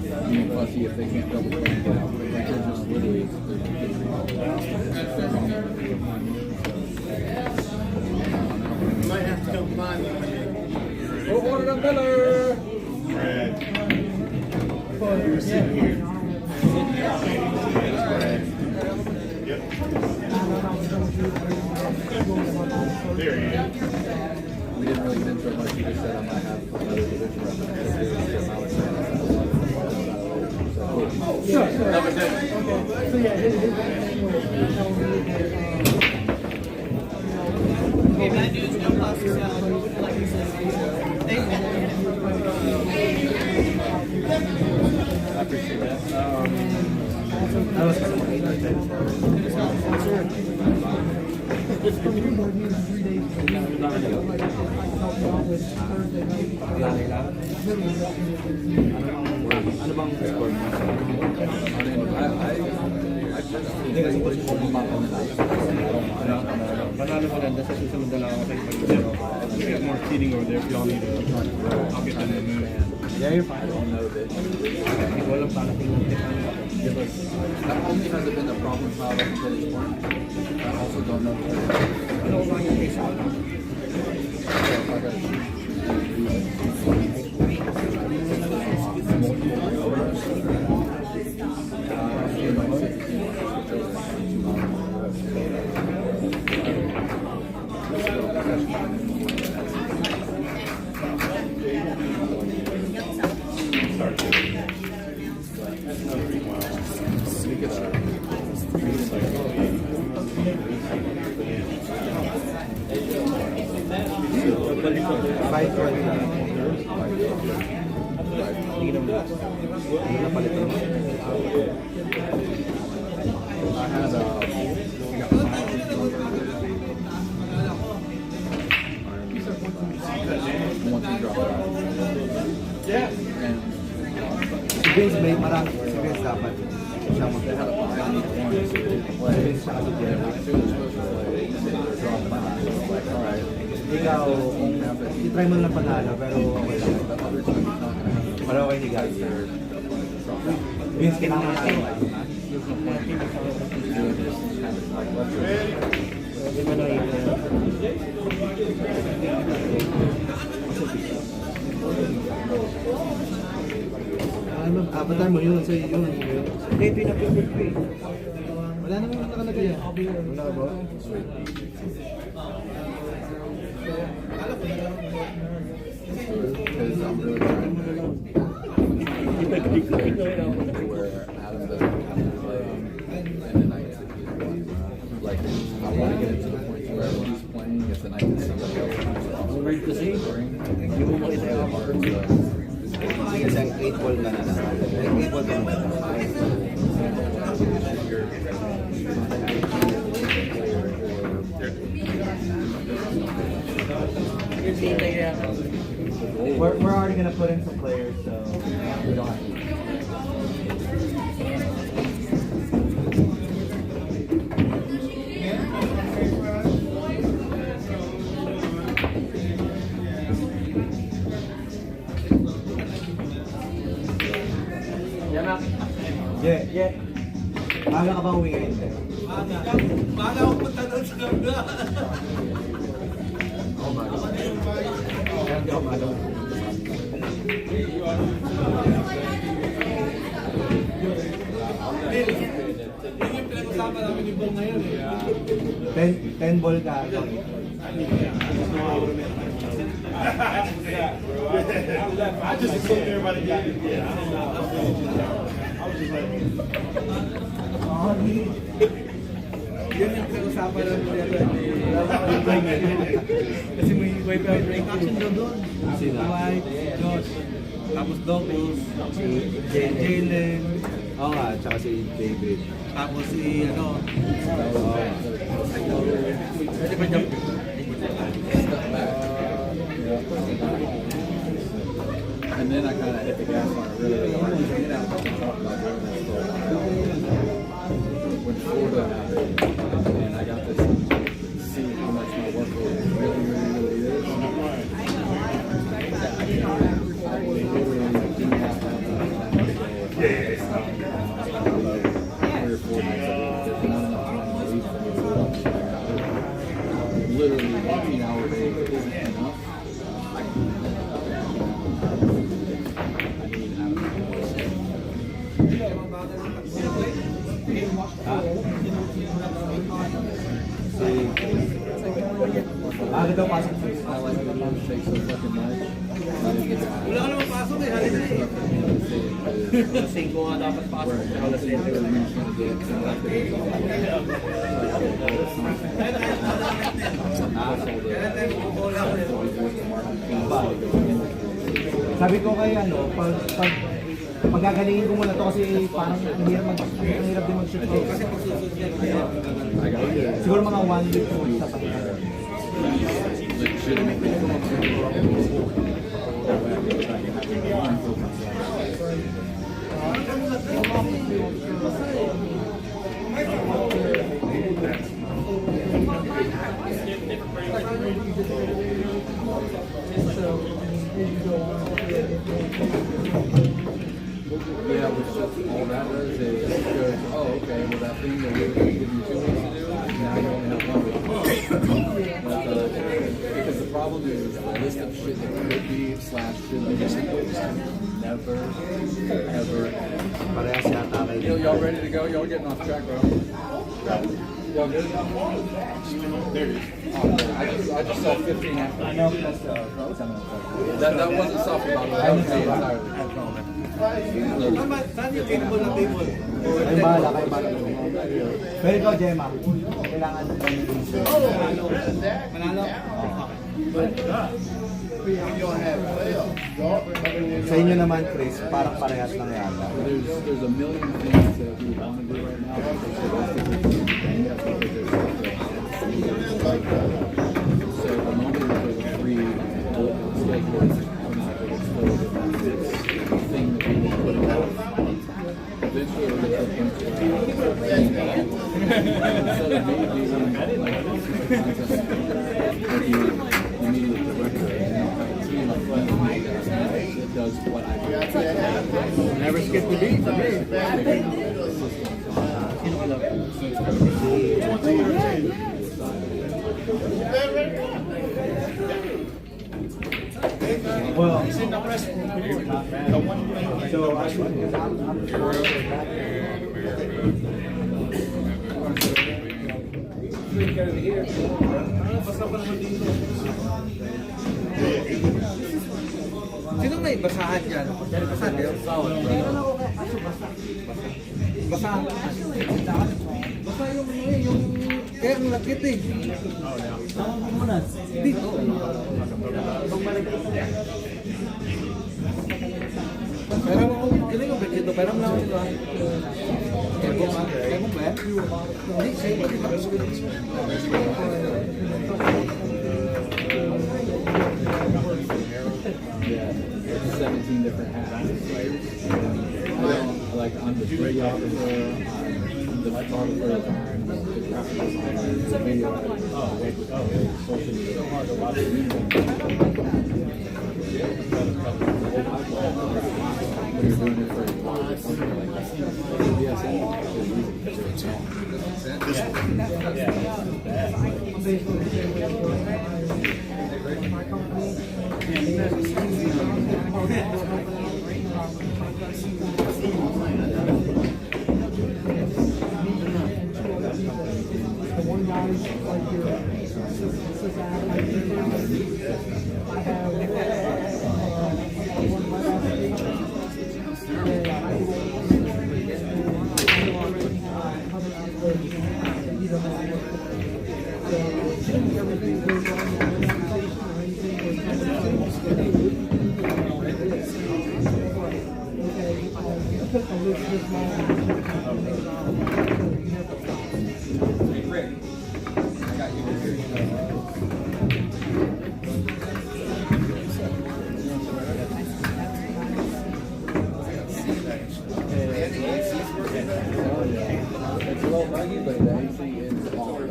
being fussy if they can't double play. They're just literally. You might have to come find me. Oh, order the Miller! You're sitting here. Yep. There he is. We didn't really get into it much. You just said I might have another division Sure. So yeah, his thing was telling me that Okay, bad news, no pasta salad, like you said. I appreciate that. that was kind of late. It's from your board meeting 3 days ago. Thursday night. Ano bang score mo? Hindi kasi Panalo mo lang, sa susunod na lang ako sa ipag-zero. We have more seating over there if y'all need it. I'll get them in there. Yeah, you're fine. I don't know that. Hindi ko alam paano Not only has it been a problem child up until this point, I also don't know. ano ba yung case out? Fight for the Hindi naman. Hindi na palit mo. I had once he dropped out. Yeah. And si Vince may marami. Si Vince dapat siya they had a mag- buy on the one, so they didn't play. Si Vince siya kasi And Jeremy. when two was supposed to play, they're dropping out. I was like, all right. Ikaw, kung i-try mo lang panalo, pero okay lang. The other team is not going to have to Pero okay ni guys. Vince, kailangan manalo. There's no point in doing this and having like let's Ready? Hindi ba na Ano, abatar mo yun sa yun. Hindi, pinapipit ko eh. Wala naman nakalagay yan. Wala ba? because I'm really trying to where Adam doesn't have to play in the nights that he's playing. Like I want to get it to the point to where when he's playing, it's the night that somebody else is Weird kasi. Hindi mo makita yung hard to Kasi 8 ball ka na lang. 8 ball ka na. We're already gonna put in some players, so we don't have to. Yeah. Maaga ka ba uwi ngayon? Baga ako punta doon sa ganda. Hindi ako maaga. Yun yung pinag-usapan namin ni Bong ngayon eh. 10 ball ka. I just assumed everybody got it. Yeah, I don't know. I was just like, Yun yung pinag-usapan namin ni Kasi may wifi break action daw doon. Sila? White, Josh. Tapos doubles, si Jalen. Oo nga, tsaka si David. Tapos si ano. Pwede ba jump? And then I kind of hit the gas on it really hard. You know, talk about doing this for a while. When Florida happened, and I got to see how much my workload really is. I literally do not have enough time to go Bakit daw pasok? I like the milkshake so fucking much. Wala ka naman pasok eh, halin na eh. Alas 5 nga dapat pasok. Alas 7. Sabi ko kay pagagalingin ko muna to kasi parang ang hirap din mag-shoot out. Kasi siguro mga 1 week mo sa pagkakala. Yeah, which all that does is goes, oh, okay, well that thing that we were giving you 2 weeks to do, now you only have 1 week. Because the problem is the list of shit that could be / should be never, ever ends. Parehas yata kayo. Yo, y'all ready to go? Y'all getting off track, bro. Y'all good? There it is. I just saw 15 after. I know, that's That wasn't soft about it. That was me entirely. Saan yung capable na table? Kayo bahala, kayo bahala. Pero ikaw, Gemma, kailangan Manalo? sa inyo naman, Chris, parang parehas lang yata. There's a million things that we want to do right now. So the moment there's a free schedule, thing that we will put out. Eventually we'll get to the point where instead of me being like you immediate director and a team of friends that does what I do. Never skip the beat for me. Well, It's in the press room. so, Basta pa naman dito. Sino may basahan dyan? Basahan dyan? Basahan. Basa yung kaya ang lakit eh. Dito. Pero kailan yung break dito? Pero lang ito ah. Kaya mo ba? Hindi, sa'yo ba? Yeah, 17 different hats. I'm the videographer, I'm the photographer, I'm the graphic designer, the video editor, social media. When you're doing it for something like that, yes, it's easy. It's a little buggy, but the AC is on.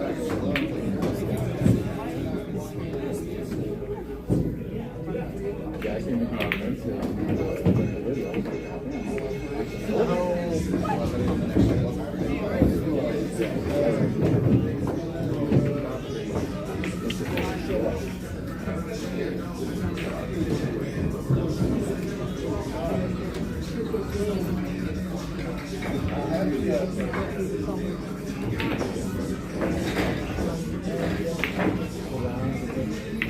Yeah, I can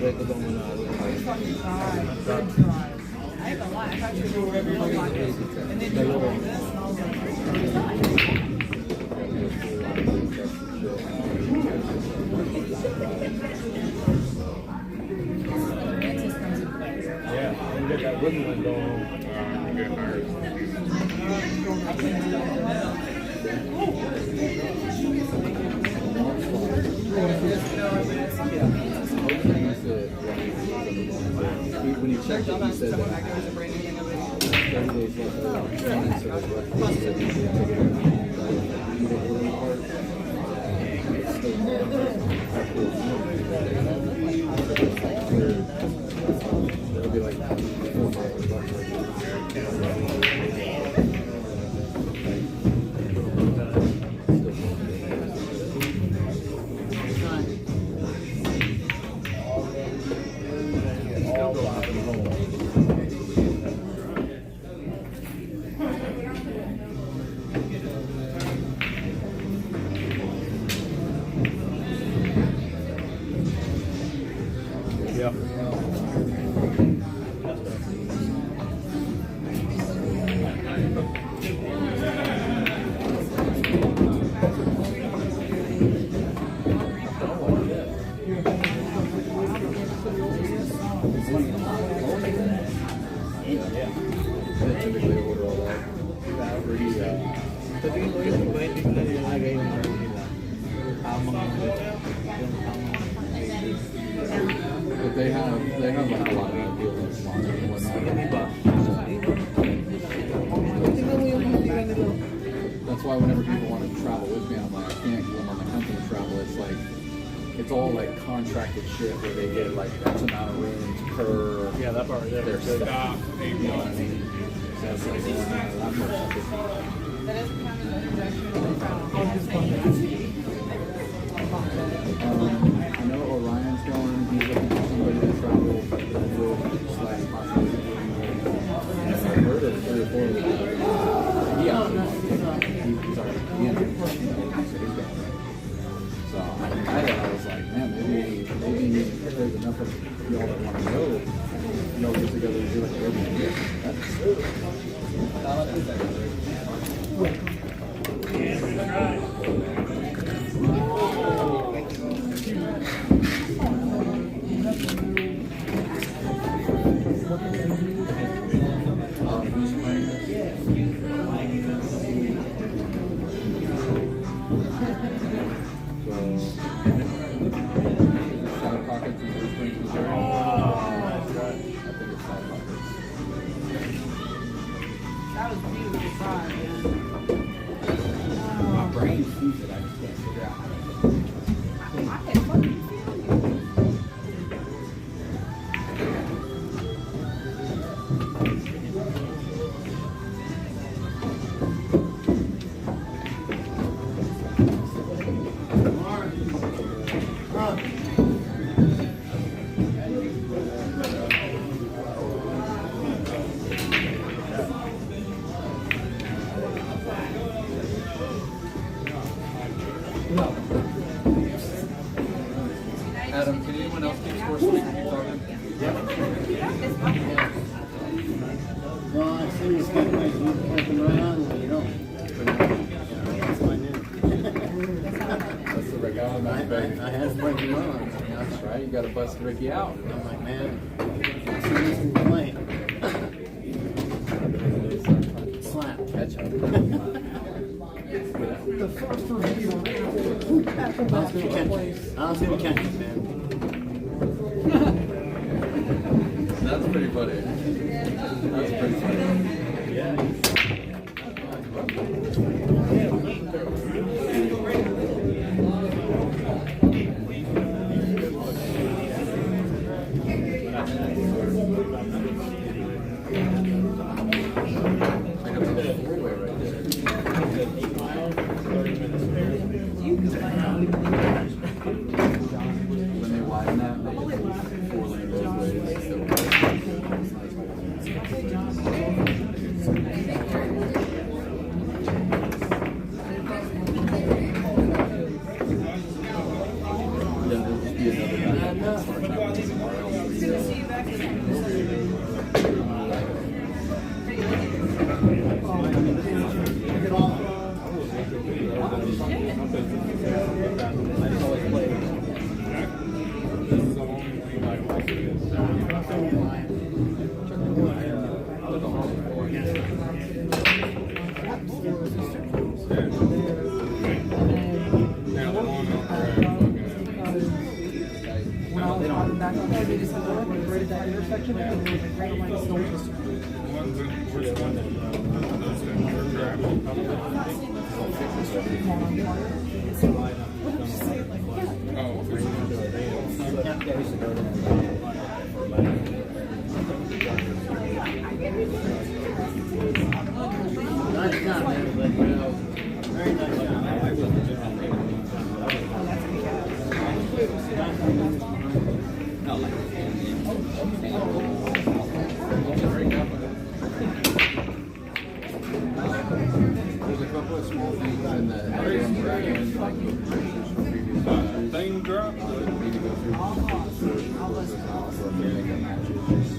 Reto bang manalo? Dalawa. Yeah, and get that wooden one going. Get hard. When he checked it, he said 30 days left. He said he didn't take it out. He didn't put it apart. It's still in there. It'll be like $4 or Yeah. typically order all that. Sabihin ko yung iba, hindi ko na nilalagay yung ano nila. Tamang rating. But they have like a lot of deals and sponsors and whatnot. Yung iba. Tingnan mo yung halikan nila. That's why whenever people want to travel with me, I'm like, I can't because I'm on the company travel. It's like, it's all like contracted shit where they get like X amount of rooms per Yeah, that part. Yeah, their good. staff. You know what I mean? So it's like, that much. I know Orion's going. He's looking for somebody to travel with slash possibly. I heard of 3 or 4 of them. He actually wants to take it. He's already so he's going. So I was like, man, maybe if there's enough of y'all that want to go, y'all get together and do like a Airbnb. Who's playing South Pockets in Blue Springs, Missouri. I think it's South Pockets. That was beautiful drive, man. My brain sees it, I just can't figure out how to. I had fucking feel you. Adam, can anyone else keep score so we can keep talking? Well, I see you got my feet flipping around, well, you don't. That's my name. That's the Rick Allen I, baby. I had flipping around. That's right, you gotta bust Ricky out. I'm like, man, I see this in play. Slap. Catch up. I was gonna catch it, man. That's pretty funny. That's pretty funny. I got the four-way right there. 8 miles, 30 minutes there. When they widen that, they use 4-lane roadways. So Right at that intersection there. Nice job, everybody. Very nice There's a couple of small things in the bracket, like Thing drop. need to go through makeup matches. Not like something that's make a match or whatever.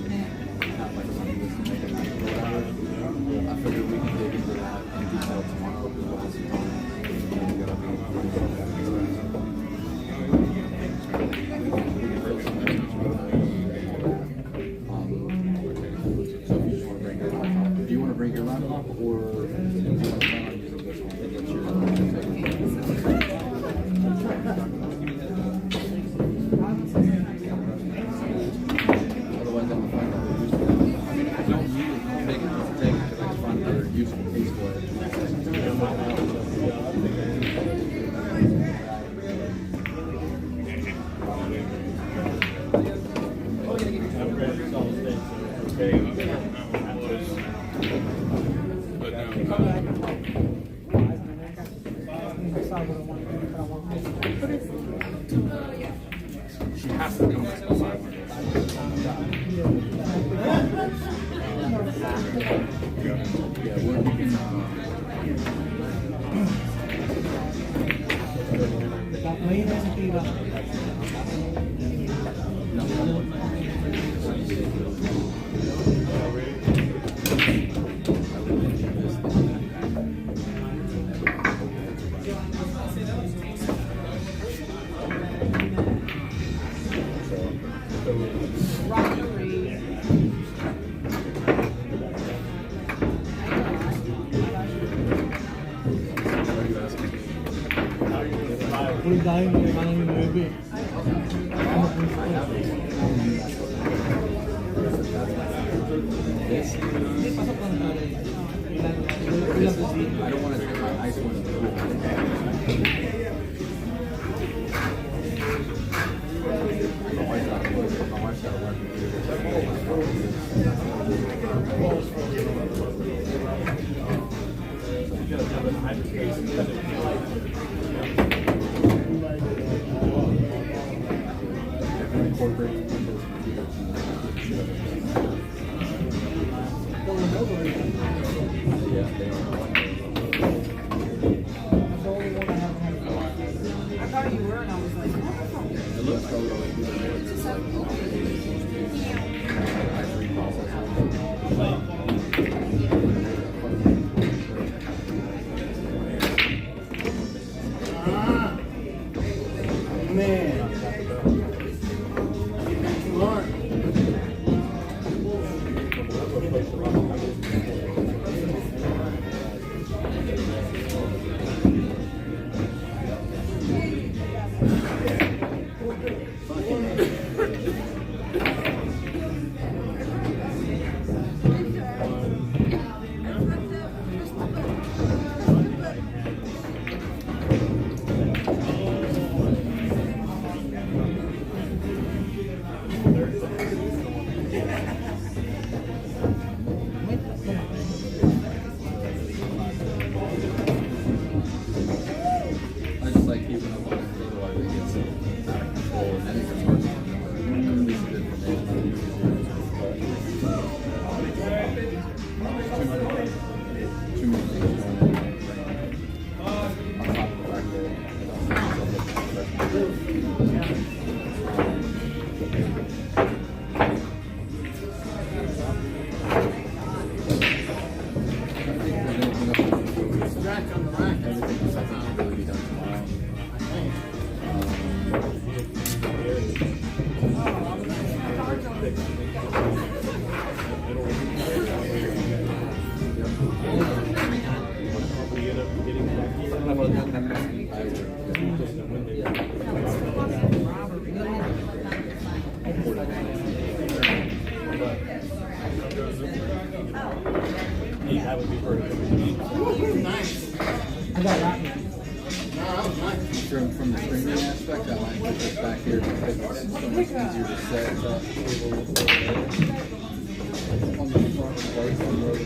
I figured we can dig into that in detail tomorrow because we'll have some time. And we gotta be- we can fill some of that. So if you just want to bring your laptop, do you want to bring your laptop or do you want to plan on using this one? What's your otherwise, I'm gonna find another use for it. I mean, I don't need it big enough to take it because I just find another useful case for it. She has to come back outside. Yeah, when we can, Mahina sa tira. Full dahil may kanang yung bebe. this, Hindi, pasok lang tayo. Ilan to see? I don't want to take my ice one. My wife's got to work. My wife's got to work. Incorporate Windows yeah, they are. I thought you were, and I was like, oh. It looks so really good. It's like ivory man. Lord. I just like keeping up on it, otherwise it gets out of control, and then it gets hard to at least the information too many things going on. On top of the fact that I don't Scratch on the rack. everything else I think can really be done tomorrow. Nice. I got that. No, that was nice. From the streaming aspect, I like to put this back here because it's so much easier to set up. On the front place, on the road,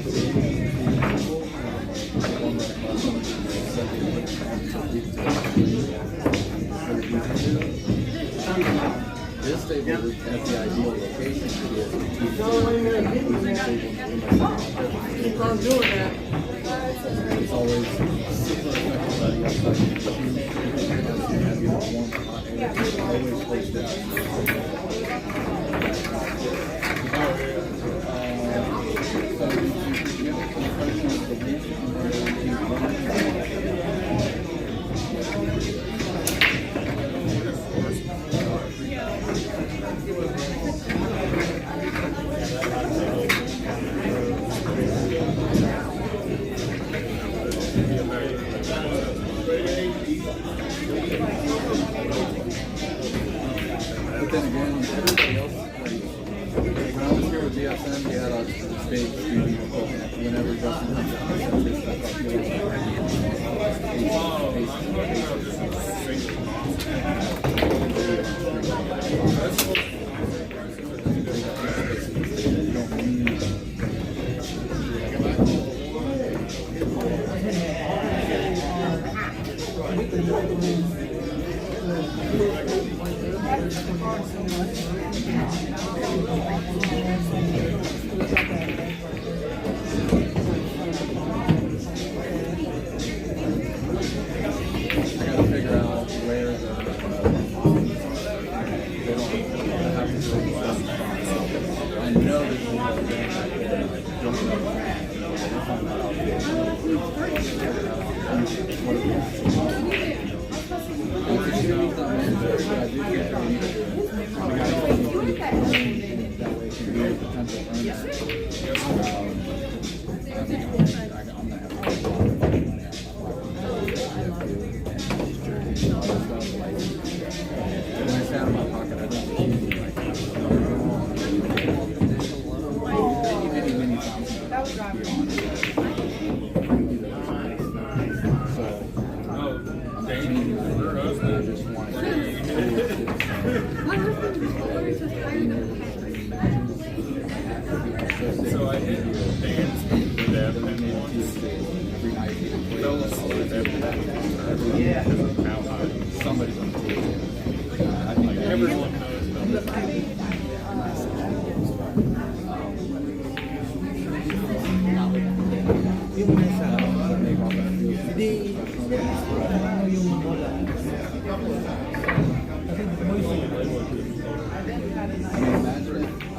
this table is at the ideal location to be able to keep Keep on doing that. it's always super effective by the outside. You have either warm or hot air. It's always closed out. But then again, everybody else, like, when I was here with DSM, we had a big studio equipment. Whenever Justin comes out, he sets his stuff up. He I gotta figure out where they don't have to do it. I know there's a lot of things I don't know. We'll find that out. What it is. I do think that we need to do it. We gotta go through it. That way it can be a potential earner. I think I'm gonna have to put a lot of money out of my pocket. When it's out of my pocket, I don't see like many thousands. To be honest. So I'm changing my ideas, and I just want to So I hit dance with that every night you can play how high. somebody's on the team. I think Everyone knows about this. Yung nasa, hindi, ano yung bola. Kasi moist yun. I mean,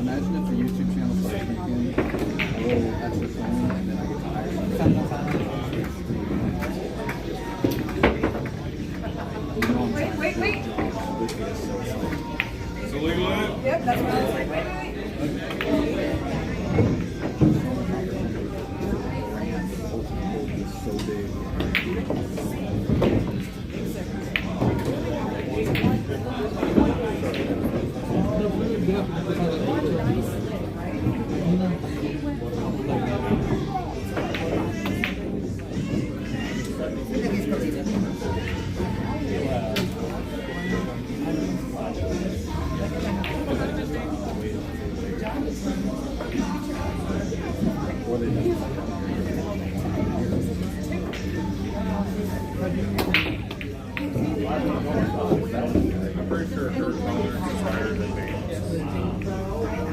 imagine if the YouTube channel starts making a little extra phone and then I get to hire somebody. You know I'm trying Wait, to wait. do this, so it's like, So leave it. Yep, that's what I was like, wait. it's so big. Or they don't. I'm pretty sure her tolerance is higher than Daniel's.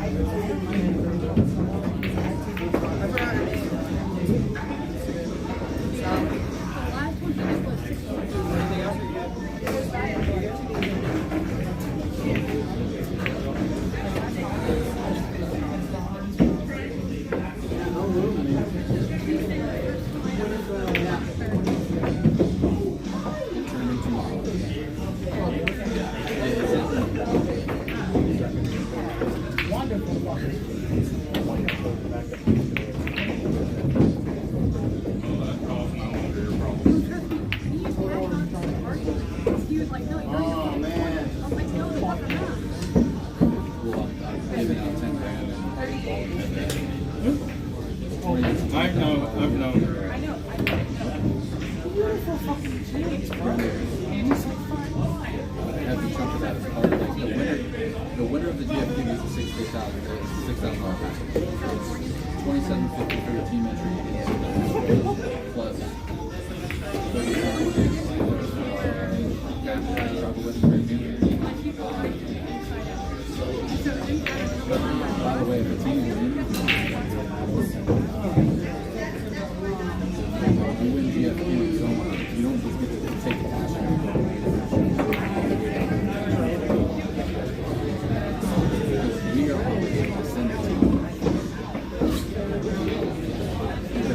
Heavy chunk of that is part of like the winner of the GFQ is a $6,000 package. It's $2,750 for your team entry plus 35 travel with premium. By the way, if the team wins, you win GFQ, so you don't just get to take the cash out. We are obligated to send it to you.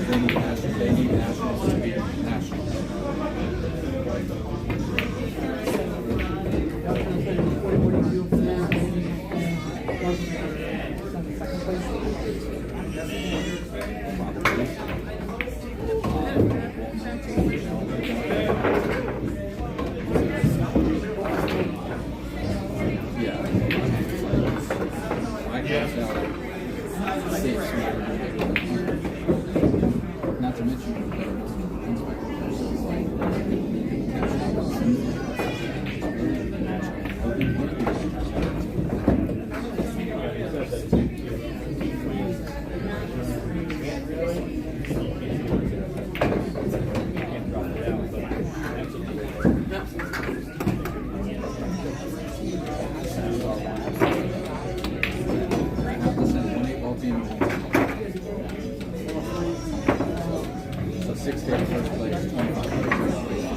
Because they need nationals to be nationals. Not to mention so 6 days first place, 25 first place.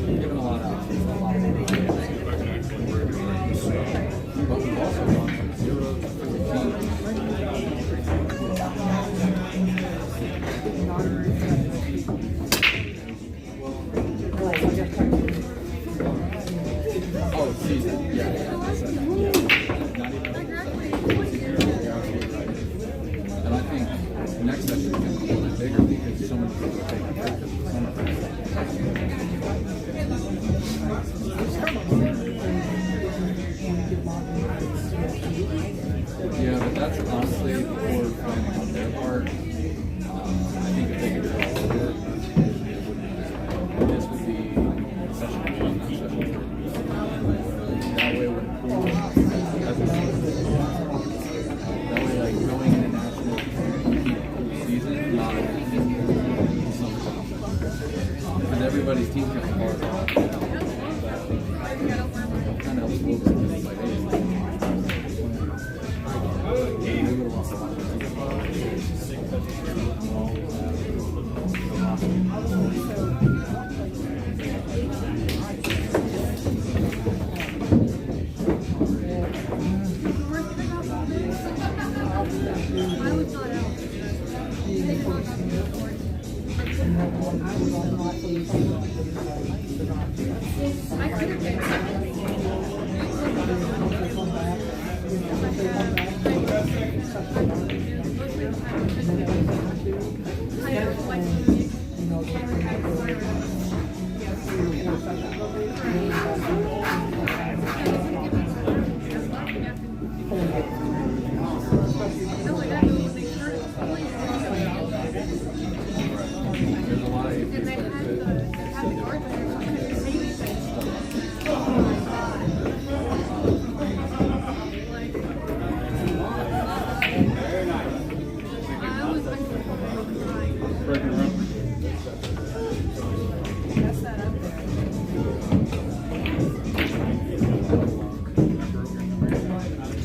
Giving a lot out. But we've also gone from 0 to 14. Oh, season. Yeah. Not even you're absolutely right. And I think next session is going to be a little bigger because so many people are taking a break because of the summer. Yeah, but that's honestly poor planning on their part. I think if they could do it all over, this would be session 1, not session 3. That way we're cool. That way, like, going into national season, not summertime. Because everybody's team can hard off. Kind of helps move it. It's like, hey, there's a lot of AP players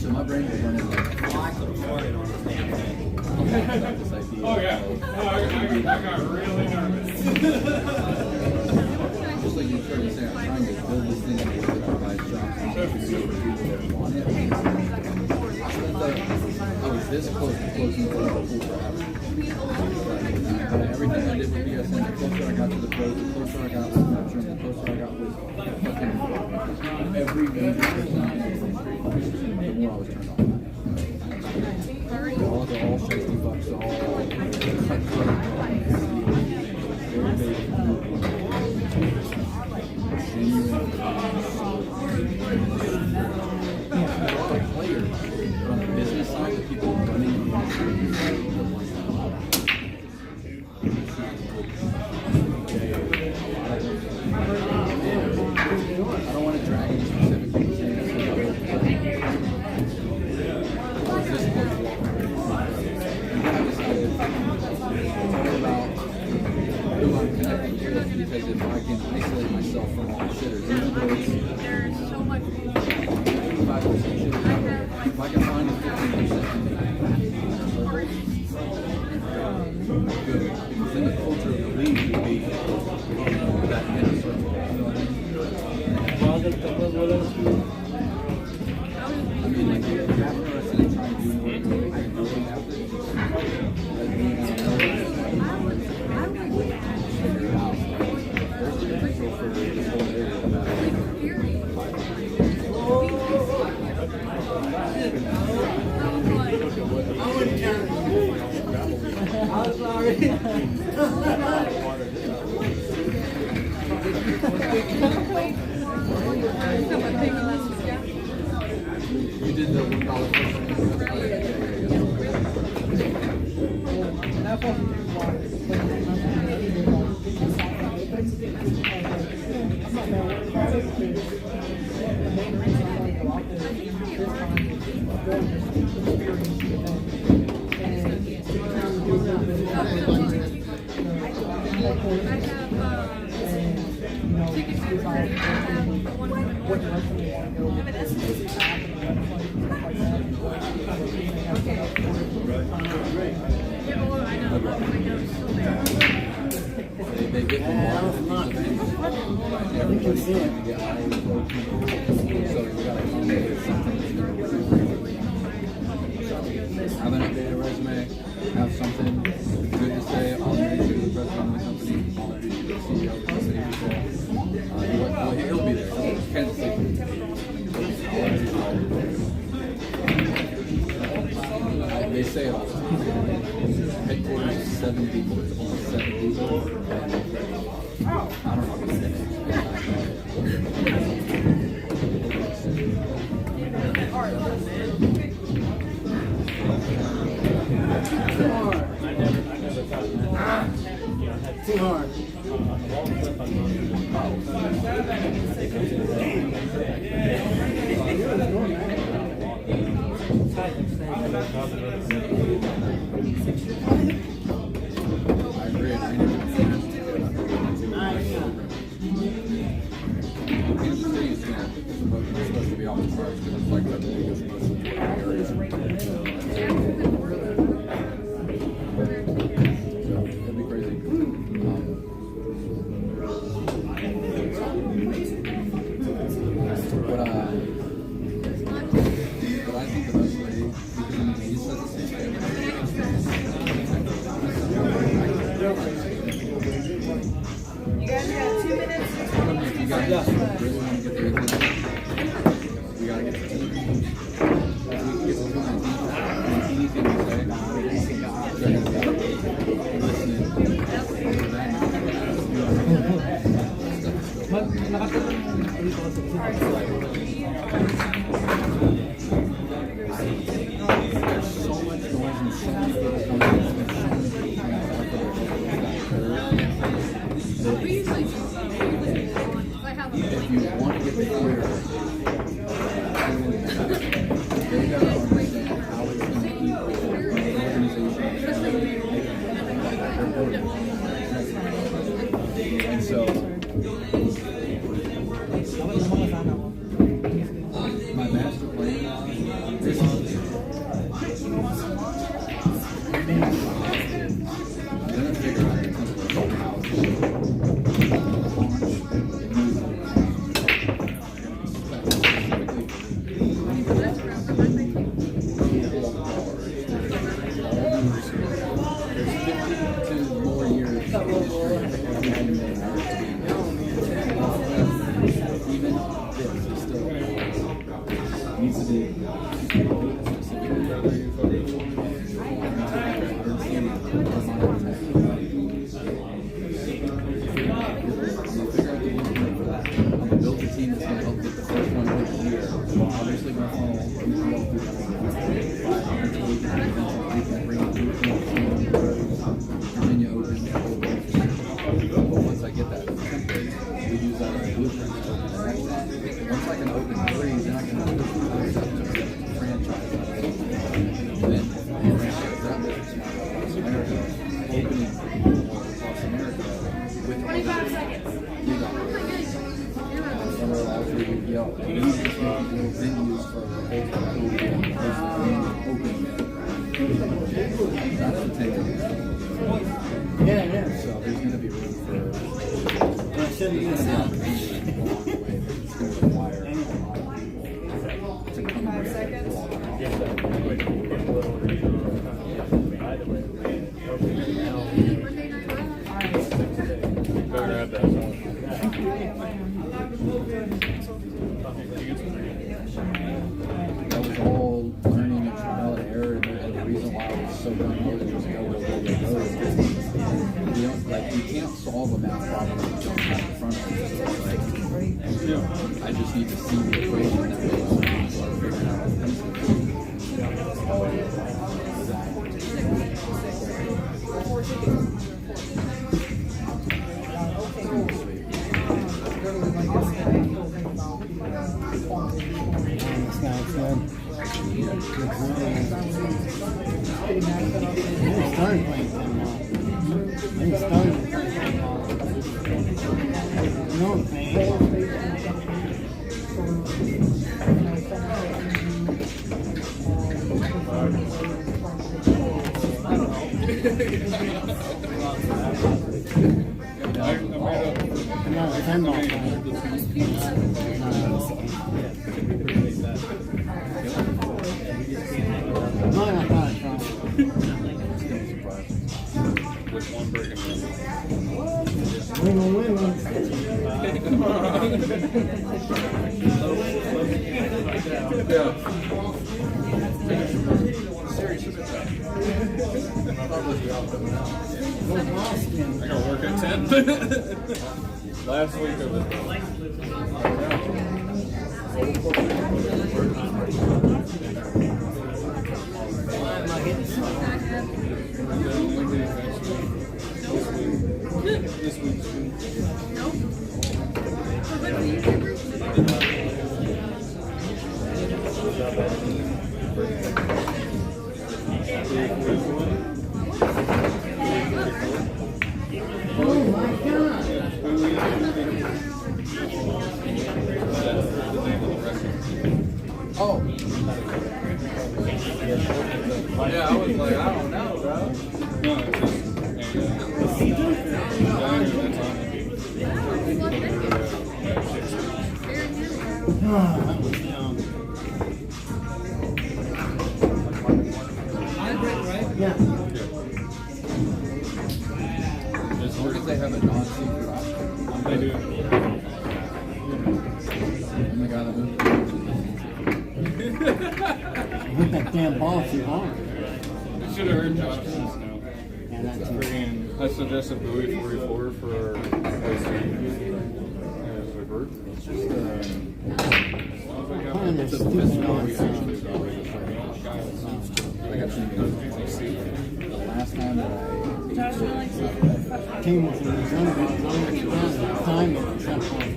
so my brain was running like, this idea. Oh yeah. I got really nervous. Just like you started saying, I'm trying to build this thing that provides jobs and opportunities for people that want it. I was this close to closing the pool forever. Everything I did with BSN, the closer I got to the pros, the closer I got with Metro, the closer I got with fucking every major person in the industry, the more I was turned on. All the all shifty fucks, all I don't want to drag any specific things in. Who I'm connecting with, because if I can isolate myself from all the shitters, even though it's There's so much. 5% shitters, if I can find a 15%, good. Because then the culture of the league would be that inner circle. You know what I mean? Like, if you're interested in trying to do more, I can do it after. Like, being on the figure it out. There's a potential for this whole area. I'm sorry. You did the $1 They get the everybody's trying to get higher protein, so you gotta come up with something that's gonna work. Have an updated resume, have something good to say. I'll introduce you to the president of the company, I'll introduce you to the CEO of the city before. He'll be there. Kansas City. I'll introduce you all. They say it all the time. Headquarters is 7 people, it's only 7 people. I don't know what to say. Too hard. I agree. Kansas City is supposed to be off the charts because it's like the biggest, most important area. That'd be crazy. But I think the best way, because you said the same thing. You guys got 2 minutes? If you guys really want to get the attention, we gotta get the team. We can get the team on defense. Anything we say, they're gonna be listening. There's so much noise and so many people coming in. There's so many people trying We usually I have if you want to get the clear, they gotta understand how it's going to keep the organization. And so, my master plan is I'm gonna figure out how to launch Virginia open. across America with 25 seconds. you got somewhere all through UPL. We just make little venues for baseball open. That's the takeaway. Yeah, yeah. So there's going to be room for That shouldn't be a sound. it's going to require to come 5 together. seconds. Monday Night Raw. Better have that. That was all learning and trial and error, and the reason why I was so gung ho to just go is because you don't, like, you can't solve a math problem if you don't have it in front of you. So it's like, I just need to see the equation that makes sense and start figuring out the This guy's good. I started playing pinball. I started playing pinball. No, man. I'm not a pinball player. No, I'm not trying. Which one breaking? I gotta work at 10. Last week I was. Why am I getting This week's. Nope. But when you Oh my God! Oh. Yeah, I was like, I don't know, bro. No, it's just. Oh, that was dumb. Yeah. Or did they have a non-secret option? They do. And the guy that moved. Hit that damn ball too hard. I should have heard Johnson's now. Yeah, that too. Freaking, I suggested Bowie 44 for revert. It's just Man, they're stupid nonsense. I got the last time that I Team was in the zone, but as long as you run, the time is at some point.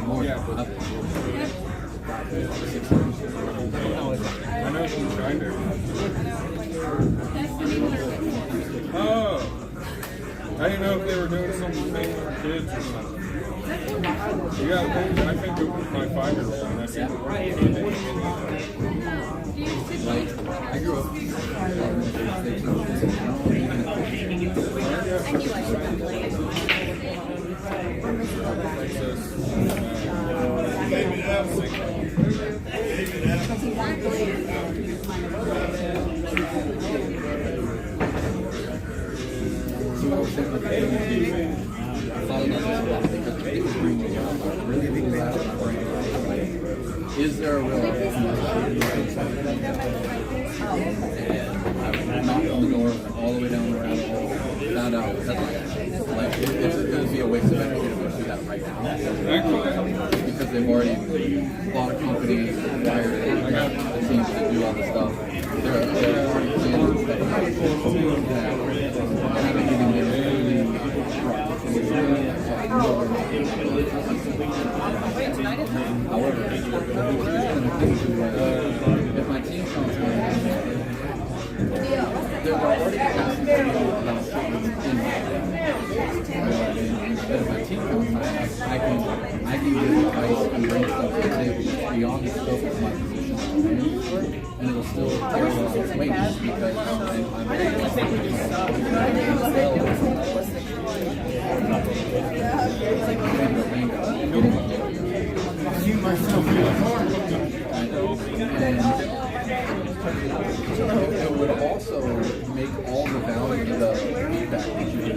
more Yeah, but- I know she's trying to. Oh! I didn't know if they were doing something for kids or something. Yeah, I think it was my 5-year-old. And I said, I grew up. Is there a real opportunity? I knocked on the door, went all the way down the rabbit hole, found out like it's going to be a waste of energy to go through that right now. Because they've already bought a company, hired the teams to do all the stuff. They're already planning to stay. Haven't even probably still put my position on the and it'll still parallel its weight because I see myself in the corner. It would also make all the value of the feedback that you get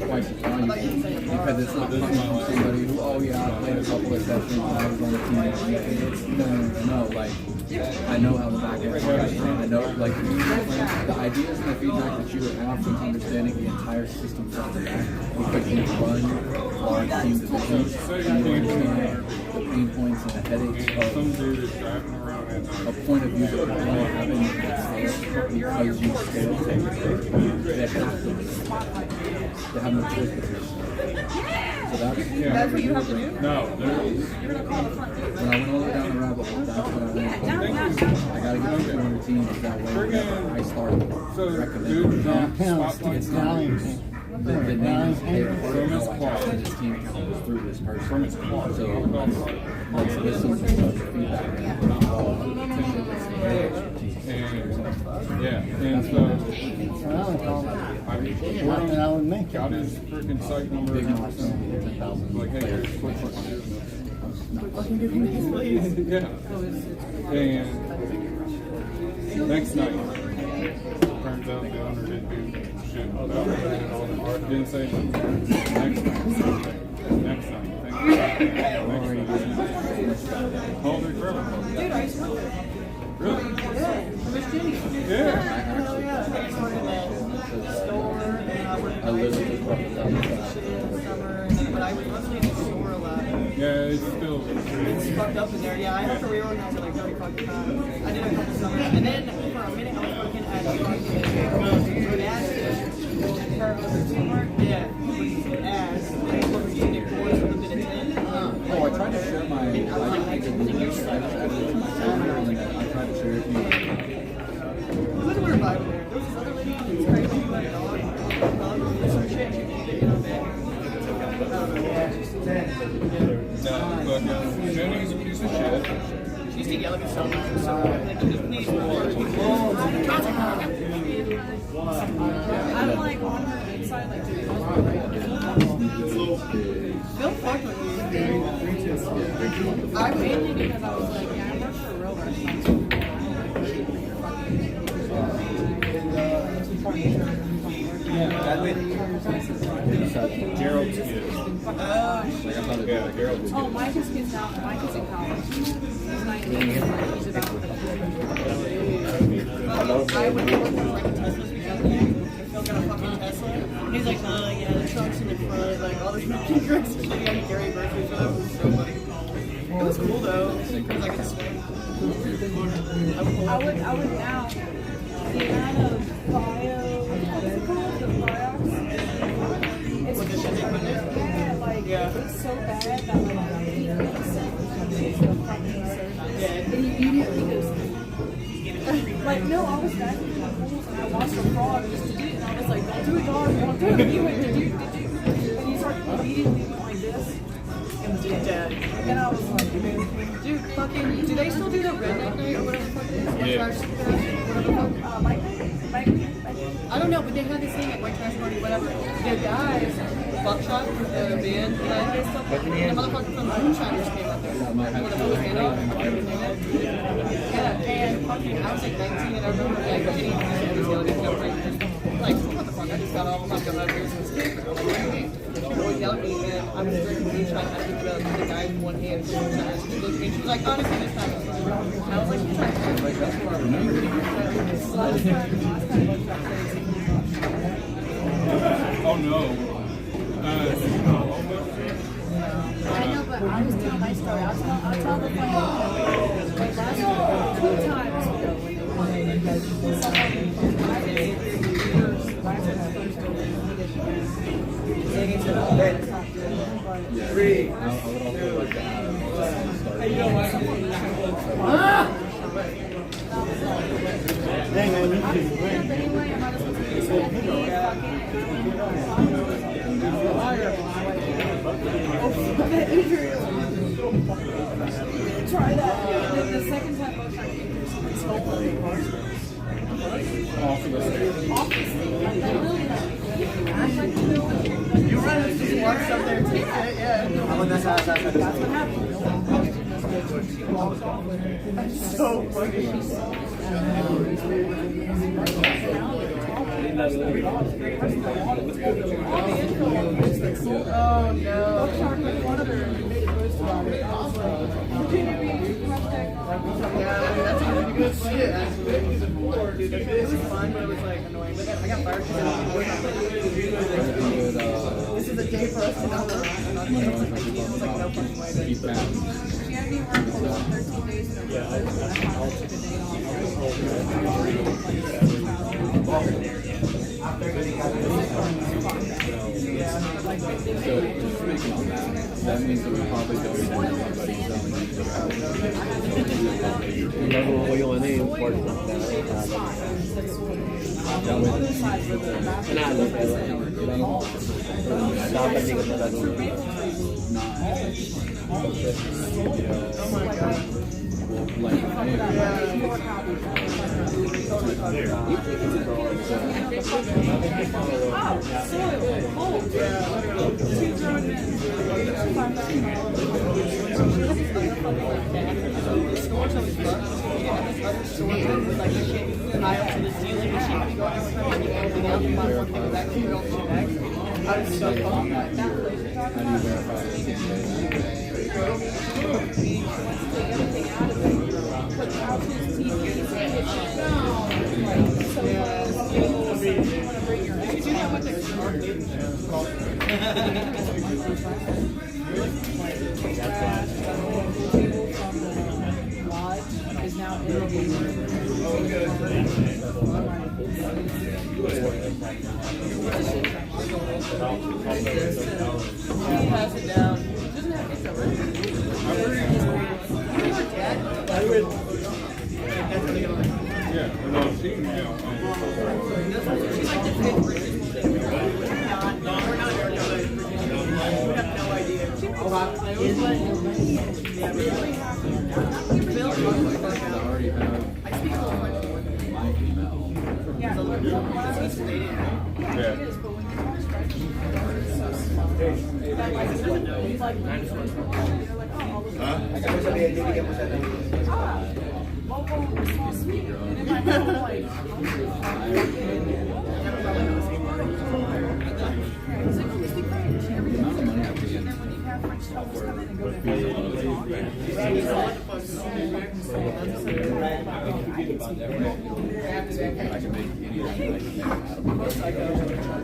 twice as valuable because it's not coming from somebody who, oh yeah, I played a couple of sessions and I was on the team. No, like I know how the back end works. I know like the ideas and the feedback that you would have from understanding the entire system from the back because you run large team divisions and you understand the pain points and the headaches of a point of view that you're only having because you scale things. They have to. They have no choice but to. So that's what you have to do? No, when I went all the way down the rabbit hole, that's what I learned. I gotta get over 200 teams that way. Whenever I start recommending It's Italian. the name is paid for it. No, I got this team comes through this person. So let's listen to the feedback. And so Nothing I would make. got his freaking site number. Big milestone, 10,000 Like, hey, players. quick yeah. And next night, turns out the owner didn't do shit about it. Didn't say nothing. Next night. Next night. Called her forever. Dude, I used to work there. Really? Yeah. Miss Jenny. Yeah. Hell yeah. I used to work in the store and I worked I literally just brought it down the shit in the summer, but I was mostly in the store a lot. Yeah, it's still. It's fucked up in there. Yeah, I have to reorganize it like 30 fucking times. I did a couple summers. And then for a minute I was working at gas station. Yeah. Ass. I was working in the course with a bit of 10. Oh, I tried to share my life picture with you. I just added it to my calendar and then I tried to share it with you. It was a weird vibe there. There was this other lady who was crazy, like, dog, some shit. No, but Jenny's a piece of shit. She used to yell at me so much. So, like, just please more. I'm like on her inside, like, dude, Bill fucked with me. I mainly because I was like, yeah, I'm not for real restaurants. Gerald's kid. Yeah, Gerald's kid. Oh, Micah's kid's now. Micah's in college. He's 19. He's about. I would work with like a Tesla because Phil got a fucking Tesla. And he's like, yeah, the trunk's in the front, like all this Mickey drinks and shit. He had Gary Burton, so that was so funny. It was cool though. It was like a swing. I would now. The amount of bio, what's it called? The biox. It's like the shit they put in there? Yeah, like it's so bad that like he sent the fucking surgeon. Yeah. And he immediately goes, like, no, I was back in the pools and I watched a frog just to do it. And I was like, don't do it, dog. Don't do it. And he went, did you? And he started immediately like this. And was dead. And I was like, dude, fucking, do they still do the redneck night or whatever the fuck it is? White trash, whatever the fuck, Mike? I don't know, but they had this thing at White Trash Party, whatever. The guys, Buckshot, the band, and stuff like that. And the motherfucker from Moonshiners came up there. Yeah, and fucking, I was like 19 and I remember like getting these like, what the fuck, I just got all fucking out of here since kid. She would always yell at me and I was drinking moonshine. I picked up the guy in one hand, so she looked at me and she was like, honestly, this time. And I was like, you're trying to break this for me. Oh no. I know, but I was telling my story. I'll tell the funny one. Like last 2 times ago when they won, because someone from my years, last Dang, I need to win. Anyway, I might as well take this. Try that. And then the second time I tried to eat this, it's hopefully Off of the stage. off the stage. I'm like, you know what? You run it, just walks up there and takes it, yeah. Ako nasa That's what happened. That's so funny. Oh no. Yeah, that's really good shit. It was fun, but it was like annoying. But I got fired because this is a day for us to not work. It was like no fucking way. Keep that. She had me work for 13 days in a row. I took a day So, just speaking on that means that we probably don't even have anybody selling it. Remember what yung ano yung port na Panalo pero dapat di ko talaga. Oh my god. Is now in He has it down. Doesn't have it covered. I would. Yeah, no, she can go. She's like the fifth version. No, we're not here. We have no idea. Yeah, really. Bill, I already have I speak a little French more than my email. yeah, he's Canadian. Yeah.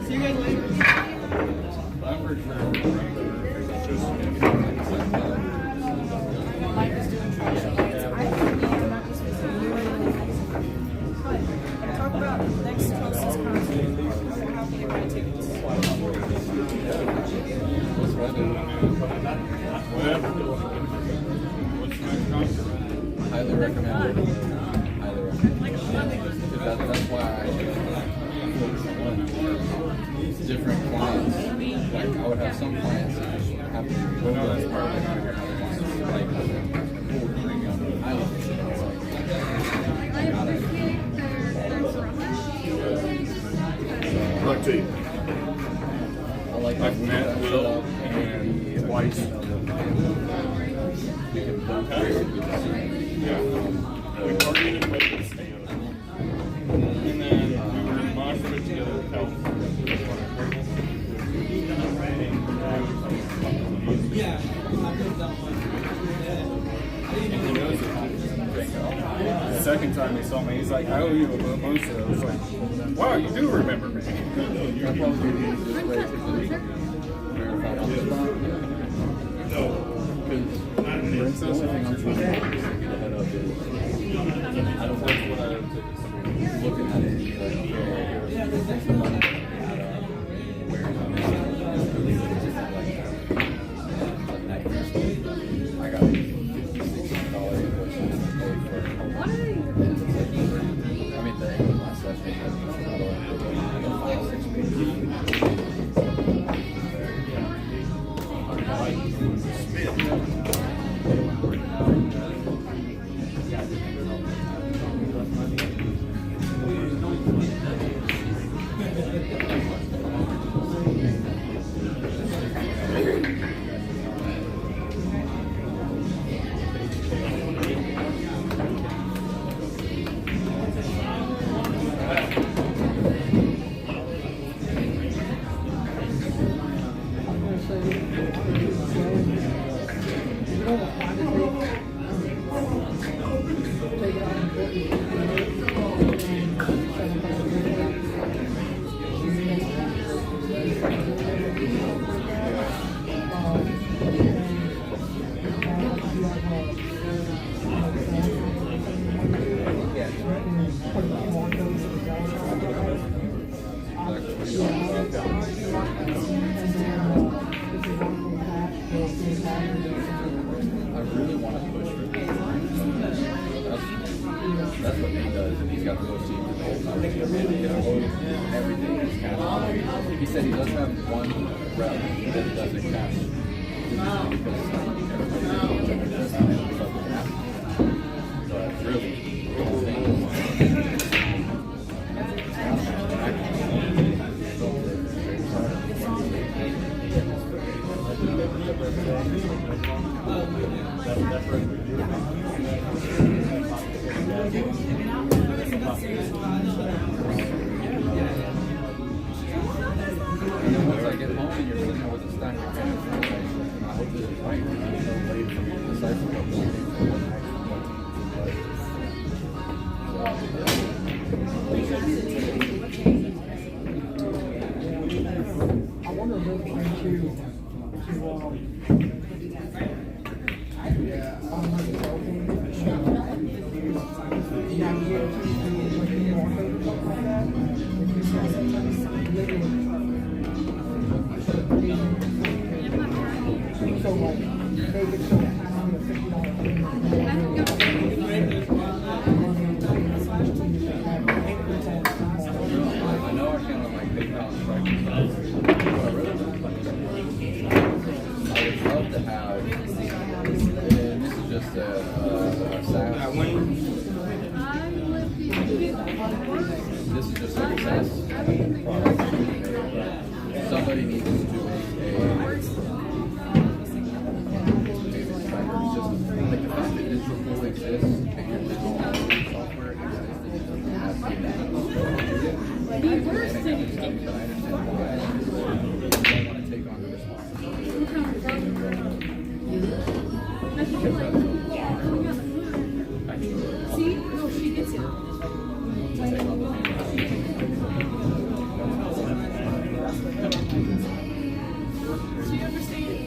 See you guys later. I'm pretty sure it's just Mike is doing trash lights. I think about this but talk about next closest concert. How can you buy tickets? What's the next concert? Highly recommend it. Highly recommend it. Because that's why I focus on different clients. Like I would have some clients that just have to go to this part of other clients. Like full premium highly. It's like I gotta. Look to you. I like I've met Will and twice. Yeah. We partied in Vegas together. And then we were in Moshpit together with Yeah. The second time he saw me, he's like, I owe you a mimosa. I was like, wow, you do remember me. I probably use this way to verify on the spot. Because the only thing I'm trying to do is get ahead of is I don't want to looking at it and be like, okay, here's the money where I got $16 invoice to pay for. I mean, the end of my session has 6 pages. I really want to push for this. That's what he does, and he's got the most teams in the whole country. Everything is kind of. He said he does have one rep that doesn't catch. Because everybody does it. But really, the whole thing and then once I get home and you're sitting there with a stack of cash, I hope this is right. There's no way for me to decipher what this is. I wonder if they're going to so like they get so I know I can't like PayPal and strike stuff. I would love to have, and this is just a SaaS. This is just like a SaaS product. Somebody needs to do like the fact that digital pool exists and your digital software exists and it doesn't have to be take on the responsibility. See? No, she gets it. She understands.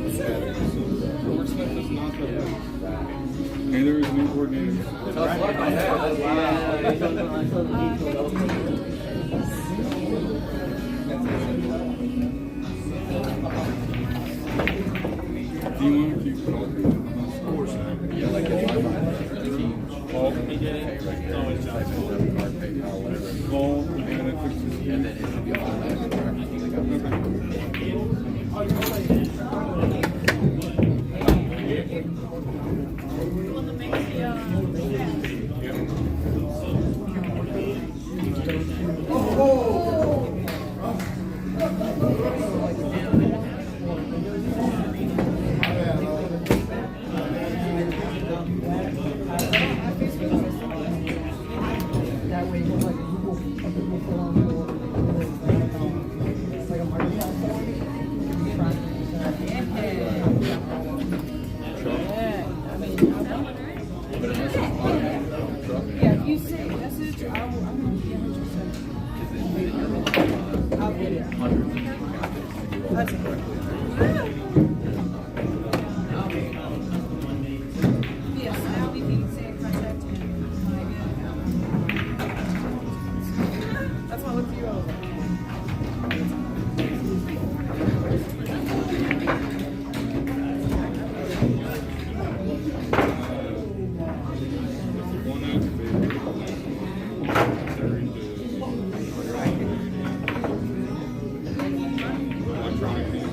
Neither is new coordinator. Tough luck on Do you want to keep scores now? Yeah, like if I'm the teams. Well, He did it. Right there. Type in debit card, PayPal, whatever. call, and then it fixes And then it should be automatic for everything. Like Well, the makes the, that way you like Google form or like a Microsoft form. You can track but unless it's automatic on the truck, yeah, if you say message, I'm going to be 100%. then you're relying on I'll get it. hundreds of different companies to do all That's this correctly. Yes, now we can say contact and that's why I looked you over. one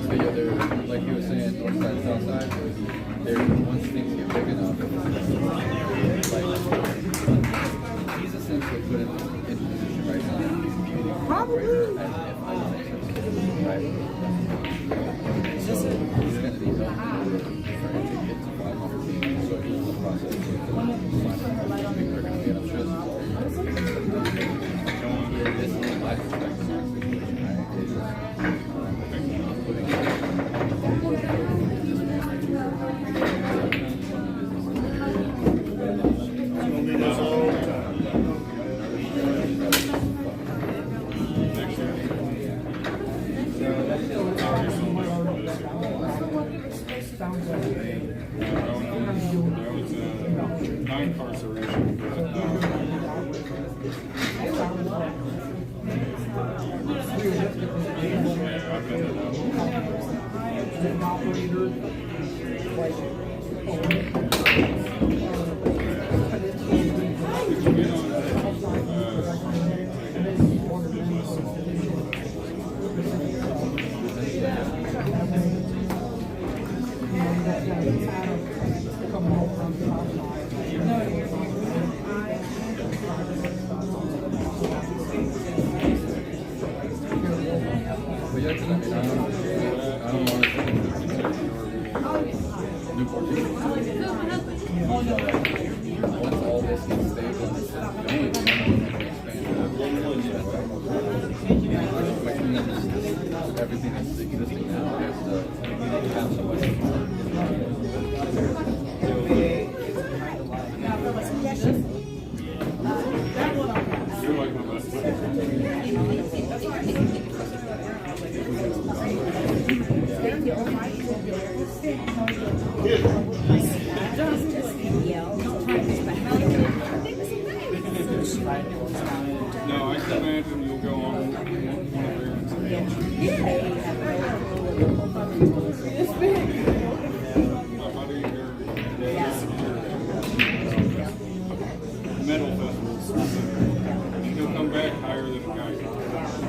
But yeah, they're, like you were saying, north side, south side, they're, once things get big enough, like, he's essentially put in position right now to be the operator as an F5 right? So he's going to be helping for him to get to 500 teams, so he's in the process of I think they're going to get upstairs. This is my perspective on the situation, right? Is putting this man right here. non-incarceration. But yeah, 'cause I mean, I don't want to Newport. Once all this gets stable and it's going, everything that's existing now has to have somebody. You're like my best friend. No, I can imagine you'll go on one of your my buddy here, metal festivals. He'll come back higher than a guy.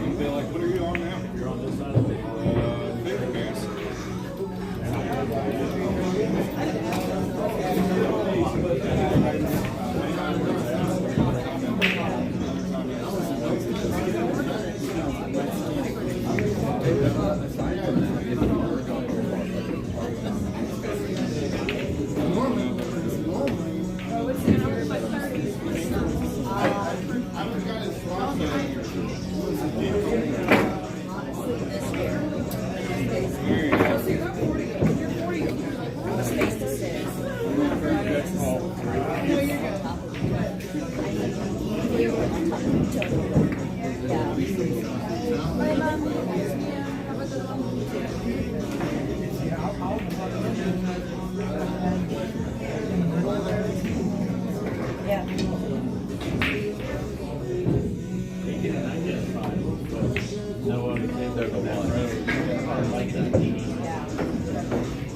And they're like, what are you on now? You're on this side of the favorite gas.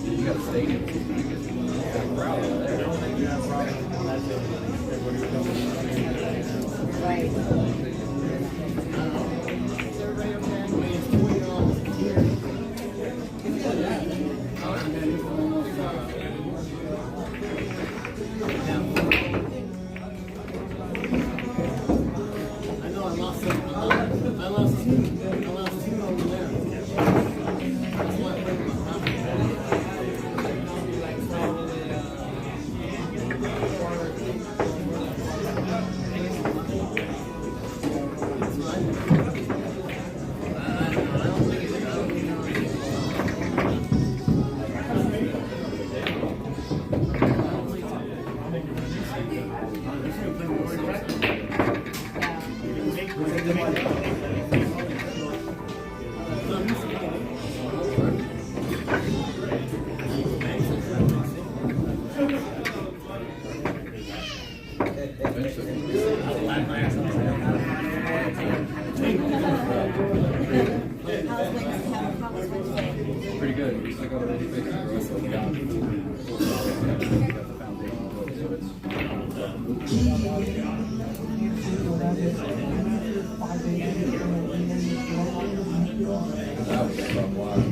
You got a stadium. Pretty good. We still got a little bit of growth, but we got the foundation built, so that was a rough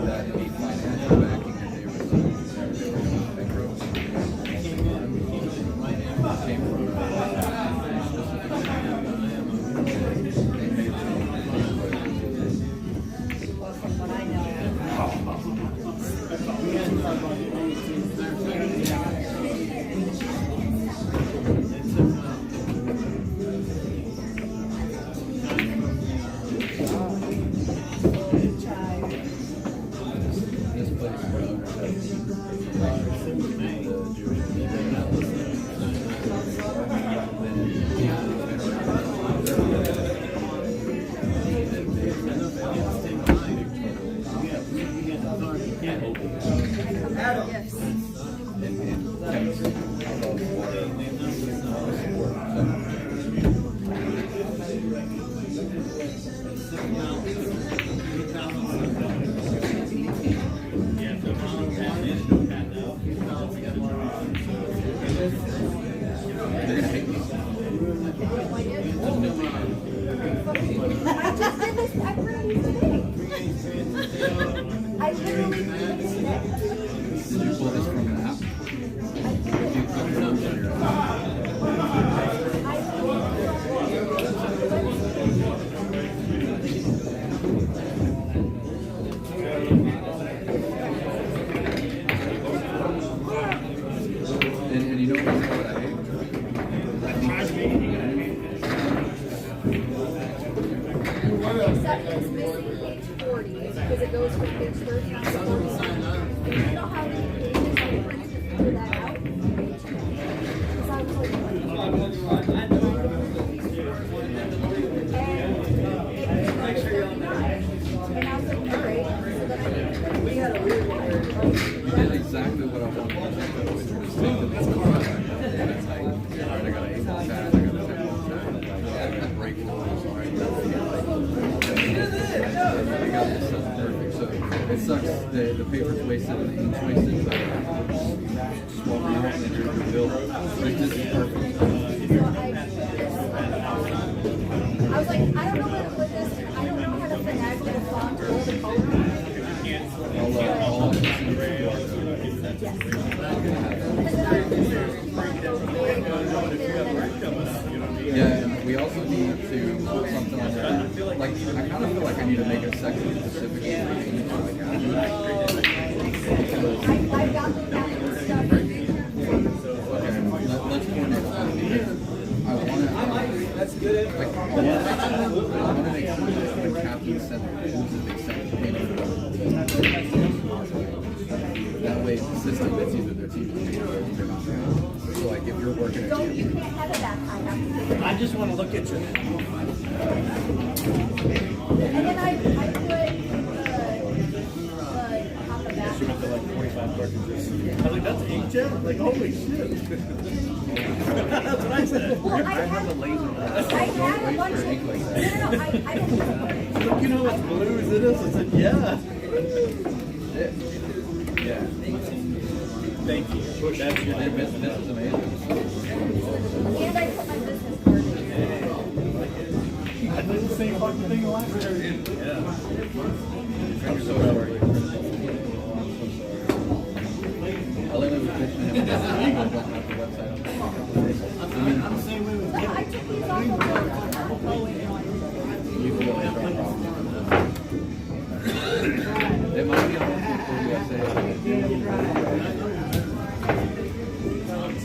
that need financial backing to you pull this from an app? Did you put your numbers on your app? And you know what I hate? Except it's missing page 40 because it goes from page 39 to 40. You know how many pages I printed to figure that out? Because I was like, and it was 39. And I was like, all right. So then I did. We had a weird one. You did exactly what I wanted to do. Which was think that it's correct. And it's like, all right, I got an 8 more tab, I got a 10 more tab. Like, I got break rules, all right. I got this stuff perfect. So it sucks. The paper's wasted and the ink's wasted. But swap it out and then your bill. But this is perfect. So I was like, I don't know where to put this. I don't know how to finagle the font or the color. I'll Yes. And then I was Yeah, and we also need to put something on there. Like, I kind of feel like I need to make a section specifically for things like that. I got them down and stuff. Okay, let's coordinate on that. I want to, That's good. like, I want to make sure that when captains send their rules, that they send payment. That way, the system, it's either their team or they're not. So, like, if you're working at Don't, you can't have it that high. I just want to look at you. And then I put on the back. She went to like 25 cartridges. I was like, that's inkjet? Like, holy shit. That's what I said. Well, I had a bunch of. No, I didn't. Look, you know how much blue is in this? I said, yeah. Yeah. Thank you. That's your This is amazing. And I put my business card in. I did the same fucking thing last year. Yeah. I'm so sorry. I live in a position and don't have the website up. I'm the same way with I took these off of the You feel like a problem. It might be a whole thing for USA.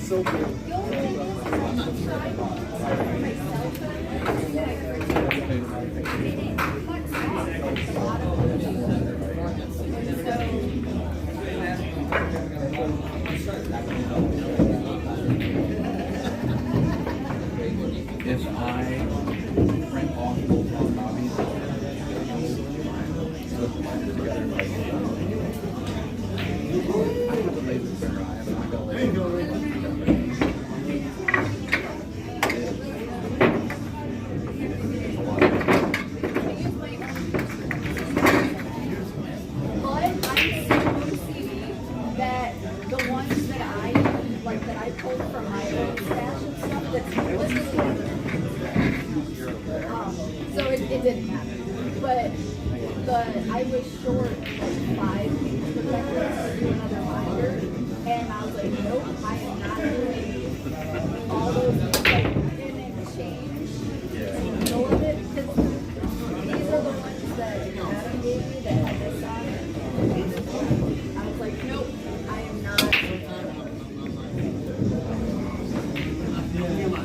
so good. The only thing is, I'm not trying to myself, but If I print off both copies, put them together, I have a laser printer. I'm not gonna let it go. pulled from my own stash and stuff that's listed. So it didn't matter. But I was short like 5 page protectors to do another binder, and I was like, nope, I am not doing all those things like in exchange. All of it, because these are the ones that Adam gave me that had this on it. I was like, nope, I am not.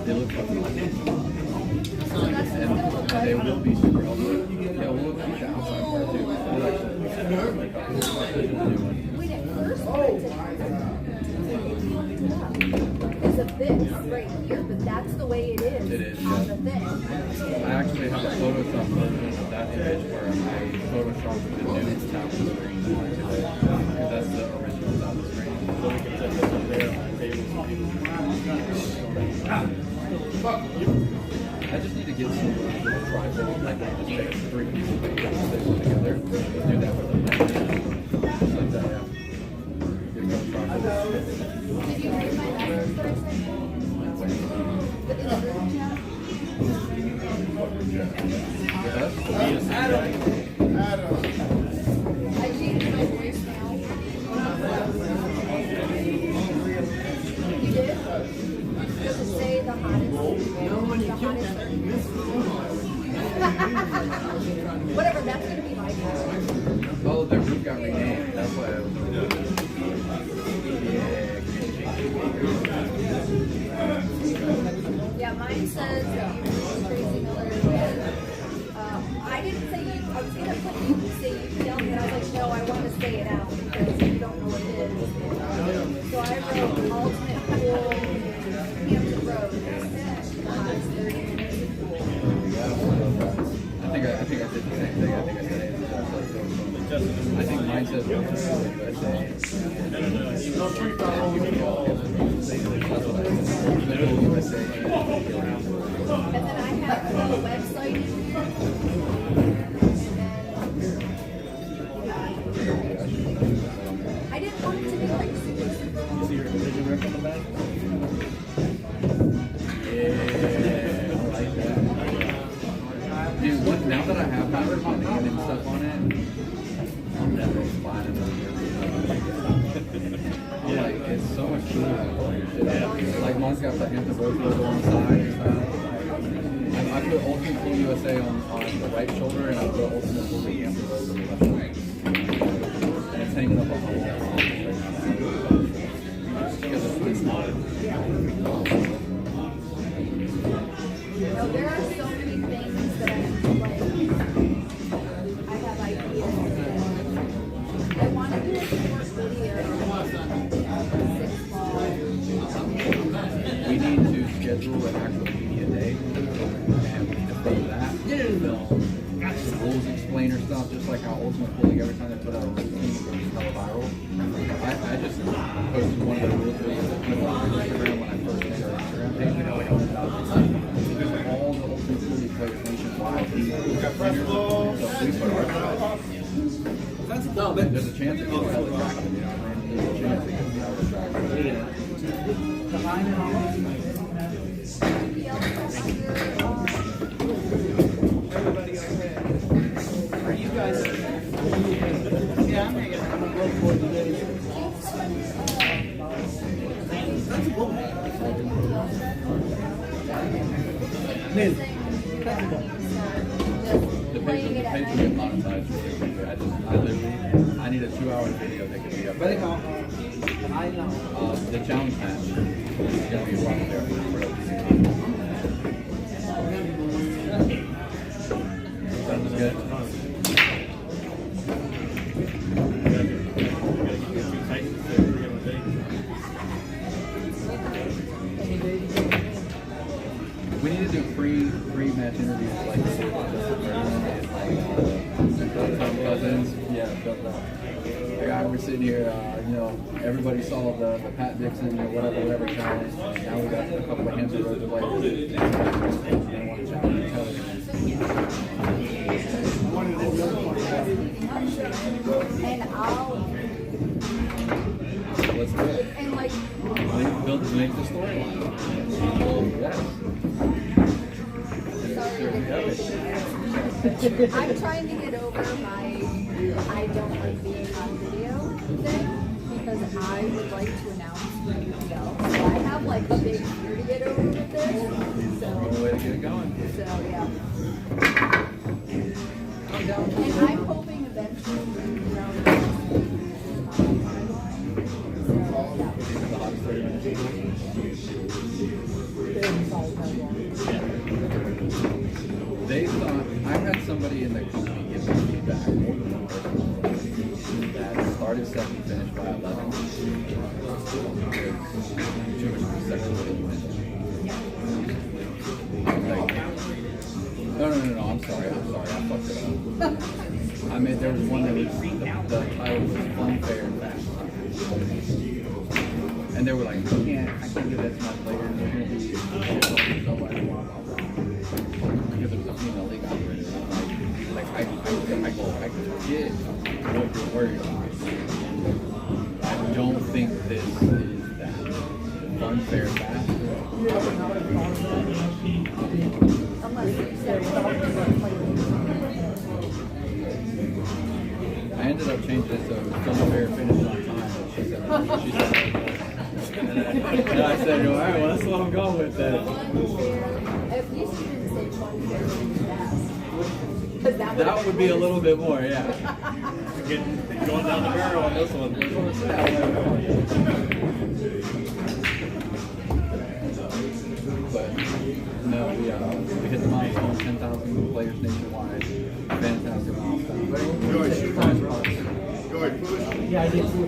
They look fucking awesome. So that's what it's gonna look like. They will be super helpful. Yeah, we'll look at the outside part too. When it first printed, is a this right here, but that's the way it is, It is, on yeah. the thing. I actually have a Photoshop version of that image where I Photoshopped the new top of the screen today. Because that's the original top of the screen. So we can set this up there on the table so people I just need to get some little tripod, like just take 3 pieces of paper and stick them together. Do that with them. Just like that, yeah. Get a couple tripods. Did you read my message that I sent you? With the group chat? With us? I changed my voice say it out because if you don't know what it is. So I wrote alternate pool, Hampton Road. The hottest 30 minutes of pool. I think I did the same thing. I think I said I think mine says USA. And then I have the website. I didn't want it to be like super long. See your division rep on the back? Yeah, I like that. Dude, look, now that I have powder money and stuff on it, I'm never flying another. Like, it's so much cooler. Like, mine's got the Hampton Roads logo on the side and stuff. I put Ultimate Pool USA on the right shoulder, and I put Ultimate Pool Hampton Roads on the left shoulder. And it's hanging up on the wall. Because it's not. No, there are so many things that I'm like, I have ideas. I want to do a short video. 6 fall. We need to schedule an actual media day, and we need to put that film some rules explainer stuff, just like how Ultimate Pool, every time they put out a rule thing, it's hella viral. I just posted one of the rules videos that put on Instagram when I first made our Instagram page. We know like 100,000. Because all the Ultimate Pool players nationwide, so if we put our stuff, no, but there's a chance it gets hella attractive, you know what I mean? There's a chance it gets hella attractive. Behind and all. Everybody okay? Are you guys? Yeah, I'm gonna go for today. That's a book. Liz, that's a book. The page will get monetized really quickly. I need a 2-hour video that can be up. Very calm. I know. The challenge match is going to be right there for real. Sounds good. We need to do pre-match interviews like this with Justin Vernon and like Tom Cousins. Yeah, like, we're sitting here, everybody saw the Pat Dixon or whatever challenge. Now we got a couple of Hampton Roads players. They want to challenge each other. And I'll. Let's do it. And like. Make the storyline. Yes. I'm trying to get over my I don't like being on video thing because I would like to announce where you go. So I have like a big fear to get over with this. So Way to get it going. yeah. And I'm hoping eventually around The hottest 30 minutes. They thought, I had somebody in the company give me feedback more than one person that started second, finished by 11. Too much sexual No, I'm sorry, I fucked it up. I mean, there was one that was, the title was Unfair and Fast. And they were like, I can't give that to my players. They're going to be so much. Because it was a female league operator. I get what you're worried about. I don't think this is that unfair fast. I ended up changing it so it was unfair finish on time. She said and I said, all right, well, that's what I'm going with then. At least you didn't say unfair fast. That would be a little bit more, yeah. Going down the barrel on this one. But no, we hit the milestone, 10,000 players nationwide. Fantastic milestone. George, Surprise. George, Yeah, I did too.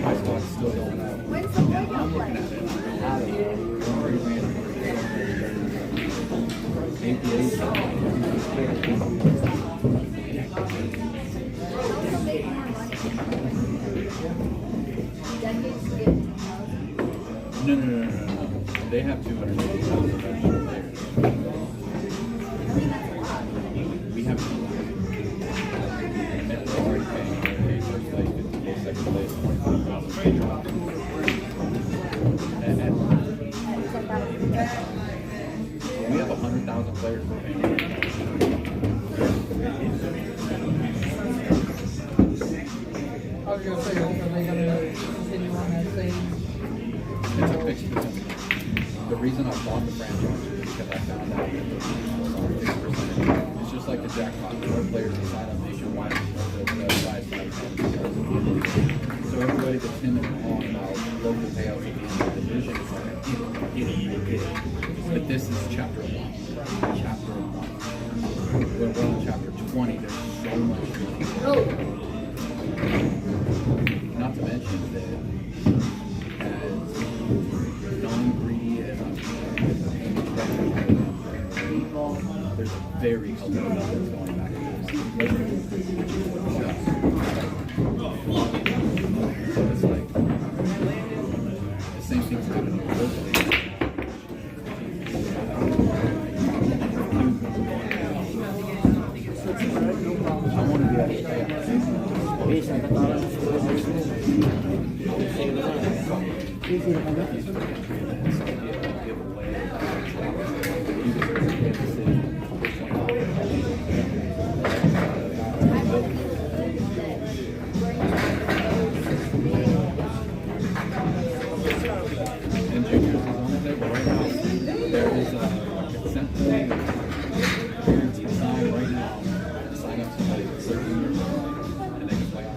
My squad's still going out. When's the Boy I'm Scout looking play? at it. I'm already ran Also make more money. Decades to get No. They have 250,000 professional players. I mean, that's a lot. We have and we're already paying our first place, 50K, second place, 25,000. And At sometimes. we have 100,000 players we're paying. I was gonna say, are they gonna continue on that same? It's a fixed percentage. The reason I bought the franchise is because I found out that the people are fixed percentage. It's just like the jackpot. More players that sign up nationwide, the size tag. So everybody that's in and on about local payouts at the end of the division is like, get it. But this is chapter 1. Chapter 1. When we're on chapter 20, there's so much money. Not to mention that as non-greedy as there's a very healthy amount that's going back into this. So it's like the same thing's happening locally. I want to be able to pay and juniors is on there, but right now there is a consent form parents can sign right now to sign up somebody that's 13 years old and they can play on.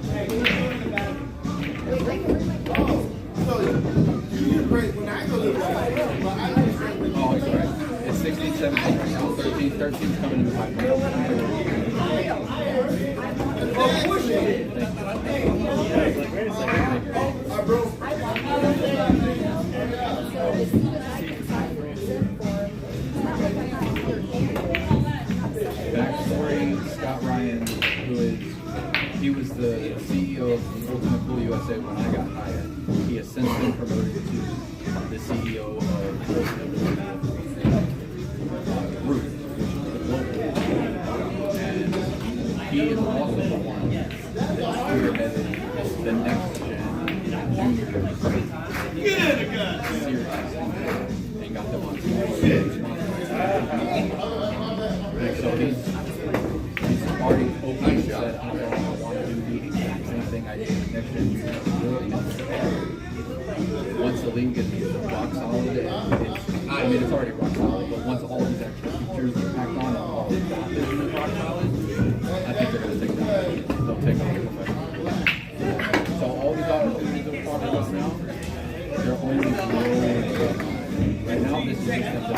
Oh, I'm sorry. It's 16, 17 right now. 13's coming in the Backstory, Scott Ryan, he was the CEO of Ultimate Pool USA when I got hired. He has since been promoted to the CEO of Group, and he is also the one that spearheaded the next gen junior series and got them on TV. So he's already openly said, I want to do the exact same thing I did with next gen. Once the league is rock solid, it's already rock solid, but once all these extra features are packed on and all the competition is rock solid, I think they're going to take that. They'll take on the professional. So all these opportunities that we're talking about now, they're only growing. Right now, this is just a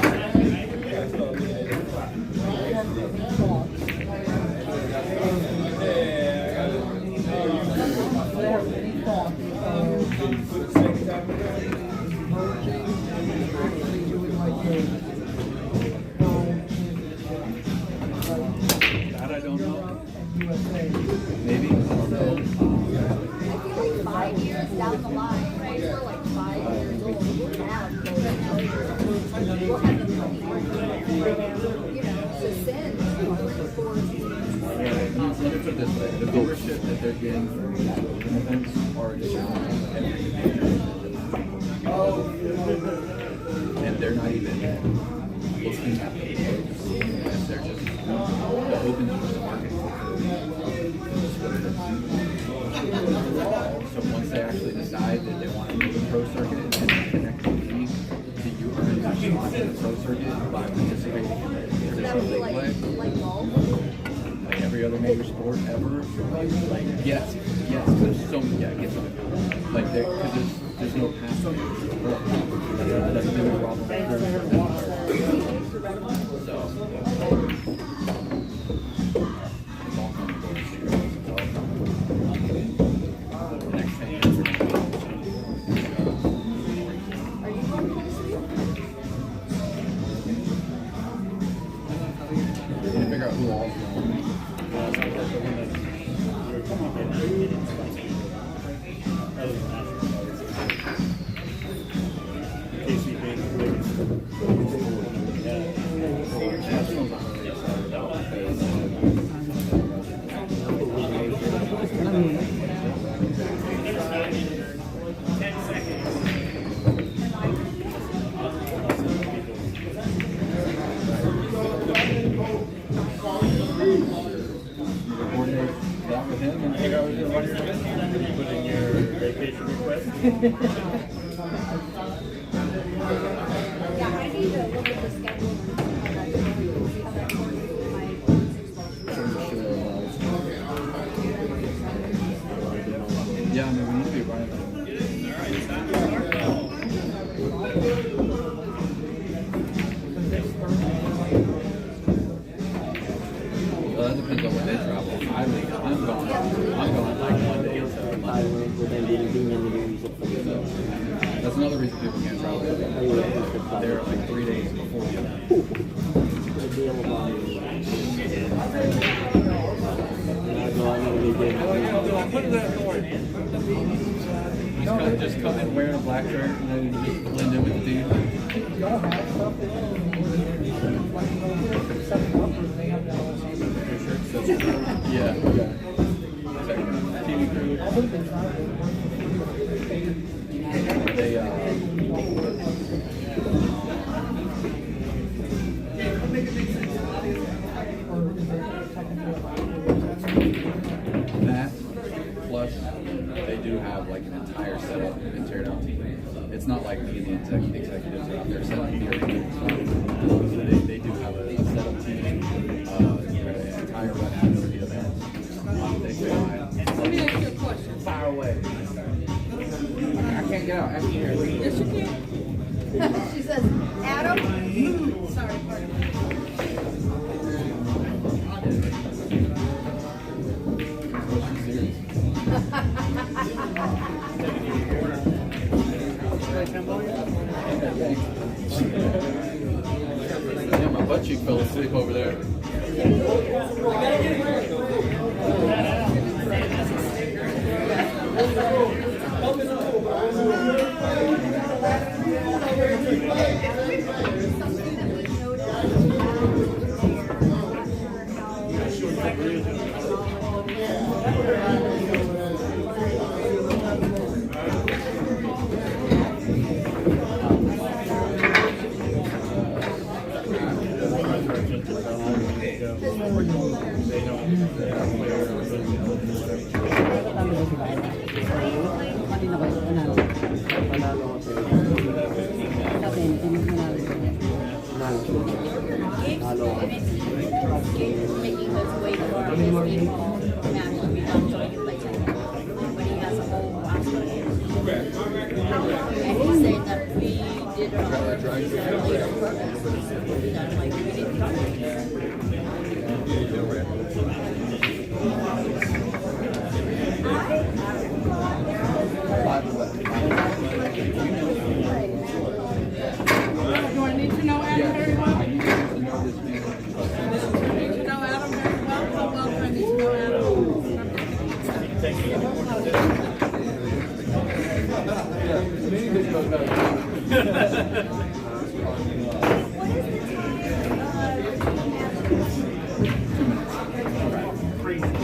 that I don't know. Maybe, I don't know. I feel like 5 years down the line, once we're like 5 years old, we'll have those players. We'll have the money, you know, to send 3-4 teams. Let me put it this way: the viewership that they're getting from these open events are just every major. And they're not even looking at the pros. They're just the open is just a marketing tool. So once they actually decide that they want to do the pro circuit and connect the league to you earn your spot in the pro circuit by participating in the traditional league play. Like golf. Like every other major sport ever, like yes, there's so many, get some, like because there's no pass on it. That's a big problem. So it's all coming. Coordinate that with him and figure out what you're doing. Put in your vacation request. Yeah, I need to look at the schedule and see how that coordinates with my. Yeah, I mean, we need to be running them. Well, that depends on when they travel. I'm going like Monday to Monday. That's another reason people can't travel. They're like 3 days before the event. Just come in wearing a black shirt and then you just blend in with the dude. Y'all have stuff that Yeah. TV crew. They that plus they do have like an entire setup and tear down team. It's not like me and the executives are out there setting theory and stuff. So they do have a setup team, an entire run out for the event. They fly. Let me ask you a question. Fire away. I can't get out. After here. Yes, you can. She says, Adam. Sorry, pardon. Yeah, my butt cheek fell asleep over there. Making this way for his people match will be done so he can play technical. But he has a whole roster of games. And he said that we did our later programs. That like we didn't come Do I need to know Adam very well? I need to know this man. Need to know Adam very well? How well do I need to know Adam?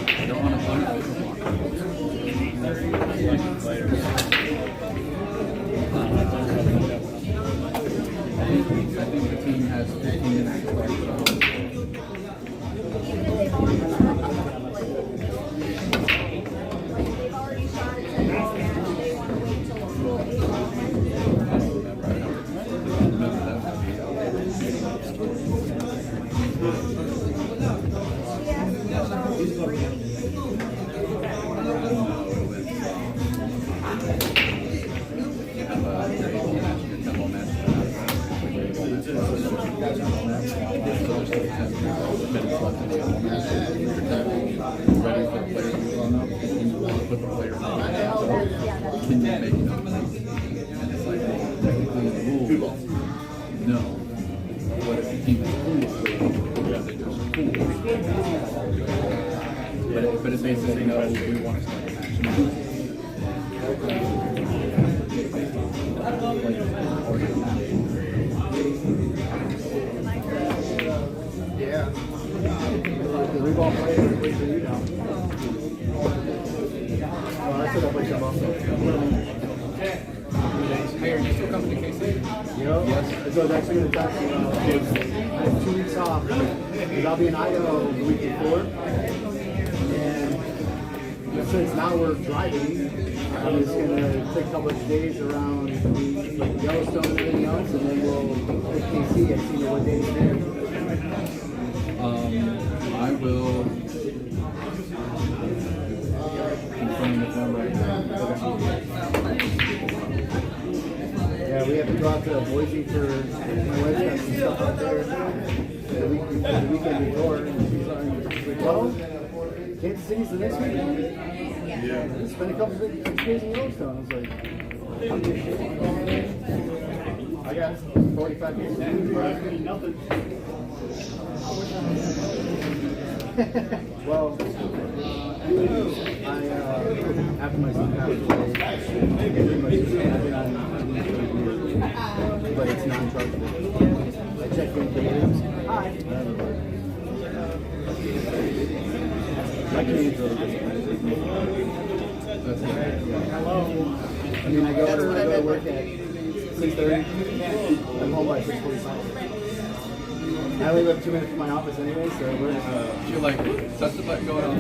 I don't want to I think the team has 15 minutes to start. They've already shot it and they want to wait till the full 8 hours. I don't remember. I remember that. Can you make enough money? And it's like, well, technically the rules, no. What if the team is cool? They're just cool. But it's basically, no, we want to start a match. Yeah. We've all played it. Wait for you now. gonna text you. I have 2 weeks off because I'll be in Idaho the week before, and since now we're driving, I'm just gonna take a couple of days around like Yellowstone and everything else, and then we'll hit KC and see what days there. I will confirm with them right now. Yeah, we have to go out to Boise for my wife's got some stuff out there the weekend before, and she's like, well, Kansas City's the next weekend. Yeah. Spend a couple of days in Yellowstone. I was like, I got 45 days. Nothing. Well, after my son passed away, pretty much just I've been on but it's non-chargeable. I check in daily. Hi. My Canadian's really good. Hello. I mean, I go to work at 6:30. I'm home by 6:45. I only live 2 minutes from my office anyway, so we're. You're like, that's the button going on.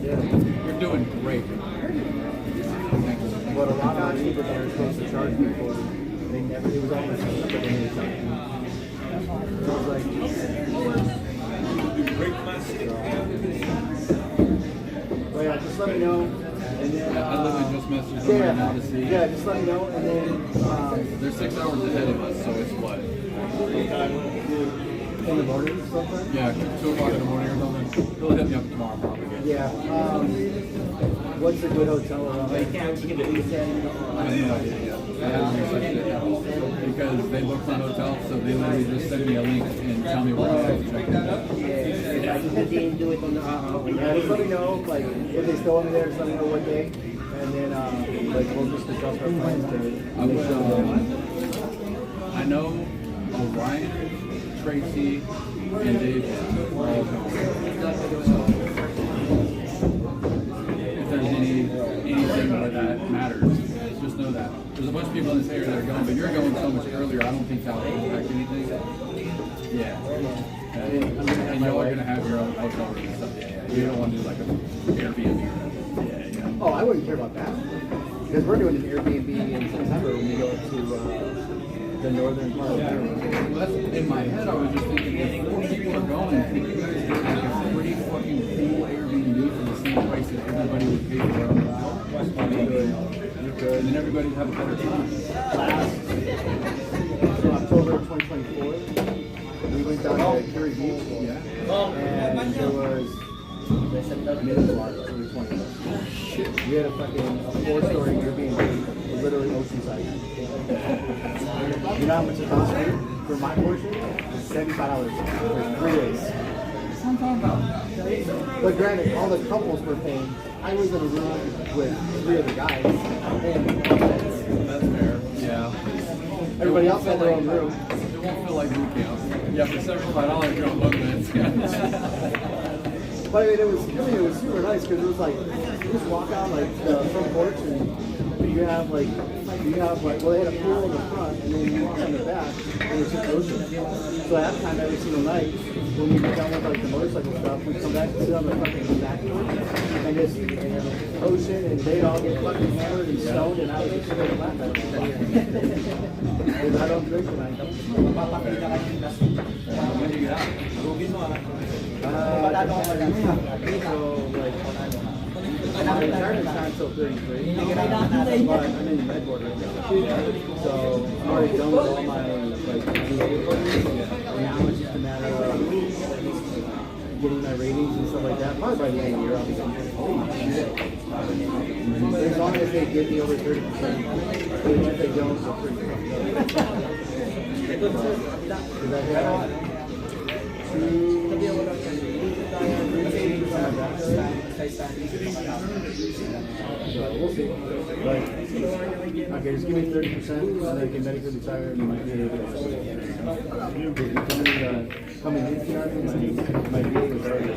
Yeah. You're doing great. But a lot of the people that are supposed to charge me for, they never. It was always something that they didn't charge me. So I was like, but yeah, just let me know. And then, I literally just messaged them right now to see. Yeah, just let me know, and then They're 6 hours ahead of us, so it's what? in the morning or something. Yeah, 2 o'clock in the morning or something. They'll hit me up tomorrow probably. Yeah. What's a good hotel around? I have no idea yet. I haven't researched it yet. Because they booked my hotel, so they literally just send me a link and tell me where I have to check in. Yeah, just let me know, like, if they still want me there, just let me know what day, and then, like, we'll just discuss our plans to. I was, I know Orion, Tracy, and Dave were all going. So, if there's anything where that matters, just know that. There's a bunch of people in this area that are going, but you're going so much earlier, I don't think that will impact anything. Yeah. And y'all are going to have your own hotel room and stuff. You don't want to do like an Airbnb. Yeah. Oh, I wouldn't care about that. Because we're doing an Airbnb in September when we go to the northern part of Ireland. Well, that's, in my head, I was just thinking, if 4 people are going, you guys get like a pretty fucking cool Airbnb for the same price that everybody would pay for their own hotel. And then everybody would have a better time. So October 2024, we went down to Curry Beach. Yeah. And there was mid-water, so we 20 bucks. We had a 4-story Airbnb, literally oceanside. You know how much it cost me for my portion? $75 for 3 days. But granted, all the couples were paying. I was in a room with 3 other guys. That's fair. Yeah. Everybody else had their own room. It won't feel like boot camp. Yeah, for $75 you're on bunk beds. But I mean, it was super nice because it was like you just walk out like the front porch and you have like well, they had a pool in the front and then you walk on the back and it's just ocean. So at halftime every single night when we get done with like the motorcycle stuff, we come back and sit on the fucking back porch and just ocean, and they'd all get fucking hammered and stoned, and I was just sitting and laughing at them. Because I don't drink tonight. When do you get out? So like. My retirement's not until 33, but I'm in the med board right now. So I'm already done with all my like VA appointments. And now it's just a matter of getting my ratings and stuff like that. Probably by the end of the year I'll be done. As long as they get me over 30%, which if they don't, they're pretty fucked up. Because I've had 2 So we'll see. But okay, just give me 30% and then I can medically retire and my VA will coming in, you know what I mean? My VA was already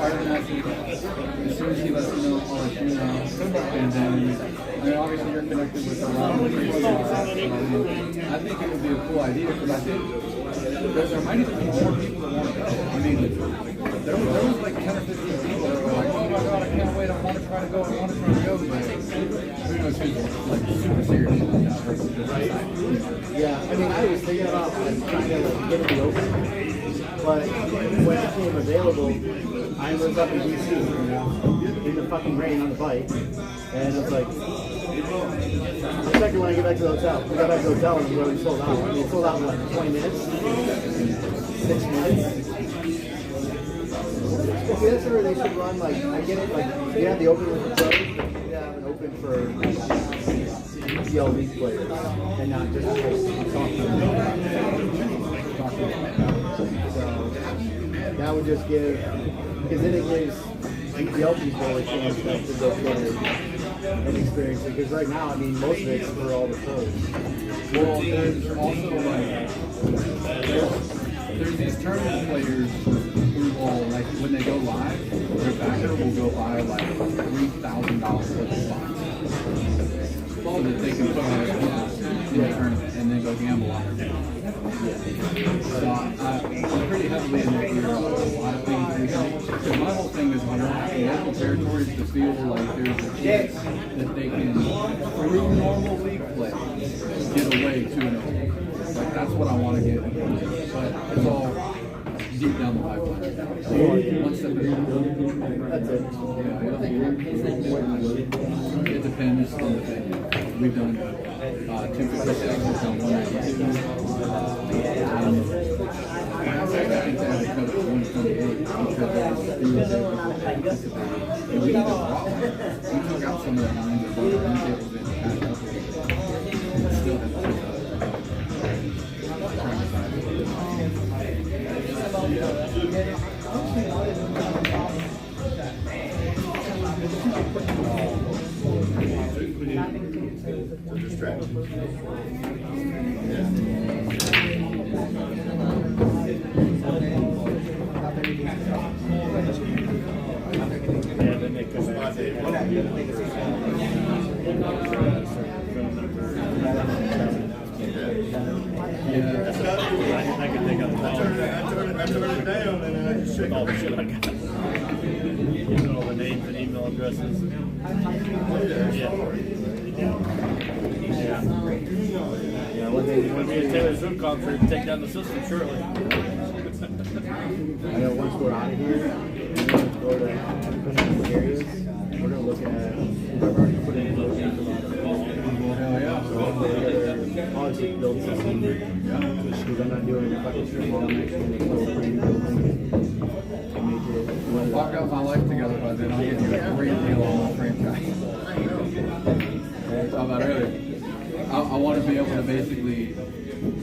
As soon as he lets me know, I'll let you know. And then mean, obviously you're connected with a lot of people. I think it would be a cool idea because I think there might even be more people that want to go. I mean, there was like 10 or 15 people that were like, oh my god, I can't wait, I want to try to go, but who knows who's like super serious about that versus just Yeah, I mean, I was thinking about like trying to like get it to open, but when it became available, I was up in DC, you know, in the fucking rain on the bike, and I was like, the second when I get back to the hotel, we got back to the hotel and we already sold out. I mean, it sold out in like 20 minutes, 6 minutes. See, that's where they should run, like, I get it, like, you have the open with the pros, but you should have an open for ECL League players, and not just talk to them. So, that would just give, because then it gives ECL people a chance to go get it and experience it, because right now, I mean, most of it's for all the pros. Well, there's also like, there's these tournament players who will, like, when they go live, their backer will go buy like $3,000 worth of spots so that they can put on a in the tournament and then go gamble on their game. So I'm pretty heavily in there for a lot of things recently. Because my whole thing is I want local territories to feel like there's a chance that they can, through normal league play, get away to an open. Like, that's what I want to get. But it's all deep down the pipeline. So one step at a time. That's it. Yeah, it depends on the venue. We've done 256, we've done 192. I think they had to cut it to 128 because they and we took out some of that money that we were able to catch up with. Still had to I can take out the ball. I turned it down and I just checked all the shit I got. All the names and email addresses. Yeah, when they Taylor Zoom concert, take down the system shortly. I know once we're out of here, we're going to go to different areas. We're going to look at, I've already put in those things about it. Obviously build something. Because I'm not doing a fucking strip mall next to the whole brand building. Make it. I've got my life together by then. I'll give you a great deal on my franchise. How about earlier? I want to be able to basically,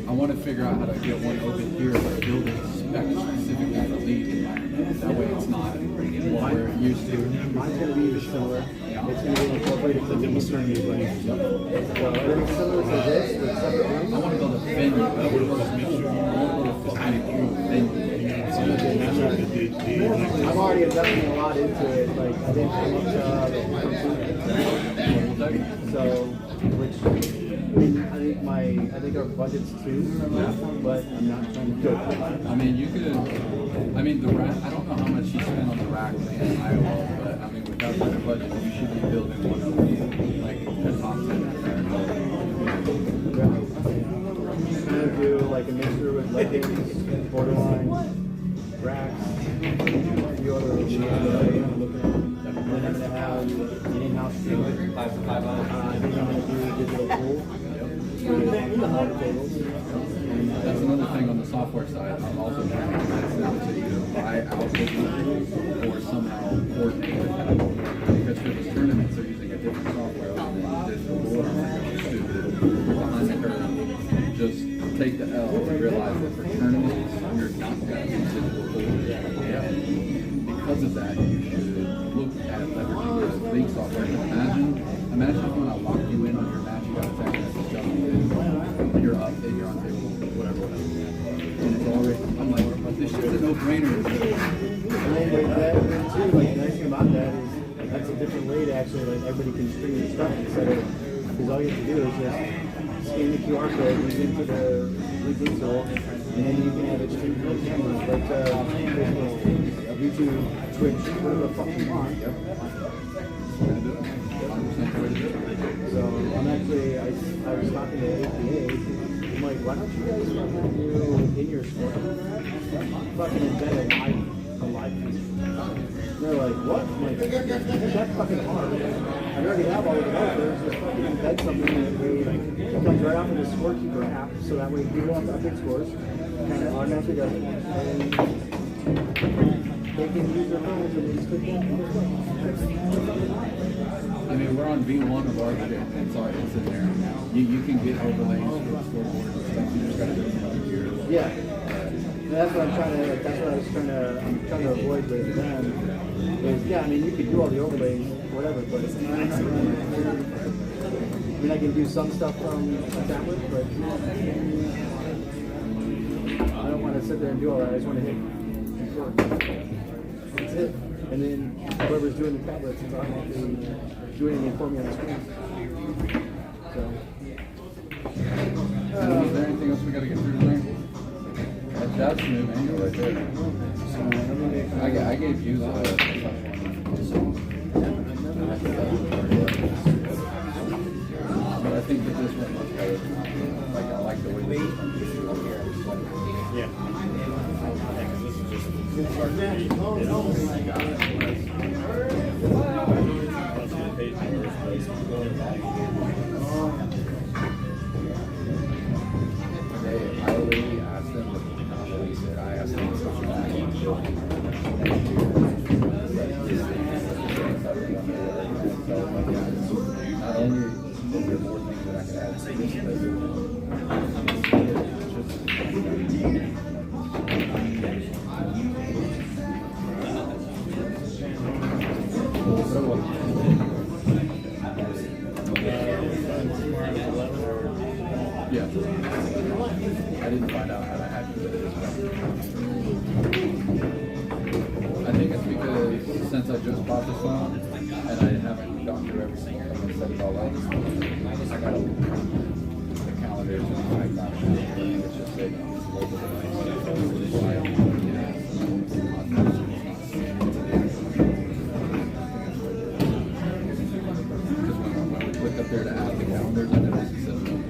I want to figure out how to get one open here, but build it specifically for league environment. That way it's not what we're used to. Mine's going to be similar. It's going to be incorporated to the maternity brand. So everything similar to this, with separate rooms. I want to build a venue. I want to build a tiny cool venue. I'm already investing a lot into it. Like, I didn't come up to so, which I think our budget's too, but I'm not trying to do it. I mean, you could. I mean, the rack. I don't know how much you spent on the rack in Iowa, but I mean, with that kind of budget, you should be building one of these, like the top 10 Kind of do like a mixture with leggings, borderline, racks, a few other looking at. And then I'm gonna have an in-house team. I think I'm gonna do digital pool. That's another thing on the software side. I'm also trying to convince them to either buy out business or somehow coordinate with that. Because for these tournaments, they're using a different software than digital board. I'm like, oh, stupid. Behind the curve. Just take the L and realize that for tournaments, you're not going to use digital board. Because of that, you should look at leveraging the league software. Imagine if when I lock you in on your match, you got a text message telling you that you're up and you're on table, whatever. And it's already, I'm like, this shit's a no-brainer. And then with that, too, like the nice thing about that is that's a different way to actually like everybody can stream your stuff instead of because all you have to do is just scan the QR code, link into the link install, and then you can have it streamed to the cameras like Facebook, YouTube, Twitch, whatever the fuck you want. So I'm actually I was talking to APA. I'm like, why don't you guys do in your sport fucking invent a live feature? They're like, what? I'm like, that's fucking hard. I already have all the developers. Just fucking embed something that comes right off of the scorekeeper app, so that way people have to update scores, kind of automatically does it. And they can use their phones and just click that. I mean, we're on V1 of our shit. It's all it's in there. You can get overlays for the scoreboard and stuff. You just gotta do it from other gears. Yeah. That's what I'm trying to. That's what I was trying to. I'm trying to avoid with them. Is yeah. I mean, you could do all the overlays, whatever, but it's not. I mean, I can do some stuff from a tablet, but I don't want to sit there and do all that. I just want to hit record. That's it. And then whoever's doing the tablets is automatically doing anything for me on the screen. So. Is there anything else we gotta get through tonight? That's the new manual right there. I gave you the. But I think that this one looks better. Like I like the way this one is. Yeah. I already asked them what he said. I asked them what not only is there more things that I could add to this, yeah. I didn't find out how I had to do it. I think it's because since I just bought this phone and I haven't gone through every single thing and set it all up, I got the calendars and I got it's just saying local because when we click up there to add the calendars, I noticed it says local.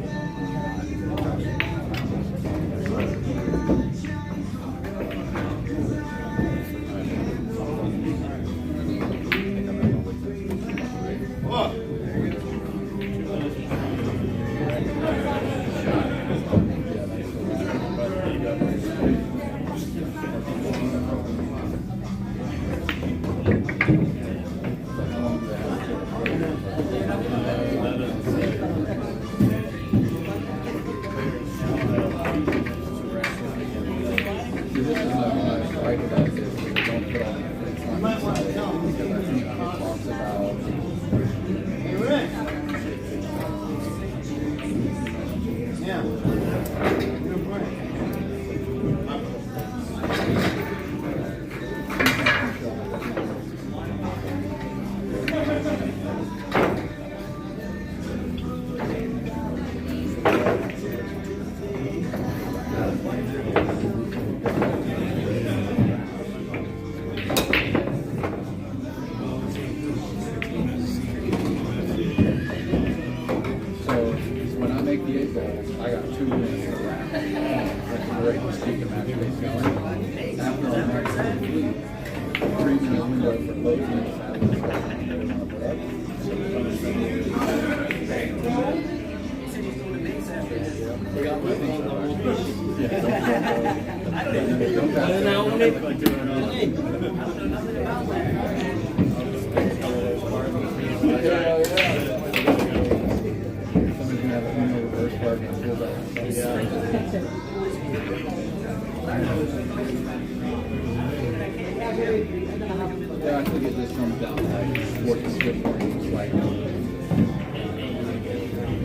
Yeah, I think it just comes down to like what the skip points like.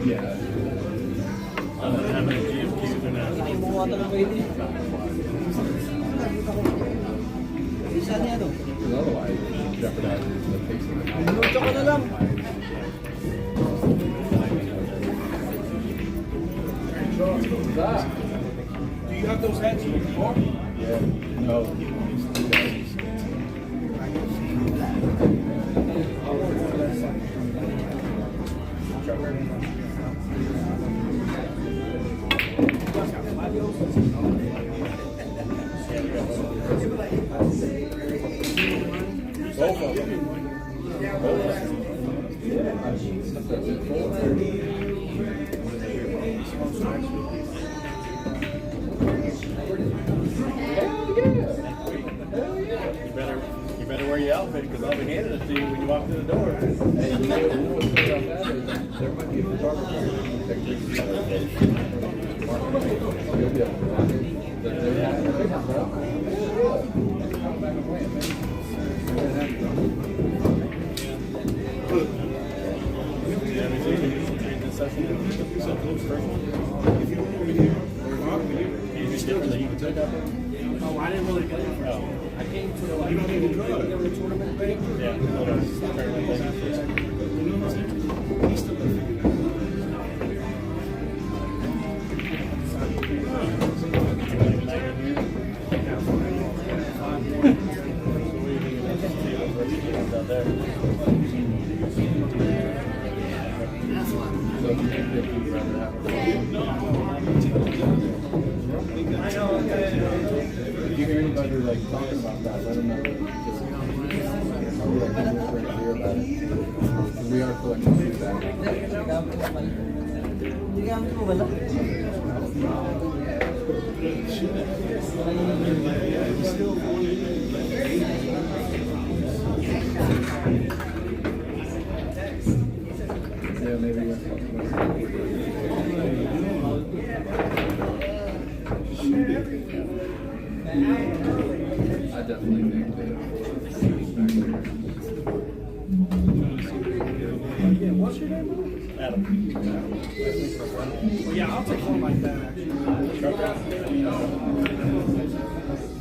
Yeah. How many GFQs are now? Because otherwise, it jeopardizes the pace of the night. Yeah. No. Both of them. You better wear your outfit because I'll be handing it to you when you walk through the door. Hey, you know what's good about that is there might be a photographer who can take pictures of it. You'll be able to find it. They have that. Come back and wait, man. Oh, I didn't really get it. I came to like the tournament thing. Yeah, So if you'd rather have if you hear anybody like talking about that, let them know. I'll be like, I'm just very clear about it. We are collecting feedback. Yeah, maybe I definitely think that What's your name? Adam. Yeah, I'll take one like that actually.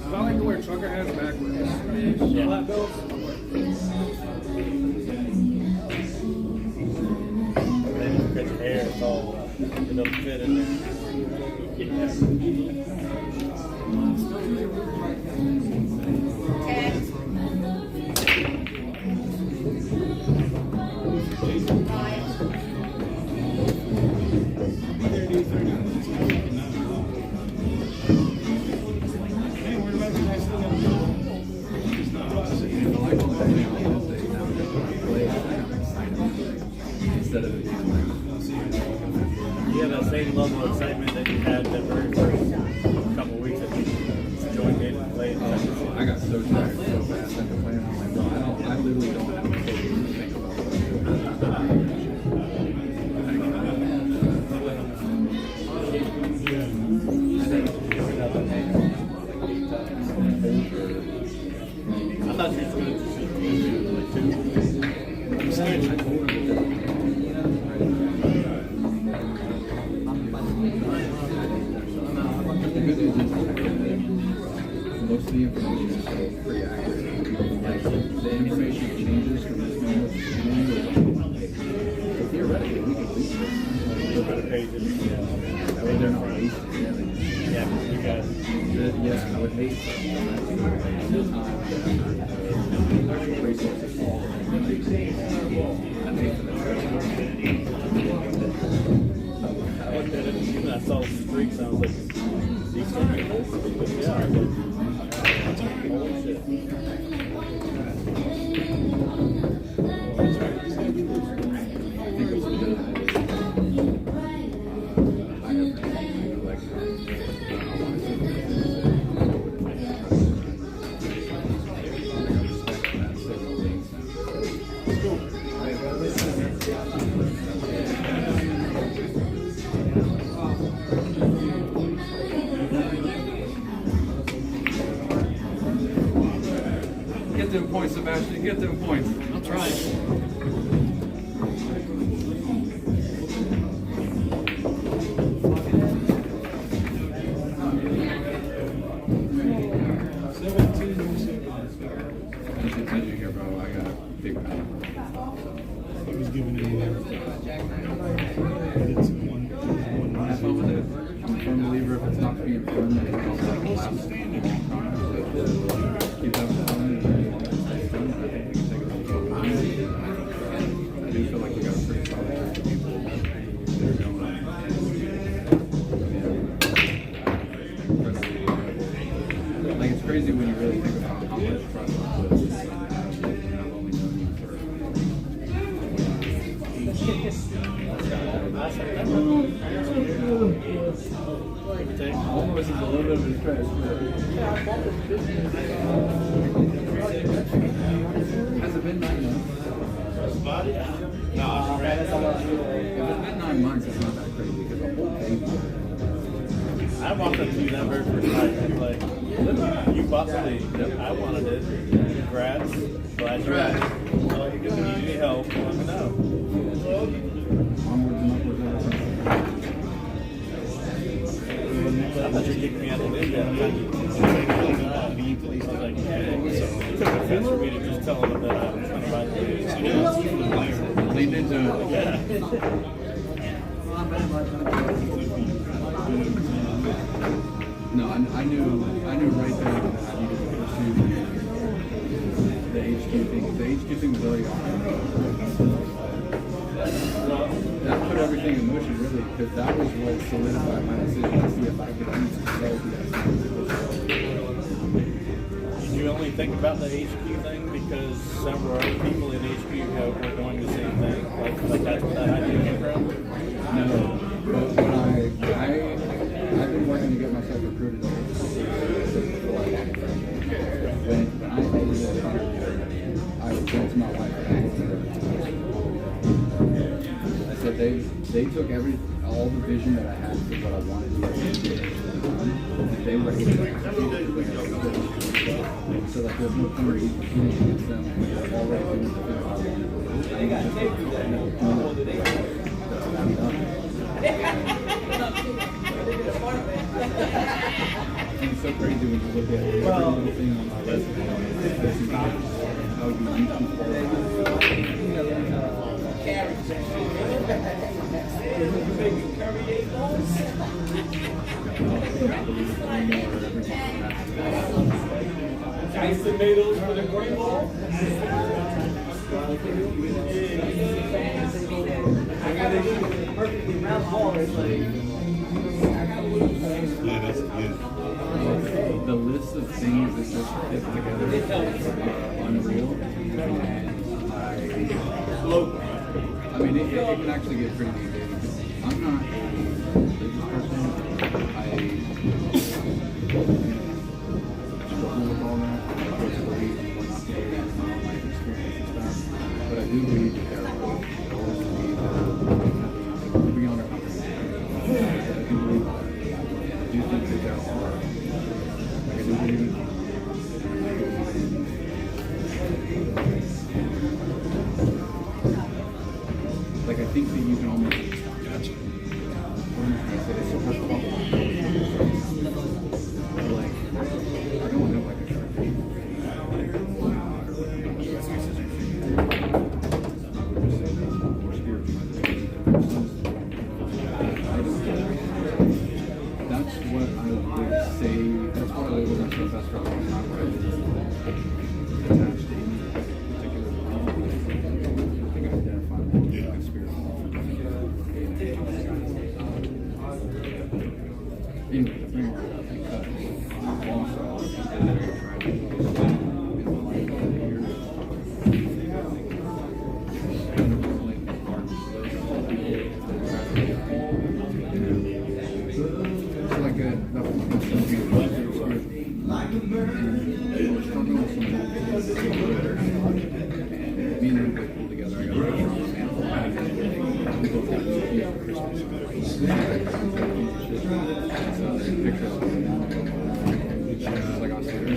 I like to wear trucker hats backwards. Flat belts. Then you cut your hair, it's all, it doesn't fit in there. instead of it being like You have that same level of excitement that you had that very first couple of weeks that you joined in and played. I got so tired so fast after playing. I'm like, bro, I literally don't have a focus to think about what I'm doing. I thought you were going to like two. Most of the information is still pretty accurate. Like, the information changes from this moment to the but theoretically, we could leave it. Better pages. That way they're not wasted. Yeah, you guys. Yes, I would hate for them to have the time, the effort, resources, all of it. I'd hate for them I looked at it and I saw the streaks and I was like, these are people? Yeah, I was like, holy shit. I think it was good. I have like Get them points, Sebastian. Get them points. I'll try it. Continue here, bro. I got a big power. He was giving it away. But it's one. Have fun with it. I'm a firm believer if it's not being fun and it's also like last long time. So keep having fun and it's fun. I think we can take it all the way. And I do feel like we got a pretty solid group of people that are going. Like it's crazy when you really think about how much trust it is. And I've only known you for almost is a little bit of a stretch. Has it been 9 months? No, if it's been 9 months, it's not that crazy because the whole baby. I walked up to you that very first night and like, you bought something. I wanted it. Congrats. Glad you're right. Well, if you need any help, let me know. Onwards and upwards ever since. I thought you kicked me out of the window. I thought you I was like, yeah. So it took offense for me to just tell them that I was trying to buy the Leaned into it. Yeah. No, I knew right there that I needed to pursue the HQ thing. The HQ thing was already on. That put everything in motion, really, because that was what solidified my decision to see if I could use the Did you only think about the HQ thing because several other people in HQ were doing the same thing? Like that's where that idea came from? No, but when I've been working to get myself recruited to HQ before I walked in. When I hated it, I went to my wife and I told her. I said they took all the vision that I had for what I wanted to do, and they were able to execute it. So like there's no point in competing against them when they're already doing the thing I wanted to do. I think I just have to do it. It's so crazy when you look at every little thing on my resume. I would be YouTube Nice tomatoes for the green ball. Perfectly round ball. It's like. The list of things that just fit together are unreal. I mean, it can actually get pretty deep. I'm not a religious person. I struggle with all that. I just believe we're not going to my own life experience and stuff. But I do believe that there are goals to be beyond our comprehension. I do believe that. I do think that there are. Like I do believe in. Like I think that you can almost. It's so hard to follow. Like I don't want to have like a shark tank. That's what I would say. That's what I label myself as for a long time. Where I didn't attach to any particular problem. I think I identify more with my spirit. Anyway, the thing is, I think that also that I tried to do in my life over the years. It's like that was supposed to be a positive spirit. And we're struggling with some things. And me and him got pulled together. I got a picture on the mantle. We both got new keys for Christmas. So there's a picture of it. It's like on Saturday.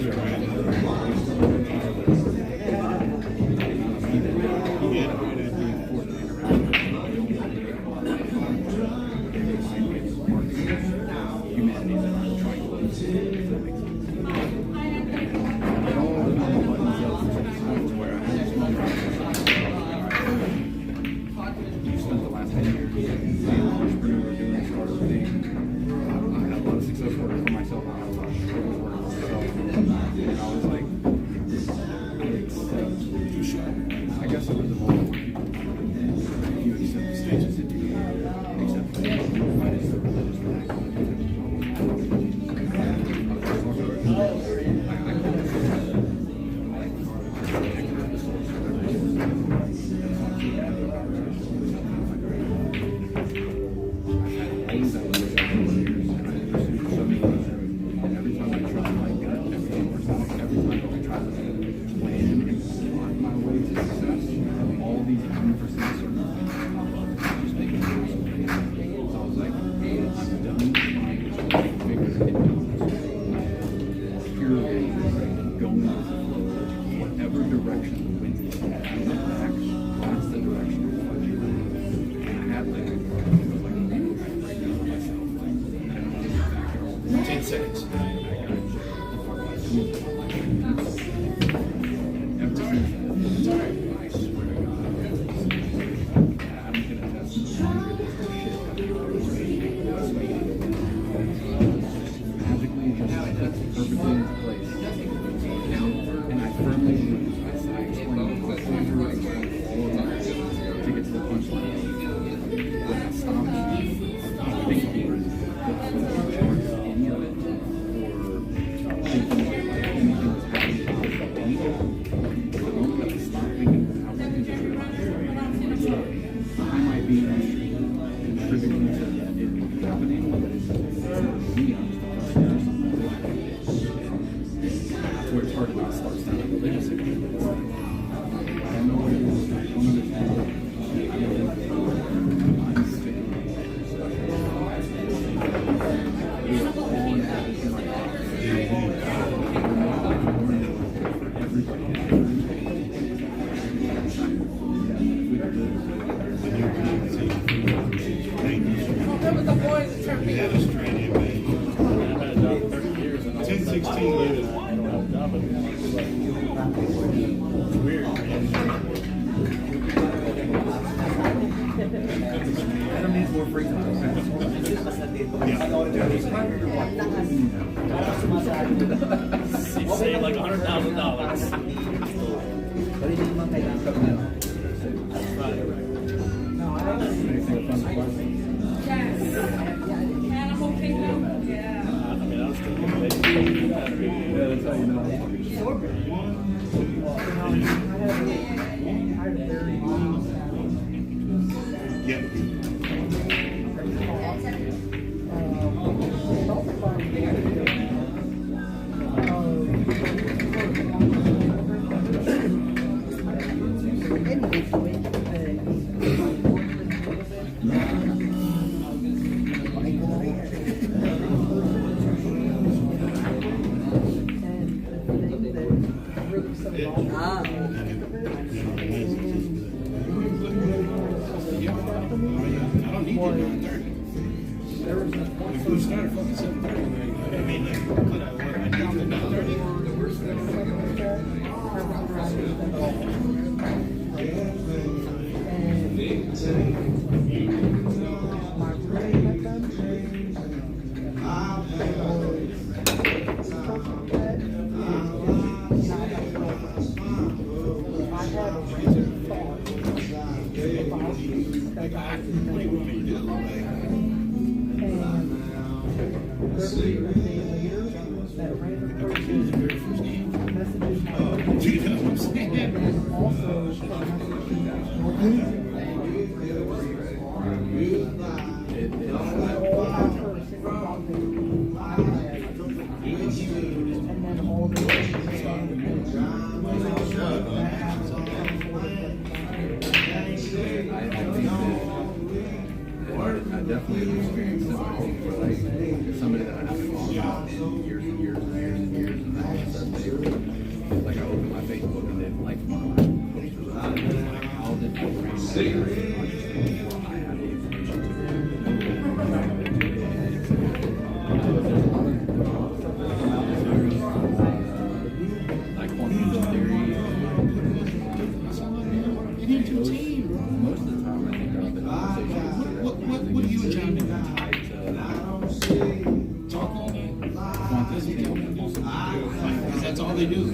Humanities are trying to lose. It all buttons up to the point where I had this moment. You spent the last 10 years being an entrepreneur doing this sort of thing. I had a lot of success working. going with the flow. Whatever direction the wind is back, that's the direction you're flying. And I had like, it was like a mood right now myself, like, I don't know, back here all day. 10 seconds. And ever since then, I swear to God, I'm gonna test the shit magically just perfectly into place. And I firmly believe, I explained it over and over all of that to get to the punchline. When I stopped thinking that I was in charge of any of it, or thinking that anything was happening to anything, the moment that I stopped thinking that I was just realized I might be contributing to it happening, but it's not me. I'm just that's where it's hard to not start sounding religious again. But it's like, I don't know what it is. I don't understand it. I don't think I'm spinning. We are all inhabitants of life. Everybody has That was the boys that turned me That on. is training, man. I've had a job 30 years and 10, 16 I later. don't have a job anymore. It's like, it's weird, man. Adam needs more free time. You save like $100,000. Pero hindi naman kailangan ka na. Anything fun to watch? Yes. Animal Kingdom. Yeah. I mean, I was thinking maybe. Yeah, that's how you know. Yeah. I don't need you at 9:30. If we start at fucking 7:30, I mean, like, I need you at 9:30. What do you want me to do? Do you know what I'm saying? I definitely experienced somebody where, like, somebody that I haven't talked about in years and years and years and years, and then all of a sudden they were, like, I opened my Facebook and they'd like one of my posters on it. It's like, how did my brain know before I had the information to like quantum theory. Most of the time, I think I've been What do you and John do? Talk all night? Because that's all they do.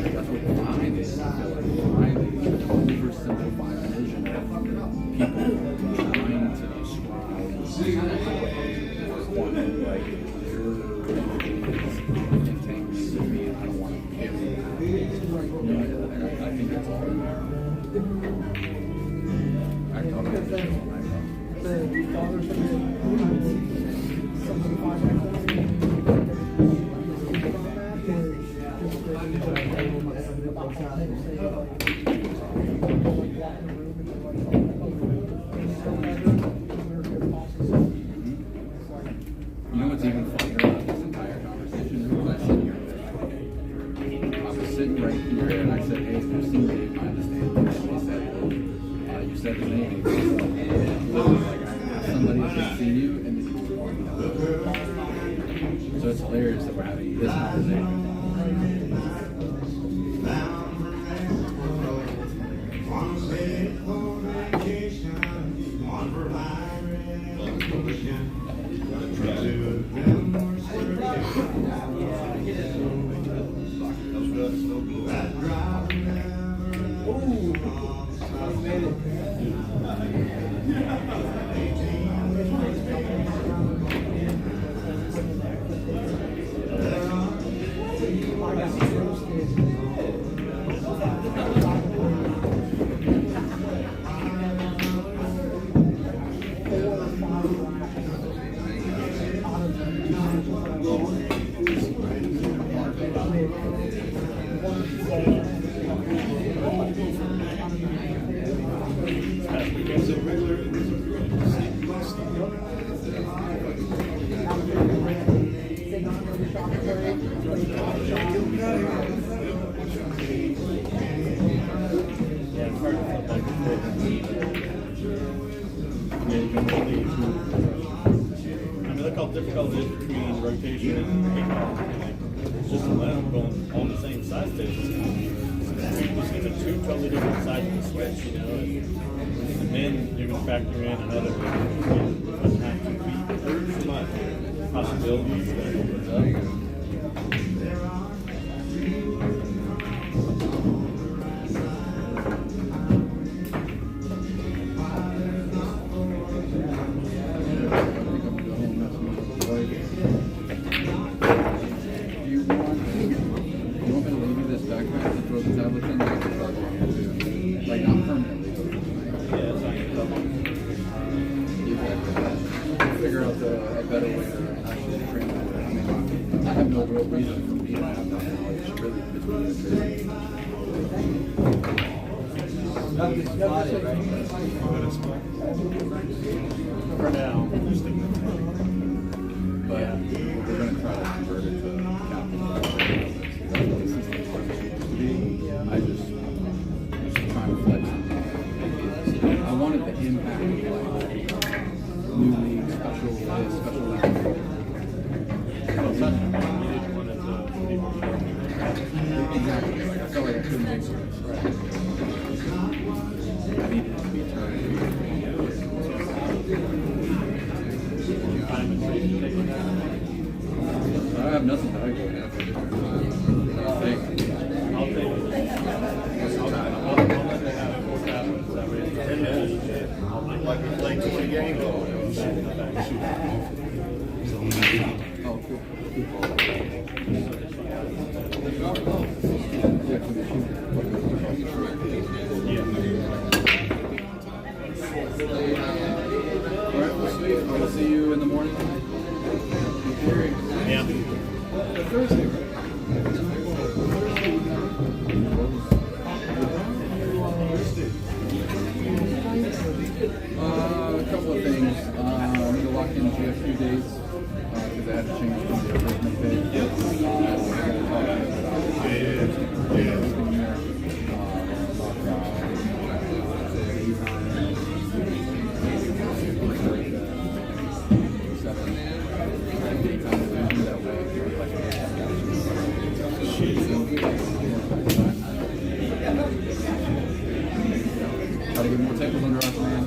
That's what the mind is. I feel like the mind oversimplifies I can talk about Because this then all night long. the dollars from the something You know what's even funnier about this entire conversation? When I sit here, I was sitting right here and I said, hey, you've seen Dave, I understand. And he said, you said his name. And literally, like, I asked somebody if they've seen you, and then you were walking out. So it's hilarious that we're having this conversation. I mean, look how difficult it is between rotation and kickoff. It's just a limb going on the same side station. You see the two totally different sides of the switch, you know, and then you're going to factor in another 1.5 feet. There's so much possibilities that opens up. For now. But we're going to try to convert it to capital. I just trying to flex it. I wanted the impact of like new league, special league. Exactly. Like I felt like I couldn't make sense. I needed it to be turned. I have nothing to argue with. I'll take it. Like we played 20 games. Oh, cool. All right, we'll see you in the morning. Yeah. Thursday, right? A couple of things. I need to lock in GFQ dates because I had to change from the original page. Try to get more tables under us, man.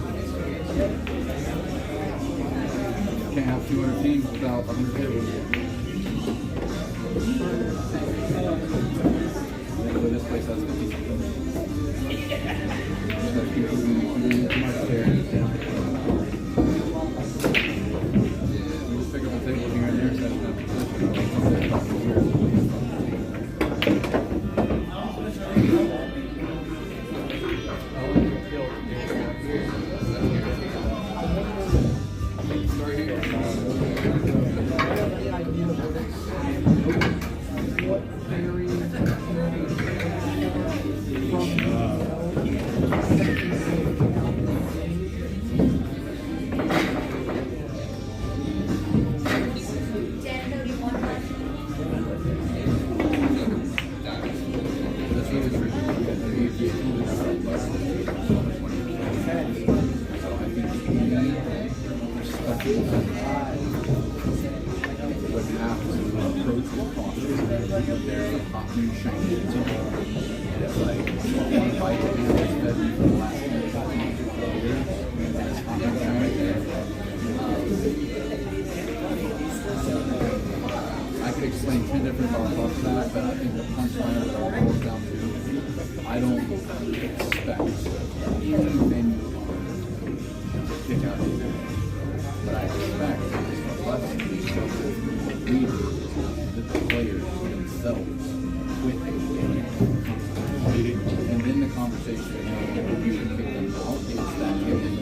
Can't have 200 teams without 100 tables. Thankfully, this place has 50 something. Just gotta keep moving too much there. We just pick up a table here and there, set it up. new shiny tool. And it's like, one bite of it that's fed me for the last 12 years. And it's hot and shiny. I could explain 10 different thoughts of that, but I think the punchline of it all boils down to I don't expect anything to kick out of it, but I expect us to be so leaders that the players themselves quit and then the conversation will be to kick them out is that giving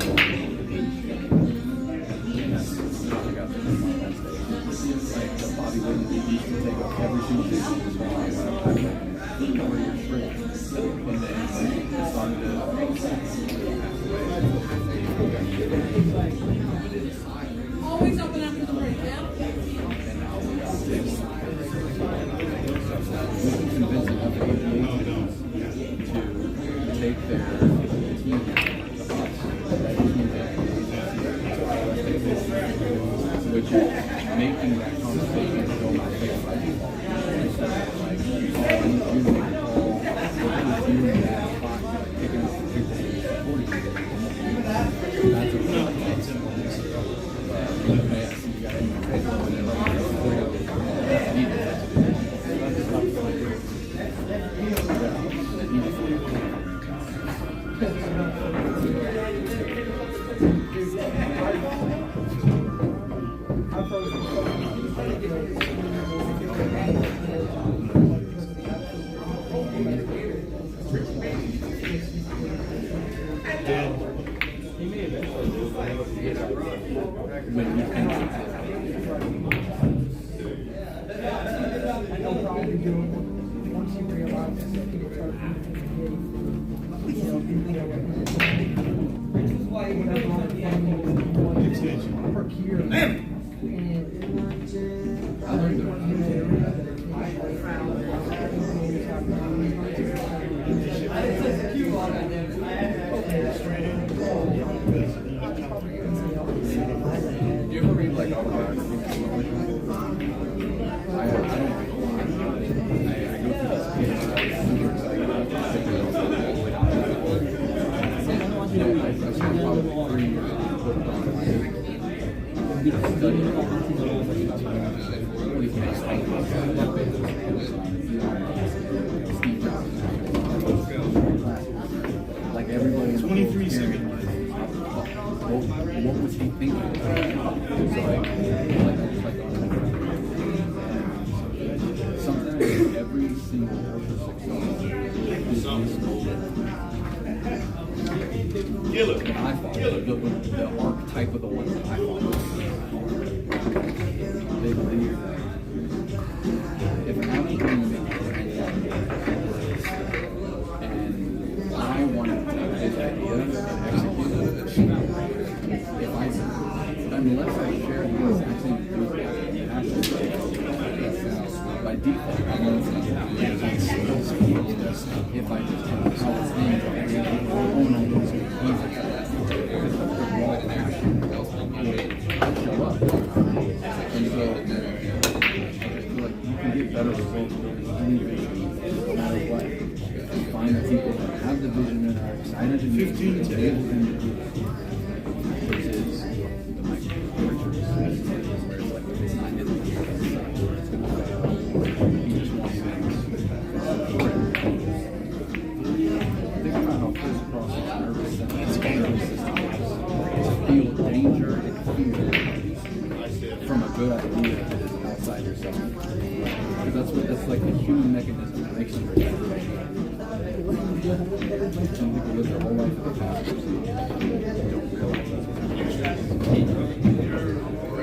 and that's what I got to do on that stage. Like the Bobby Williams used to take up every single thing on this one where you're free. And then it started to Always open after the break, yeah? and now we got this. We can convince enough of APA to take their team which is making that conversation go my face by default. Instead of like, oh, I need you to make a call, or put you in that spot, picking up the people and supporting you. That's a problem. But I see you got to make a call and then that's needed. Once you realize that people start which is why you have a lot of family per year. I learned do you ever read like autobiographies? I don't read a lot. I go through this case and I'm super excited about it. I spent probably 3 years hooked on like studying what he can explain Steve Jobs. Like everybody 23 seconds. What was he thinking? Sometimes every single person is Kill it. that I follow, the archetype of the ones that I follow. They believe that if I'm going to make and I want to take his idea and execute it, if I, unless I share the exact same enthusiasm and passion, by default, I'm going to if I just have how it's named, oh no, those are because of the raw passion will show up. And so, I feel like you can get better results doing anything, no matter what. Find the people that have the vision and are excited to do it, and be able to do it. Versus the Mike Richards, where it's like, it's not his it's going to fail. He just wants things. Think about how physical process nervous system is. Feel danger and fear from a good idea that is outside yourself. Because that's like the human mechanism that makes you react. Some people live their whole life in the past. Don't realize that's what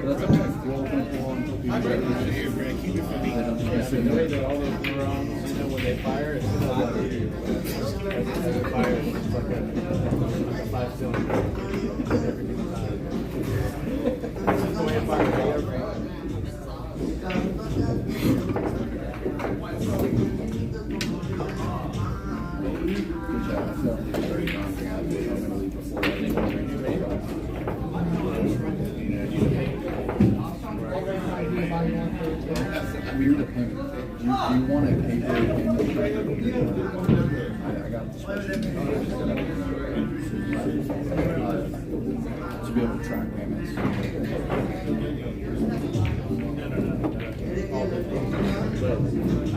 that's like 12.1. I'm ready to hear, Greg. Keep it for me. The way that all those neurons, when they fire, it's just like as a fire, it's like a 5-cylinder. Everything's the way it fires the airplane. Good job. I felt very daunting. I'm going to leave before I think I'm going to do Weird opinion. You want a paper I got the special to be able to track payments. I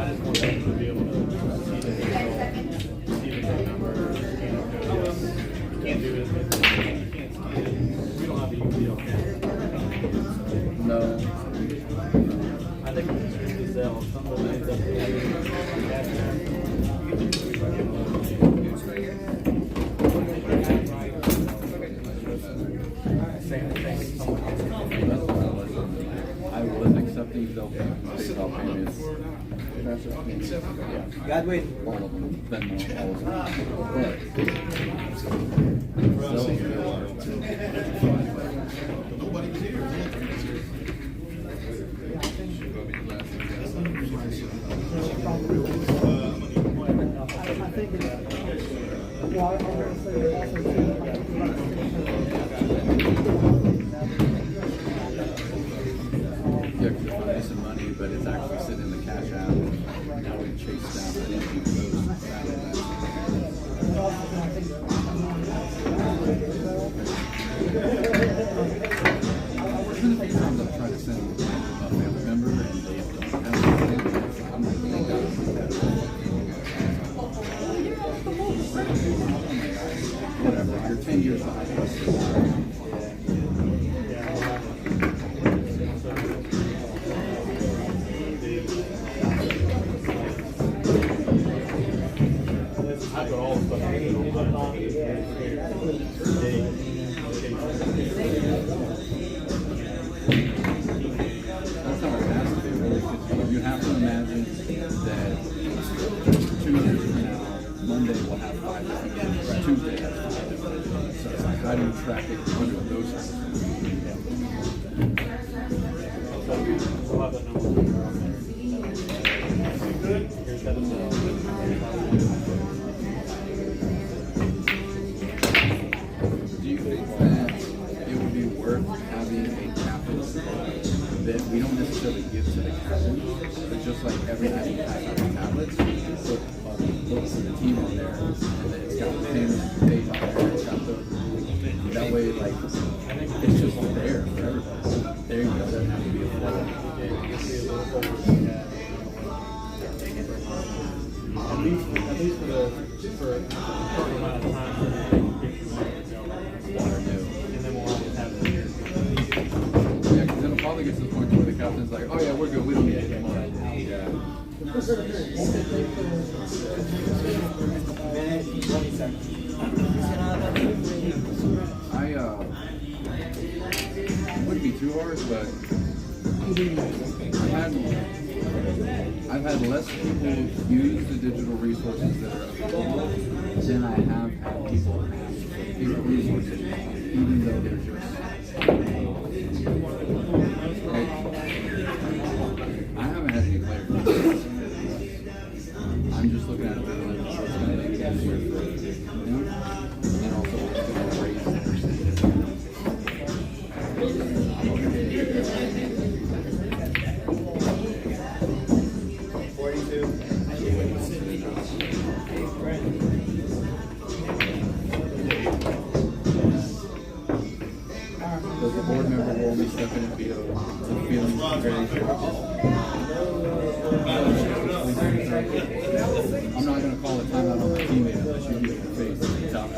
just want them to be able to see the number, scan the codes. You can't do it. You can't scan it. We don't have a UPL camera. No. I think we can strictly sell something that ends up being cash out. I was accepting Zelle PayPal payments. Godwin. All of them. Venmo, all of them. I think it's, well, I was going to say also too, Yeah, because I'm missing money, but it's actually sitting in the cash app. Now we chase down. I didn't even know There's been a few times I've tried to send a family member and they don't have anything. I'm like, thank God. Whatever, you're 10 years behind. I've got all the stuff I do That's how it has to be, really, because you have to imagine that 2 years from now, Monday will have 5 different days, Tuesday has 5 different days. So it's like, how do you track it under those circumstances? We'll have that number. Here's that Do you think that it would be worth having a captain that we don't necessarily give to the captain, but just like every time you pass out the tablets, put books of the team on there, and then it's got the payment page on there, it's got the, that way, like, it's just there for everybody. There you go, it doesn't have to be a flow. At least for a short amount of time, and then we'll always have it here. Yeah, because then it'll probably get to the point where the captain's like, oh yeah, we're good, we don't need it anymore. Yeah. It wouldn't be too hard, but I've had less people use the digital resources that are available than I have had people ask for paper resources, even though they're just. Like, I haven't had any players. I'm just looking at it like it's going to make it easier for them, and also it's going to raise their percentage. 42. Does the board member will only step in and be feeling very I'm not going to call a timeout on my teammate unless you get your face and tell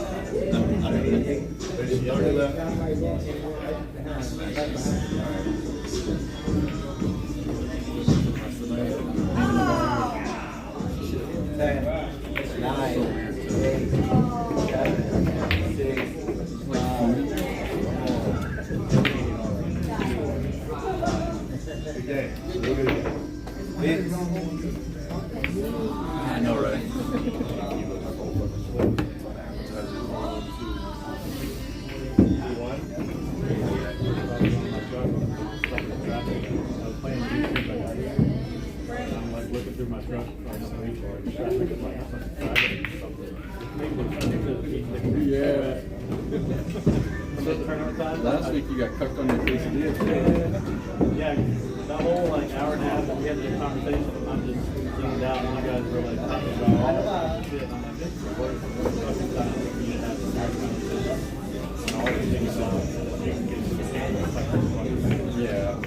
I know, right? I'm like looking through my truck on the screen trying to get Yeah. turnaround time. Last week you got cucked on your quesadilla. Yeah. that whole like hour and a half that we had this conversation, I'm just zoomed out, and you guys were like talking about all that shit. And I'm like, this is the worst fucking time for me to have this conversation. And all these things about Yeah.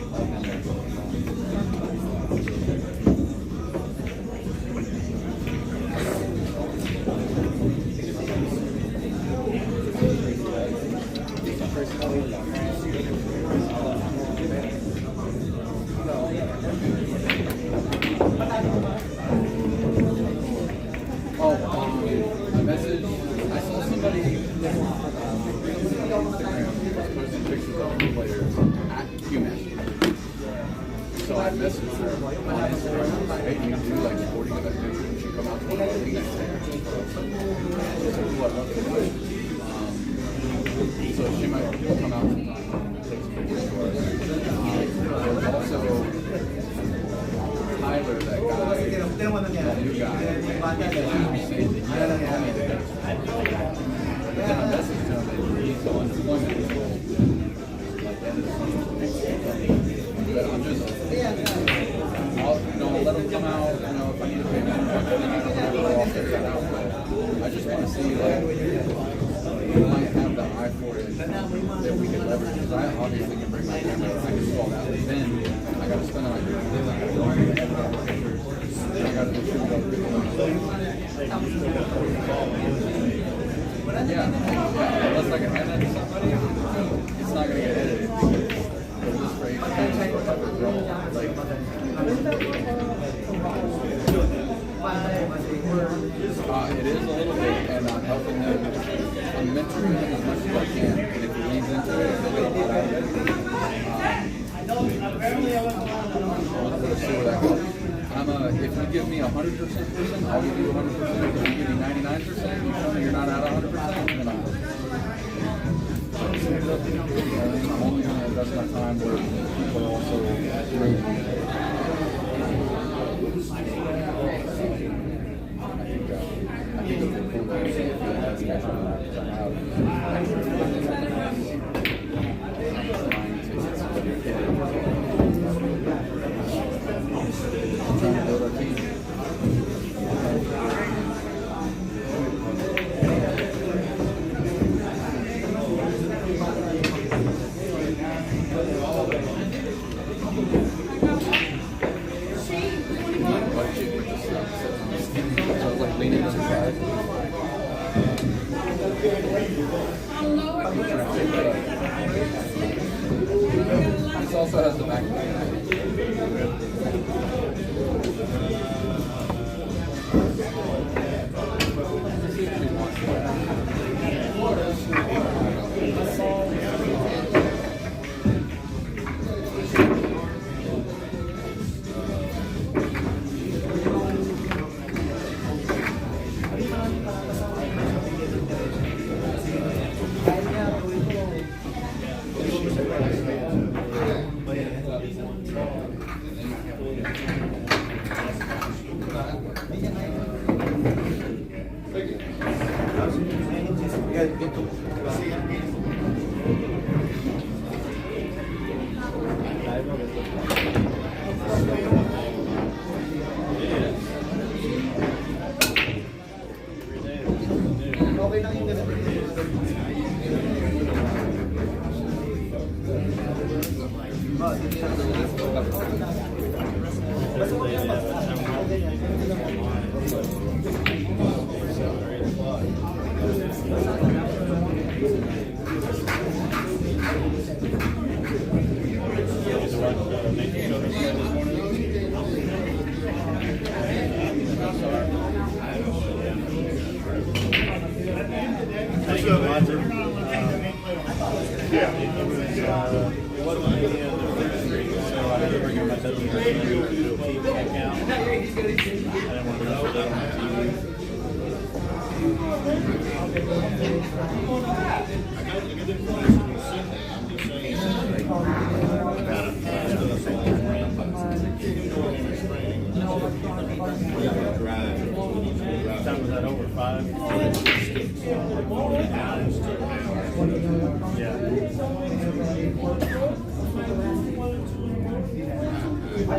Oh, a message. I saw somebody on Instagram posting pictures of the players at Cuemag. So I messaged her on Instagram. Hey, do you do like sporting events? You should come out to one of our leagues next year. So what? So she might come out sometime and take some pictures for us. There's also Tyler, that guy, that new guy. He was saying that he hasn't told me that there's but then I messaged him and he's on deployment until like the end of the summer. But I'm just, I'll let him come out, if I need to pay him, I'll figure that out. But I just want to see, like, we might have the eye for it that we can leverage. Because I obviously can bring my camera, I can do all that. But then I got to spend on it. I got to distribute other people. Yeah, unless I can hand that to somebody, it's not going to get edited. It's just for like, it is a little bit, and I'm helping them. I'm mentoring him as much as I can. And if he leans into it, if they get a lot out of it, we'll see where that goes. If you give me 100% person, I'll give you 100%. If you give me 99%, you tell me you're not at 100%, then I'm only going to invest my time where people are also great. I think it'll be cool to see if you guys catch on because I'm out. I'm trying to build our team. So it's like leaning to the side. This also has the back.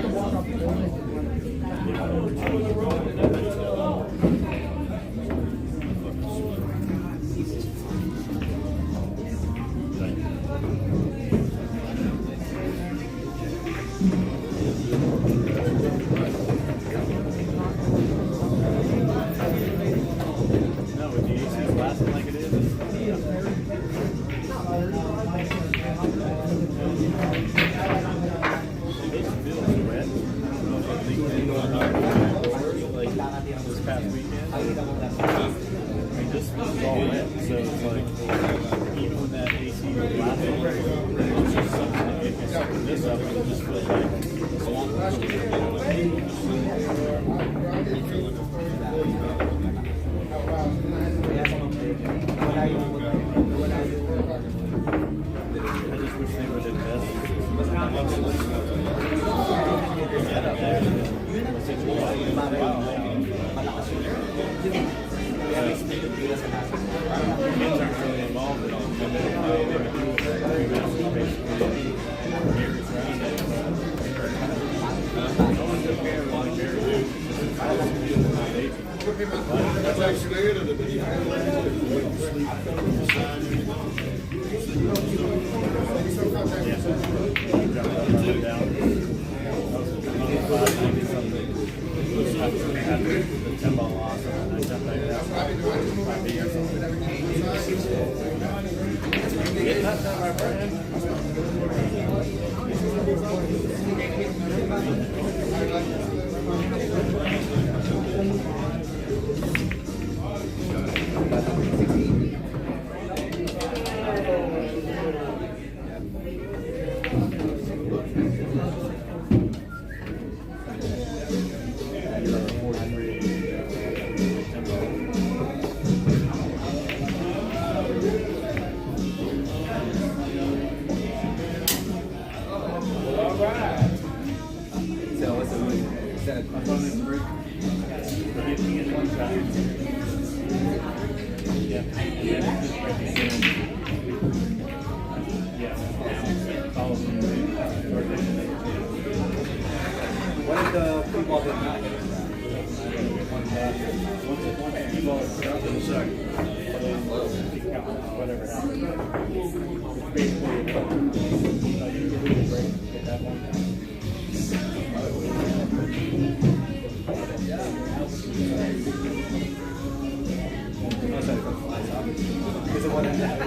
walk off the building. No, with the AC lasting like it is. It feels wet. Like this past weekend. I mean, this was all wet, so it's like even when that AC was lasting, it's just something that if you suck this up, it just feels like a swamp. I just wish they would invest. Get up there. Kids aren't really involved at all. They That's actually it. So what's the is that a bonus break? What if the football did not get whatever happens. It's basically you can really break at that one. Is it one in that?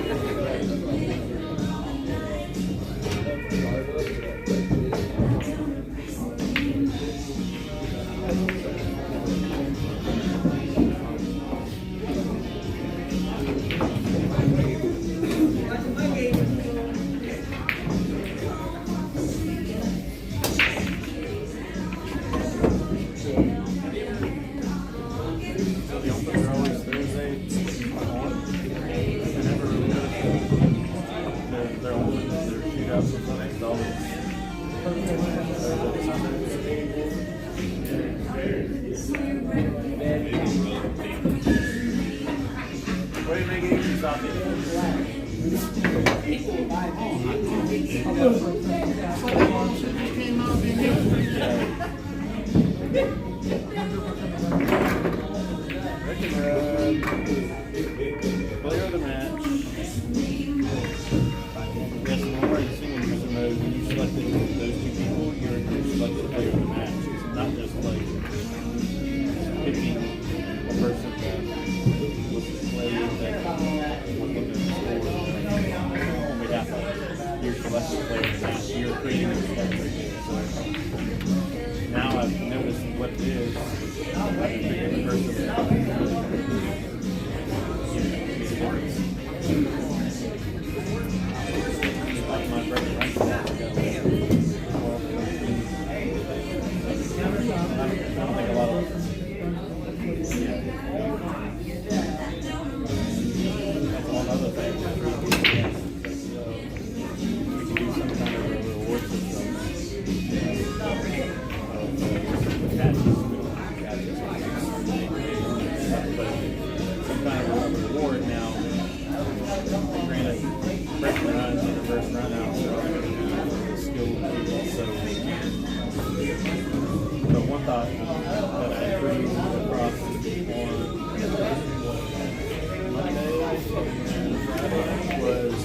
The open are always Thursday. They're open. They're $2,000. It's always what do you make it easy, player of the match. Yes, when we're in single user mode, when you selected those two people, you're selected player of the match. It's not just like picking a person that was the player that was looking at the score on behalf of your selected player of the match. You're creating a selected. So now I've noticed what it is. I've been picking the person that like my brother right now. I don't think a lot of that's one other thing. We can do some kind of a reward system. Some kind of reward now. Granted, freshman runs in the first run out, so skill people. So that I approved across on Monday and Friday was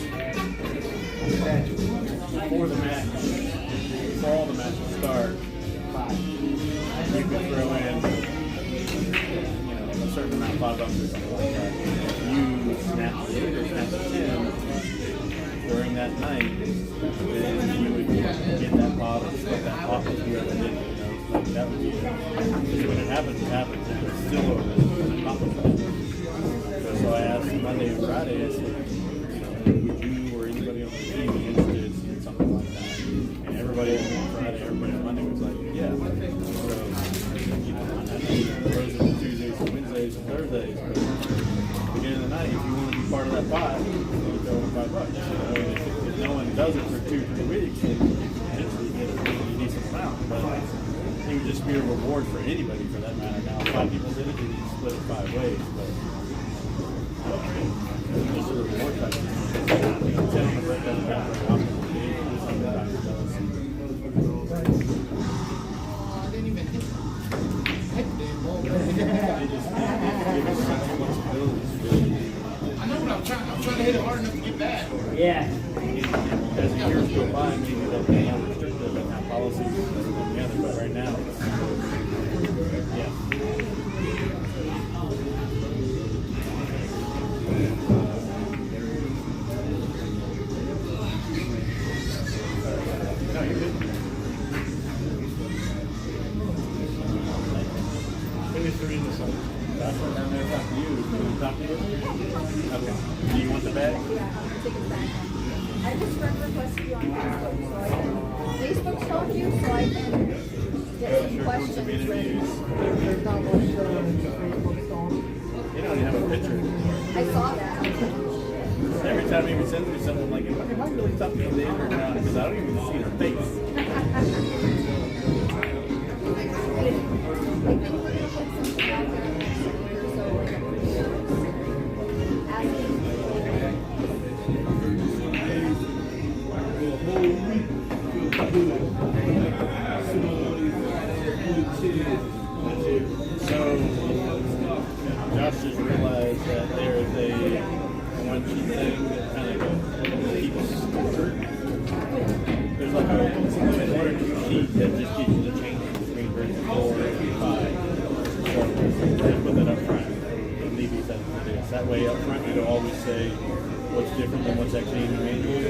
before the match, before all the matches start, you could throw in, a certain amount, $5 or something like that. If you snap the 8 or snap the 10 during that night, then you would get that pot or split that pot with whoever did it. Like that would be it. Because when it happens, it happens. If it's still over, then top of it. So I asked Monday and Friday, I said, would you or anybody on the team be interested in something like that? And everybody on Friday, everybody on Monday was like, yeah. So, I know throws in Tuesdays and Wednesdays and Thursdays, but at the beginning of the night, if you want to be part of that pot, you go with $5. If no one does it for 2-3 weeks, then eventually you get a pretty decent amount. But it would just be a reward for anybody for that matter. Now, if 5 people did it, you split it 5 ways, but just a reward type of thing. Gentlemen, that doesn't happen very often. I know, but I'm trying to hit it hard enough to get back. Yeah. As the years go by, maybe they'll be more restrictive and have policies together, but right now, yeah. No, you're good. Finish the reading this one. That's one down there talking to you. Can you talk to you? Okay. Do you want the bag? Yeah, take it back. I just friend requested you on Facebook, so I can Facebook stalk you, so I can get some questions ready. There's not much Facebook song. You don't even have a picture. I saw that. Every time he sends me something, I'm like, am I really talking to David or not? Because I don't even see her face. So, Josh just realized that there is a one-sheet thing that kind of keeps score. There's like a order sheet that just gives you the changes between version 4 and 5. So, just put that up front. Maybe that's what it is. That way up front it'll always say what's different than what's actually in the manual.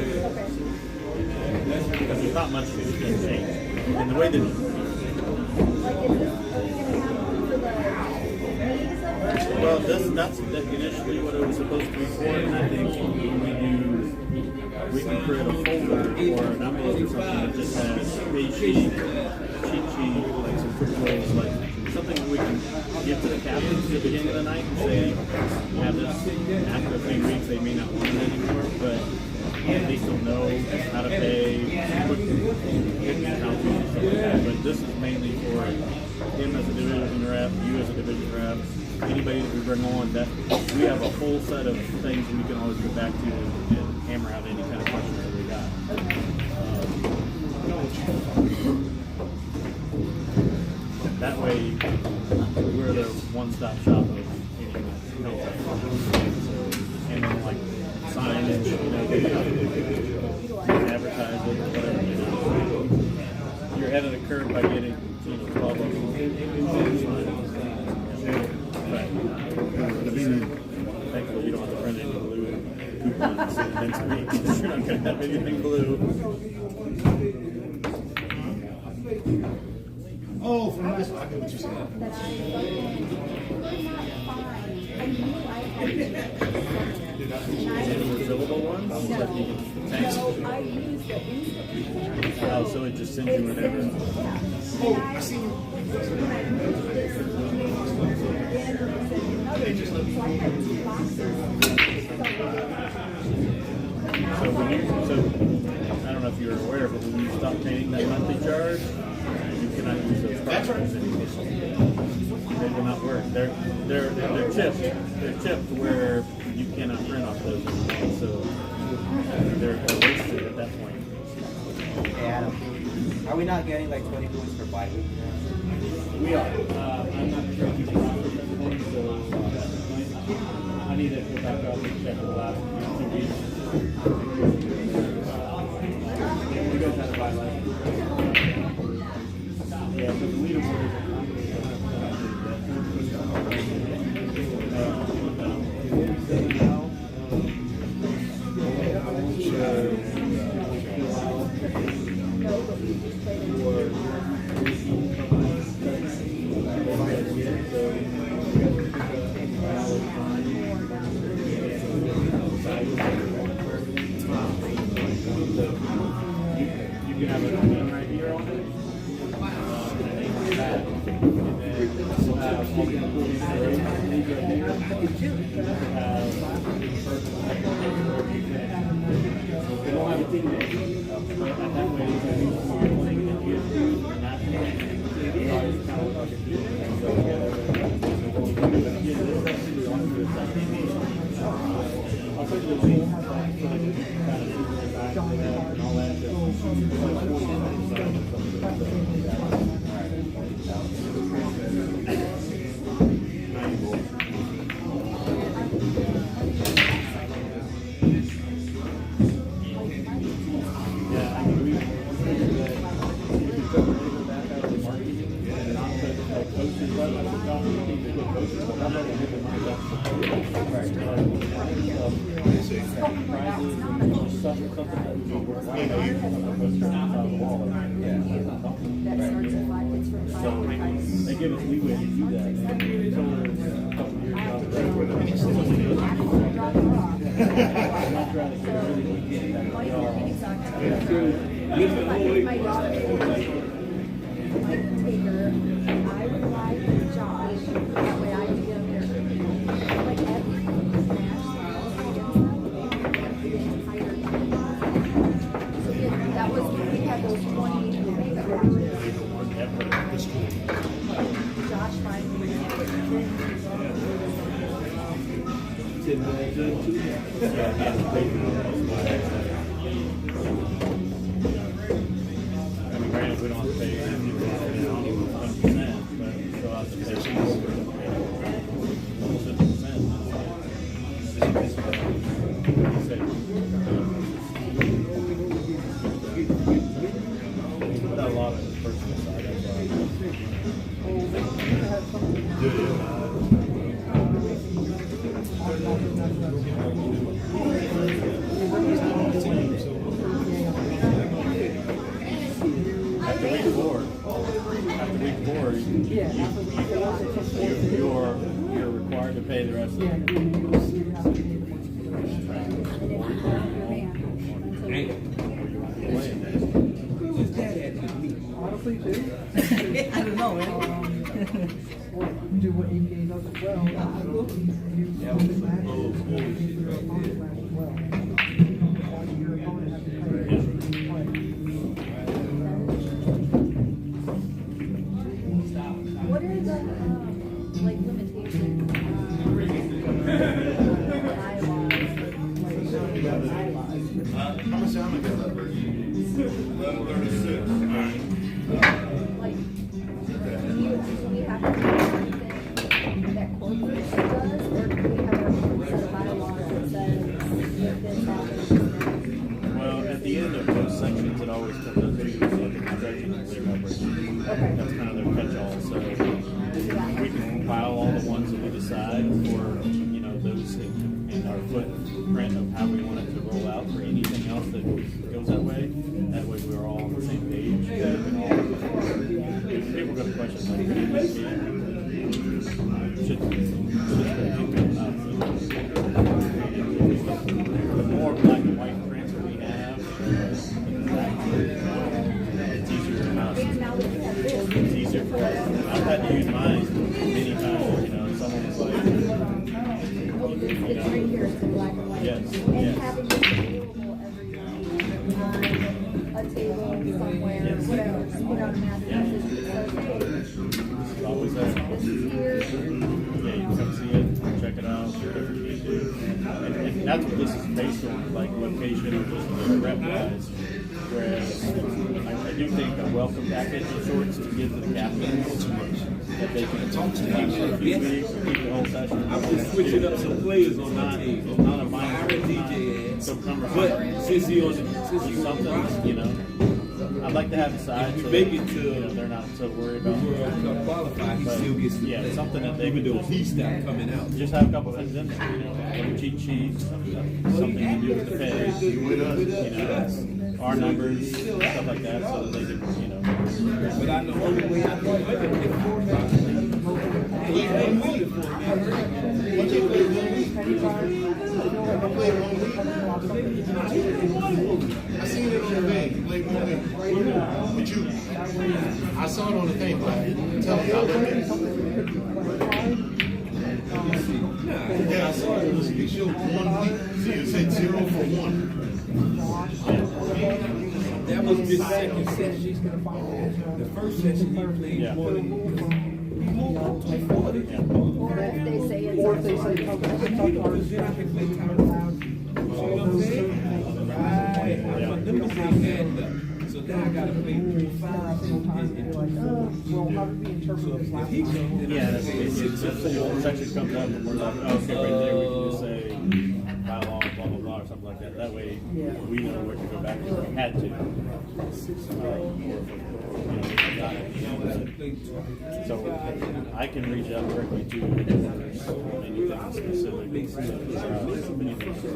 Because there's not much that's going to change. And the way that well, that's initially what it was supposed to be for, and I think we can create a folder or an envelope or something that just has a cheat sheet, like some quick ways, like something that we can give to the captains at the beginning of the night and say, have this after a few weeks, they may not want it anymore, but at least they'll know how to pay, quick penalties and stuff like that. But this is mainly for him as a division rep, you as a division rep, anybody that we bring on, that we have a whole set of things that we can always go back to and hammer out any kind of questions that we got. That way, we're the one-stop shop of anything. And then like signage, advertise it, whatever, You're ahead of the curve by getting 12 of them. Thankfully, you don't have to print any blue coupons next week. You're not going to have anything blue. Oh, from last week. I get what you're saying. That I knew I had Refillable ones? That you can no, I used the instant. Oh, so it just sends you whatever. Oh, I see you. They just let me know. So when you, I don't know if you're aware, but when you stop paying that monthly charge, you cannot use those cartridges anymore. They will not work. They're chipped. They're chipped where you cannot print off those anymore. So they're wasted at that point. Hey Adam, are we not getting like 20 points per bike? We are. I'm not sure if you can process everything, so I need to go back up and check the last 2 weeks. You guys had a buy last week, right? Yeah, so the leaderboard you can have a name right here on it. We'll have all the including right there. We don't have a team name. But that way, when you're playing in the PSG, you're not playing. You always kind of like a team and go together. I'll put the link so that you can kind of see the back of that and all that. Yeah, I mean, we figured that if we took the paper back out of the marketing and not put like coaches, but like the top 15 to put coaches, but I'm not going to get the money back. Prizes and stuff that we work on. So they give us leeway to do that. And they told us a couple of years ago that I'm not trying to get everything we get back. My daughter told me, like, take her, I would lie to Josh, that way I could get him there. Like, every match against them, the entire time. So that was, we had those 20 makeup matches. Josh finally I mean, granted, we don't have to pay anything for it now, 100%, but we still have to pay fees for almost 50%. Put out a lot of the personal side, that's why. After week four, you're required to pay the rest of it. Honestly, too. I don't know, man. Do what EPA does as well. You this match, well. Your opponent has to play. What are the like limitations? How much time ago? 11:36. Like, do we have to do anything that corporation does, or do we have our own set of bylaws that says if this happens? Well, at the end of those sections, it always comes up to the construction and clear operation. Okay. That's kind of their catch-all. So we can compile all the ones that we decide for, you know, those in our footprint of how we want it to roll out for anything else that goes that way. That way we're all on the same page. People got questions like, the more black and white prints that we have, it's easier for us. It's easier for us. I've had to use mine many times. You know, someone's like, It's right here, it's in black and white. yes, And yes. having it available every week on a table somewhere, whatever, just put out a message that says, hey, Always that. this is here. Yeah, you can come see it, check it out, whatever you need to do. And that's what this is based on, like location or just rep wise. Whereas, I do think a welcome package of shorts to give to the captains that they can talk to them for a few weeks or keep the whole session. I'm just switching up some players on my team. Not a minor DJ, so cumbersome. But since he on Something, roster, you know. I'd like to have a side so make that, it to you know, they're not so worried about World Cup qualified, he But, still gets to yeah, play. something that they even would though just- he stopped coming out. just have a couple things in there, you know, little cheat sheets, something to do with the pay, you know, our numbers, stuff like that, so that they can, you know. But I know only way I can win it is 4 5. He played 1 week. He played 1 week. I played 1 week. I seen it on the thing. He played 1 week. But you, I saw it on the thing, but I didn't tell him I looked at it. Yeah, I saw it. It showed 1 week. See, it said 0 for 1. That was his second session. The first session he played 20. He moved up to 40. Or if they say it's Or if they say, come to our Then I can play time out. You know what I'm saying? Right. I'm them to say hand up. So then I gotta play 3 5 and well, how did we interpret this last time? Yeah, that's if the section comes up and we're like, oh, okay, right there, we can just say, how long, blah, blah, blah, or something like that. That way, we know where to go back if we had to. So I can reach out directly to anything specific, anything comes out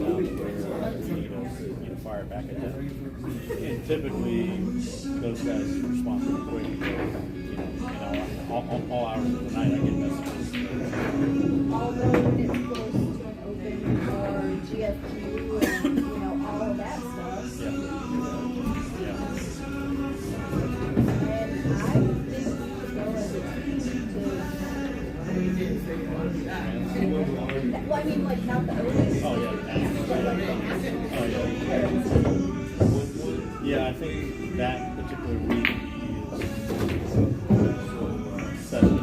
where, you know, fire back at them. And typically, those guys respond pretty quick. All hours of the night, I get messages. although it's close to an open or GFQ and, you know, all of that stuff. Yeah. Yeah. And I think we should go as a team to, well, I mean, like, not the open. Oh, yeah. Oh, yeah. Yeah, I think that particular week is set on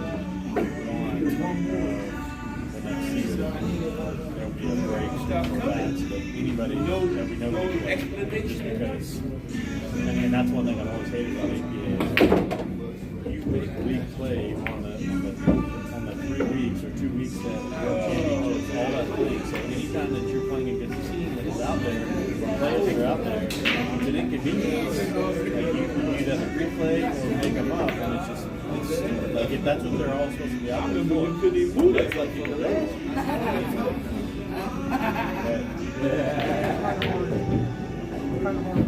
the next season. There'll be a break for that, but anybody that we know can play, just because, and that's one thing I've always hated about APA. You make league play on the 3 weeks or 2 weeks that championships, all that thing. So anytime that you're playing against a team that is out there, players that are out there, it's an inconvenience. Like you either replay or make them up, and it's just stupid. Like if that's what they're all supposed to be out there for, couldn't even move. That's like you Kind of hard to do.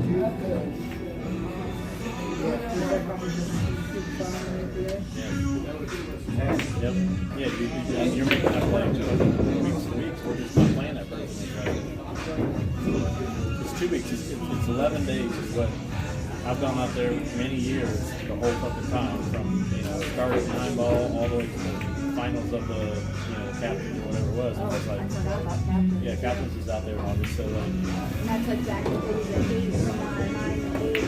Yep. Yeah, you're making that play too. Weeks to weeks, we're just not playing that person. Right? It's 2 weeks. It's 11 days is what I've gone out there many years, the whole fucking time, from start at 9 ball all the way to the finals of the captains or whatever it was. And it's like, yeah, captains is out there in August, so like. And that's exactly what it is, 8 or 9, 8,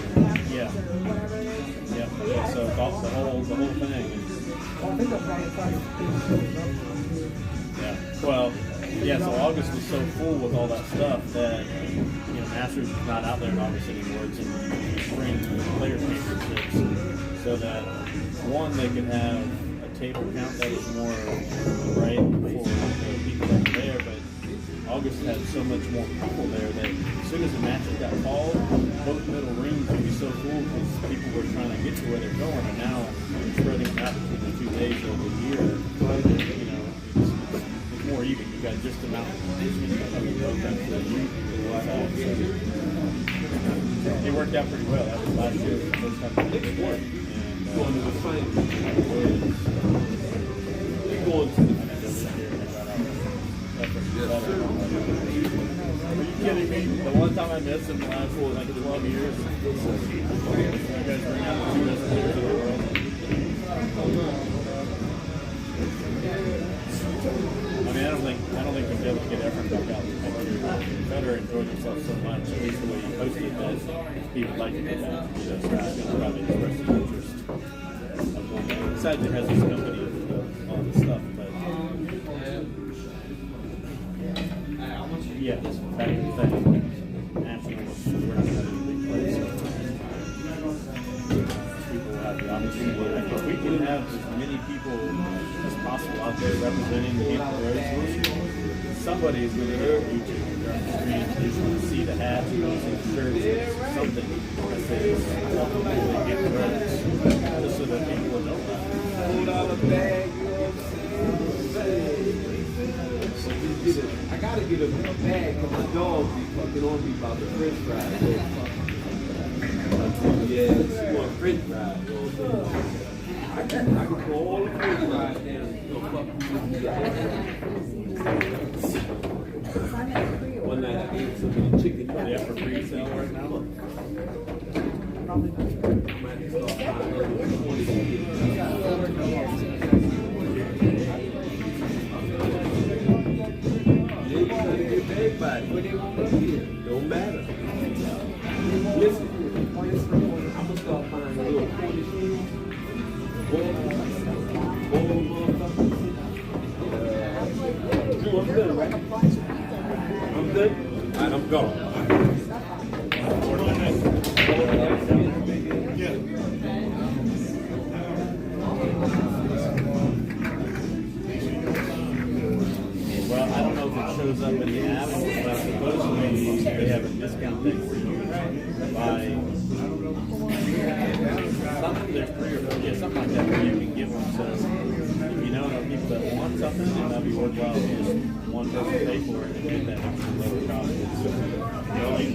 Yeah. or whatever it is. Yeah. So it's all, the whole thing. Well, I think that's why it's like, Yeah. Well, yeah, so August was so full with all that stuff that, Masters is not out there in August anymore. It's in the spring player championships. So that, one, they could have a table count that was more right for the people that were there, but August had so much more people there that as soon as the matches got called, both middle rooms would be so full because people were trying to get to where they're going, and now spreading it out between the 2 days of the year, it's more even. You got just the amount of participants coming both ends of the year. It worked out pretty well. That was last year, the first time I did it. And going to the finals. They're going to the this year, they got out. Are you kidding me? The one time I missed in the last 12 years, you guys bring out the 2 best players in the world. I mean, I don't think we'll be able to get everyone back out next year. Better enjoy themselves so much, at least the way you posted it, that people like to get back. So that's going to probably express the interest of going back. Besides, it has this company of all this stuff, but yeah, back in the thing, national, we're not going to have any big plays. have as many people as possible out there representing the Hampton Roads, somebody is going to hear YouTube on the street. Is going to see the hats, is going to see the shirts, something that says Hampton Roads, just so that people will know about it. $4 bag, you know what I'm saying? I gotta get a bag because my dog be fucking on me about the french fries. Yeah, she want french fries. You know what I'm saying? I can throw all the french fries down and go fuck you. One night I ate some of the chicken. They have for free sale right now. Probably not. I might have to start everybody, but they won't up here. Don't matter. Listen, I'm gonna start finding little corny shoes. I'm good, right? I'm good. All right, I'm gone. Well, I don't know if it shows up in the app, but supposedly they have a discount thing where you can buy something. There's 3 or 4, something like that where you can give them. So if you know people that want something, then that'll be worthwhile. Just one person pay for it and get that lower cost. The only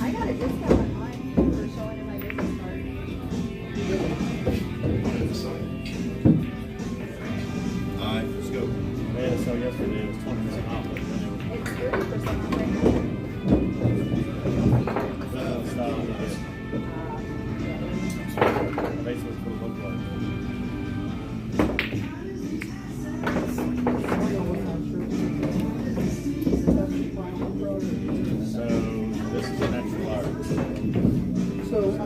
I got a discount on mine for showing in my business card. Alright, let's go. Yeah, so yesterday it was 20% off. But then It's 30% off right now. it was style on the basically what it looked like. So this is an extra large. So, I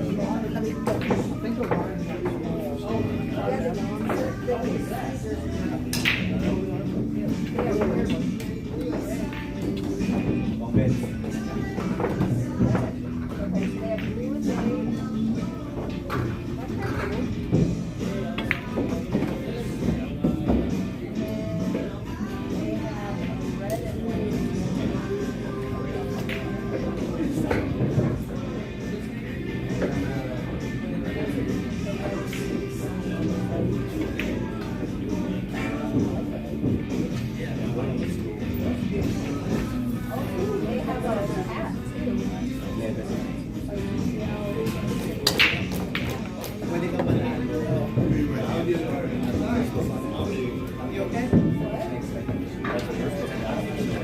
think a large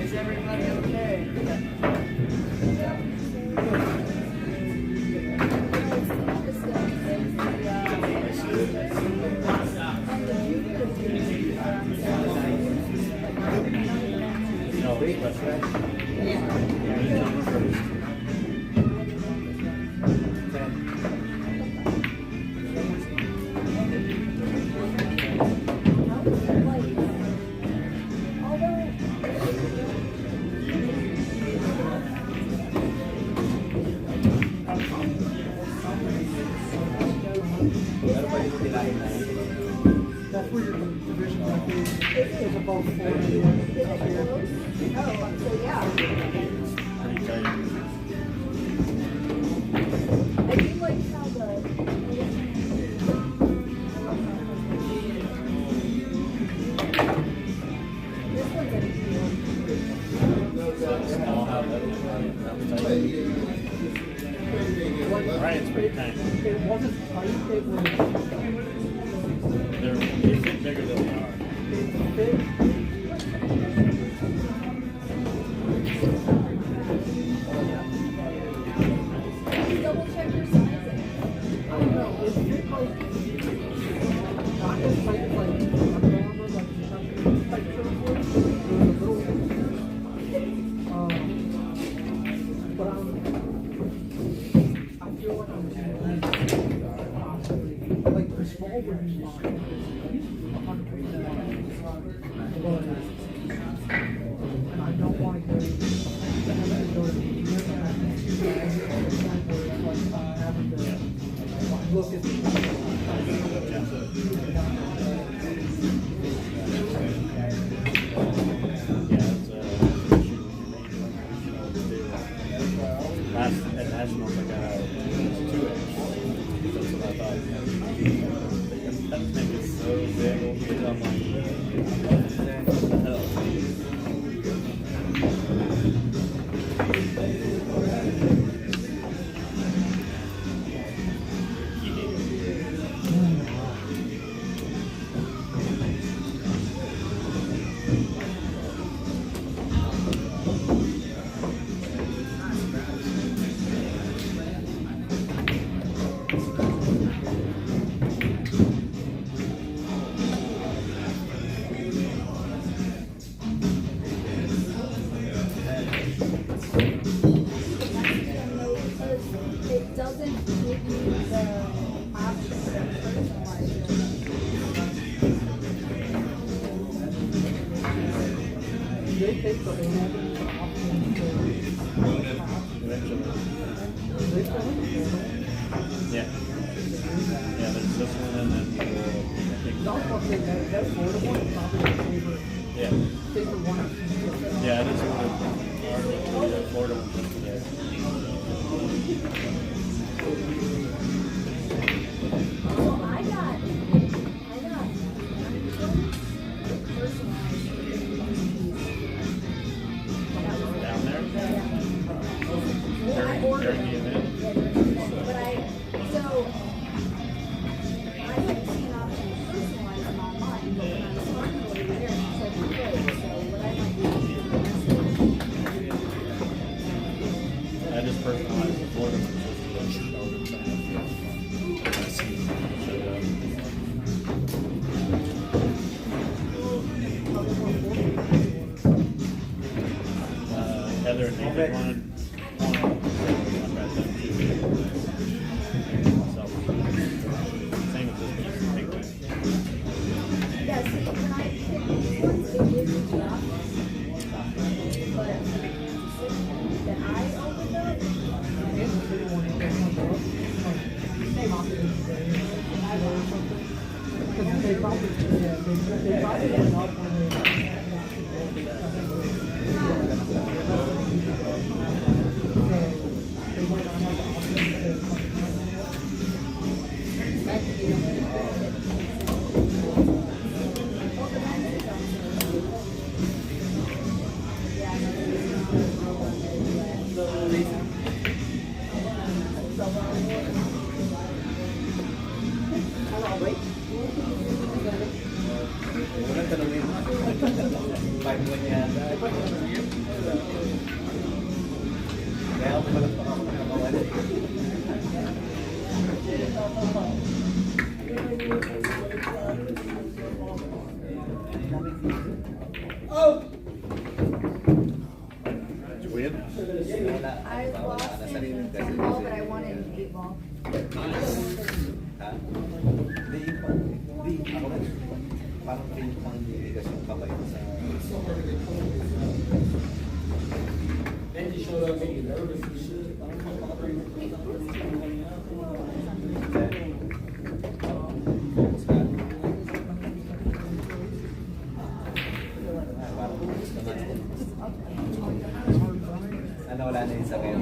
Is everybody okay? That's where your division is above 40. Oh, so yeah. Pretty tight. I do like how the this one's a deal. Small how that was Ryan's pretty tiny. It wasn't tight, it was They fit bigger than they are. fit. Double check your sizing. I don't know, it fit like not as would be fine. 100%. And I don't want to go to the point where it's like having to look at At Nationals, I got 2X. That's what I thought. That thing is so big. I'm like, what the hell? It doesn't give you the option to personalize it. they take the option to Yeah. Yeah, there's this one and then I think. that Florida one is probably my Yeah. favorite one I've seen. Yeah, I just wanted the Florida one just today. So I got personalized Down there? During the event? But so I had seen an option to personalize them online, but when I was talking over there, it's like, okay, so what I might do is I just personalized the Florida one just Heather and Nathan wanted same with this piece. Take that. yeah, see, when I picked these ones, it gives me the option. But that I opened up, Because they probably went up when they went on the option Did you win? I lost in 10 ball, but I won in 8 ball. Parang ping pong bigas yung kamay ko sa... Then you showed up getting nervous and shit. Ano, wala na yung sa ngayon.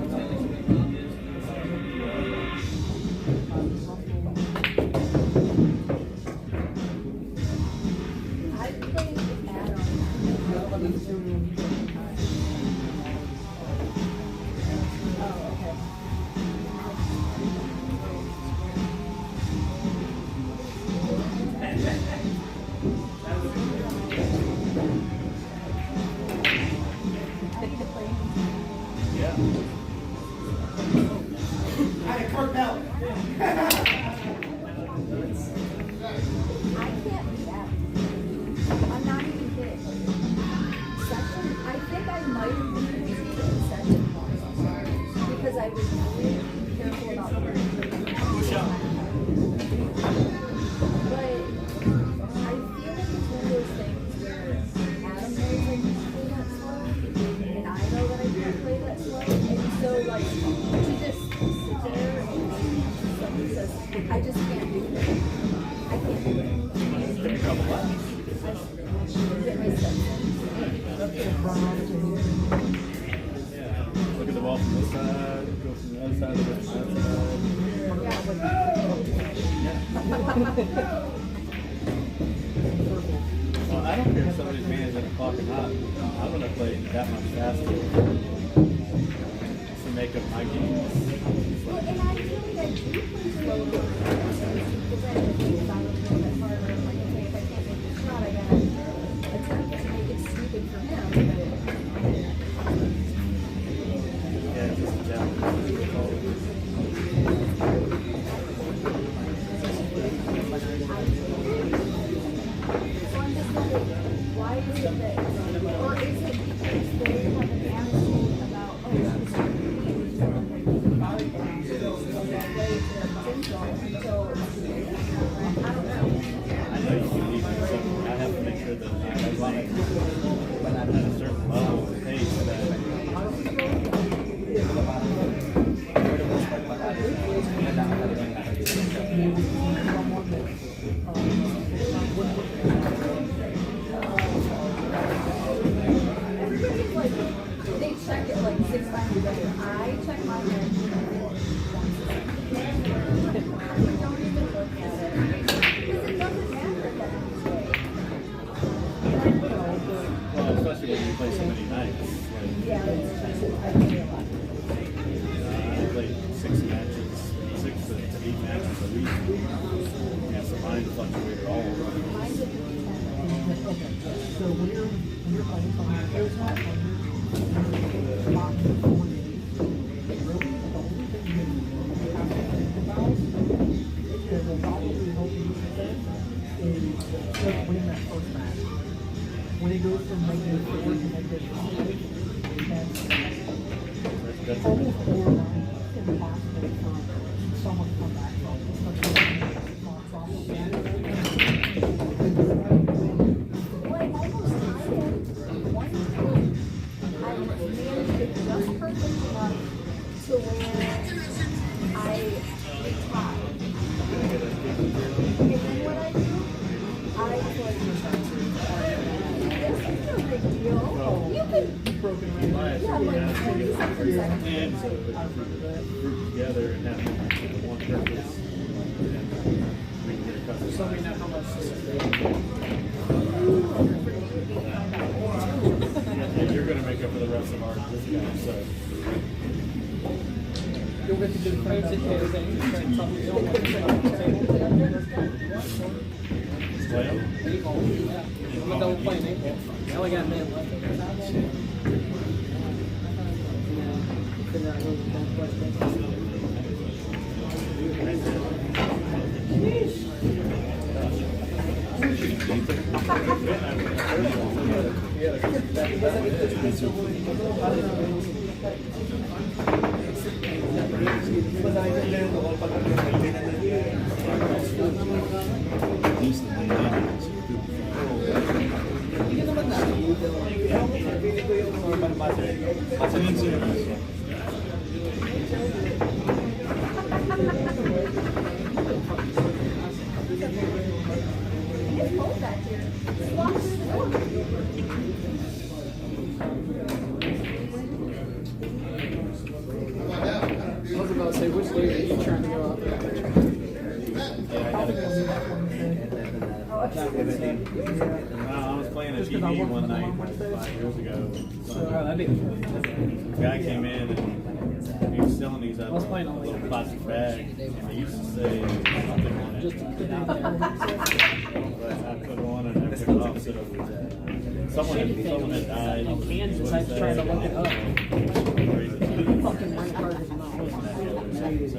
I played add-on. Oh, okay. Yeah. I had Kurt Bell. I can't be that. I'm not even kidding. Section, I think I might have been in section one because I was really careful about Push up. But I feel like it's one of those things where Adam knows I can't play that slow, and I know that I can't play that slow, and so like to just sit there and somebody says, I just can't do it. I can't do it. Take a couple laps. Get my steps in. Yeah. Look at the ball from this side, go from the other side to the other side. Well, I don't care if somebody's man's in a pocket hot. I'm going to play that much faster to make up my game. Well, and I feel like I do play slower because I think about it a little bit harder. I'm like, okay, if I can't make this shot, I gotta attempt to make it stupid for him. Yeah, it's just a challenge. So I'm just like, why is it that, or is it because they have an attitude about, oh, she's so pretty, so I'm going to keep the bar down, so that way their potential until, I don't know. I know you can leave it, so I have to make sure that I run it at a certain level of pace that Everybody's like, they check it like 6 times a day. I check my head once a second. I don't even look at it. Because it doesn't matter at the end of the day. well, especially when you play so many nights. Like, Yeah, that's true. I feel a lot. I played 6 matches, 6 to 8 matches a week. Yeah, so mine fluctuated all over. Mine's a 10. So when you're playing something, there's not one lock the 4 days. Really, the only thing you have to think about is will probably help you with that is just winning that first match. When it goes from negative 4 to negative 5, that's almost borderline impossible for someone to come back from. Well, I almost had it one time. I managed it just perfect enough to where I tied. And then what I do, I put this is no big deal. You can, yeah, like 20 seconds. And so group together and have one purpose. And we can get accustomed. So we know how much this is. And you're going to make up for the rest of our discount, so. You'll get to do the frames in here, then you can tell me you don't want to take off the table. Play them? Yeah. I'm a double playing 8. I only got man left. It's cold back here. Just walk through the door. I was about to say, which way are you trying to go out there? I was playing a TV one night 5 years ago. That'd be A guy came in and he was selling these out was of playing a on little the- plastic bag, and they used to say something on it. just to get out there. But I put one and I took it off. So someone had died. In Kansas, I tried to look it up. Fucking my card is not working.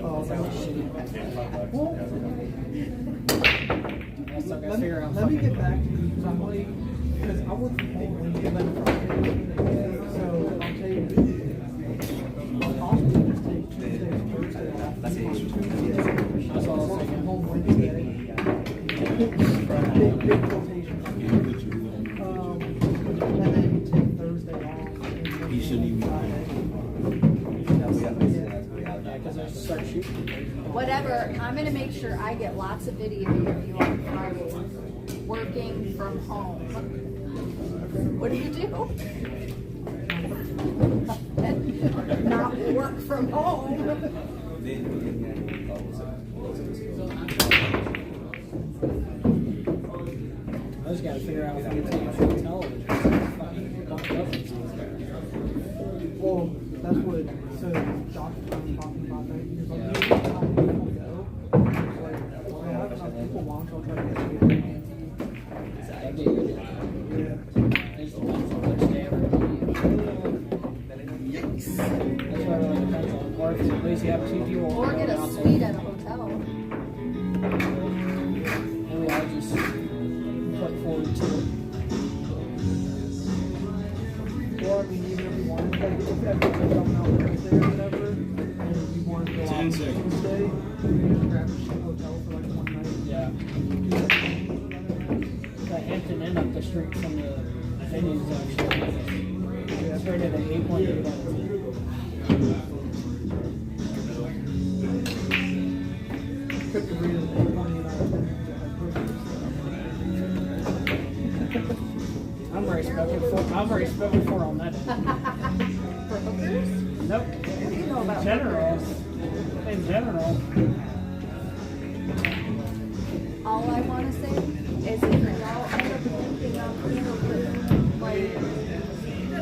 Oh, that was shitty. I still gotta figure out Let me fucking- get back to you because I'm like, because I work from home Wednesday, 11 Friday. So I'll tell you, I'll possibly just take Tuesday and Thursday off. That's all I was Work thinking. from home Wednesday. big quotation. And then you take Thursday off. He shouldn't even be Because I start shooting. Whatever, I'm gonna make sure I get lots of video of you on Friday working from home. What do you do? Not work from home. I just gotta figure out if I can take a hotel and fucking bumped up. Well, that's what, so Josh was talking about that. He was like, maybe it's time people go. Like, well, I have enough people watch, I'll try to get you. That'd be a good idea. It just depends on which day everybody. That's why it really depends on. Or if at least you have 2 people. Or get a outside. suite at a hotel. And we all just put forward to it. Or, I mean, even if you wanted, like, if everybody's coming out Wednesday or whatever, and you wanted to go out 10 seconds. Tuesday, you can just grab a cheap hotel for like 1 night. Yeah. The Hampton Inn up the street from the venues actually. It's rated at 8.8 out of 10. Could read it 8.8 out of 10. I'm very spoken for on that. For hookers? Nope. What do you know about In general. hookers? In general. All I want to say is if y'all end up linking up in like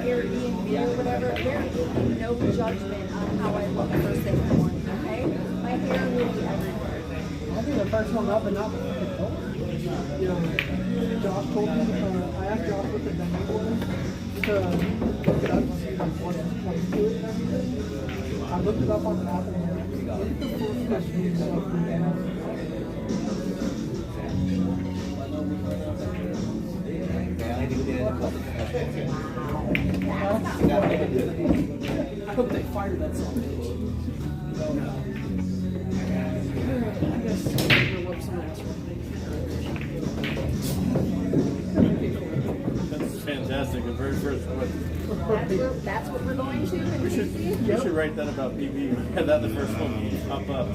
Airbnb or whatever, there is no judgment on how I look first thing in the morning, okay? My hair will be everywhere. I'll be the first one up and not the fucking door. Josh told me, I asked Josh what the venue was to look it up to see like what it's like to it and everything. I looked it up on the map and it's the first view stuff we have. I hope they fire that son of a bitch. I guess I'm gonna whip some ass. That's fantastic. The very first one. That's what we're going to in We should, DC? we should write that about PB. Had that the first one pop up.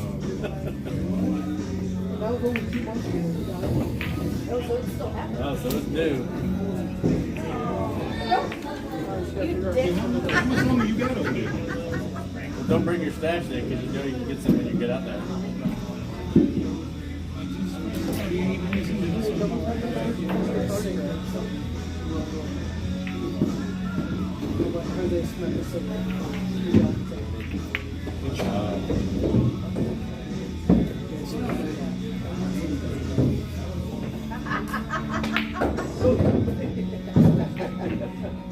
That was only 2 months ago. Oh, so it's still happening. Oh, so it's new. You did. How much longer you got over there? Well, don't bring your stash there because you know you can get some when you get out there.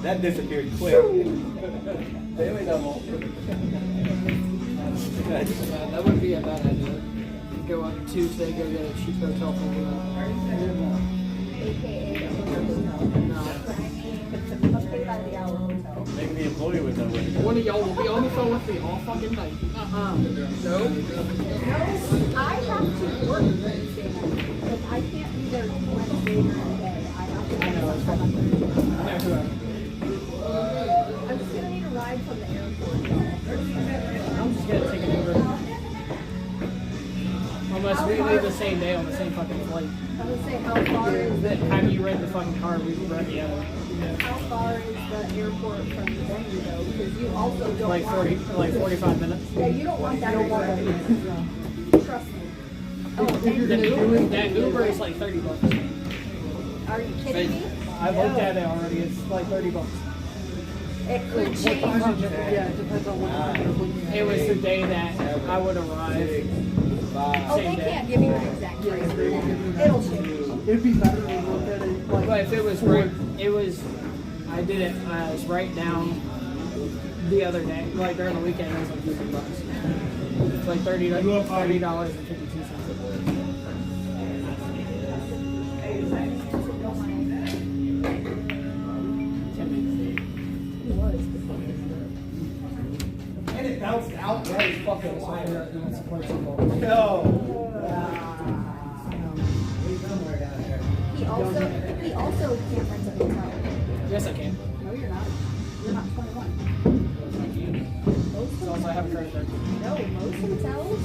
That disappeared quick. That wouldn't be a bad idea. Go on Tuesday, go get a cheap hotel for AKA a hotel. No. Must pay by the hour hotel. Maybe the employee would know what. One of y'all will be on the phone with me all fucking night. No. No, I have to work Wednesday night. Because I can't be there Wednesday during the day. I have to be there sometime. I'm just gonna need a ride from the airport. I'm just gonna take an Uber. Unless we leave the same day on the same fucking flight. I would say how far is the Have you read the fucking car? We read the other. how far is the airport from the venue though? Because you also don't Like 40, want, like 45 minutes. yeah, you don't want that. Trust me. Oh, and That Uber is like $30. are you kidding me? I looked at it already. It's like $30. It could What change. time did you, yeah, it depends on what time you're looking at. It was the day that I would arrive. Oh, they Same day. can't give you an exact price. It'll change. It'd be better to look at it like. But if it was right, it was. I did it. I was right down the other day, like during the weekend. It was like $50. It's like $30 and 52 cents. And it bounced out. Yeah, he's fucking lying. He No. He he also can't rent a hotel. Yes, I can. No, you're not. You're not 21. So also I have a credit card. No, most hotels,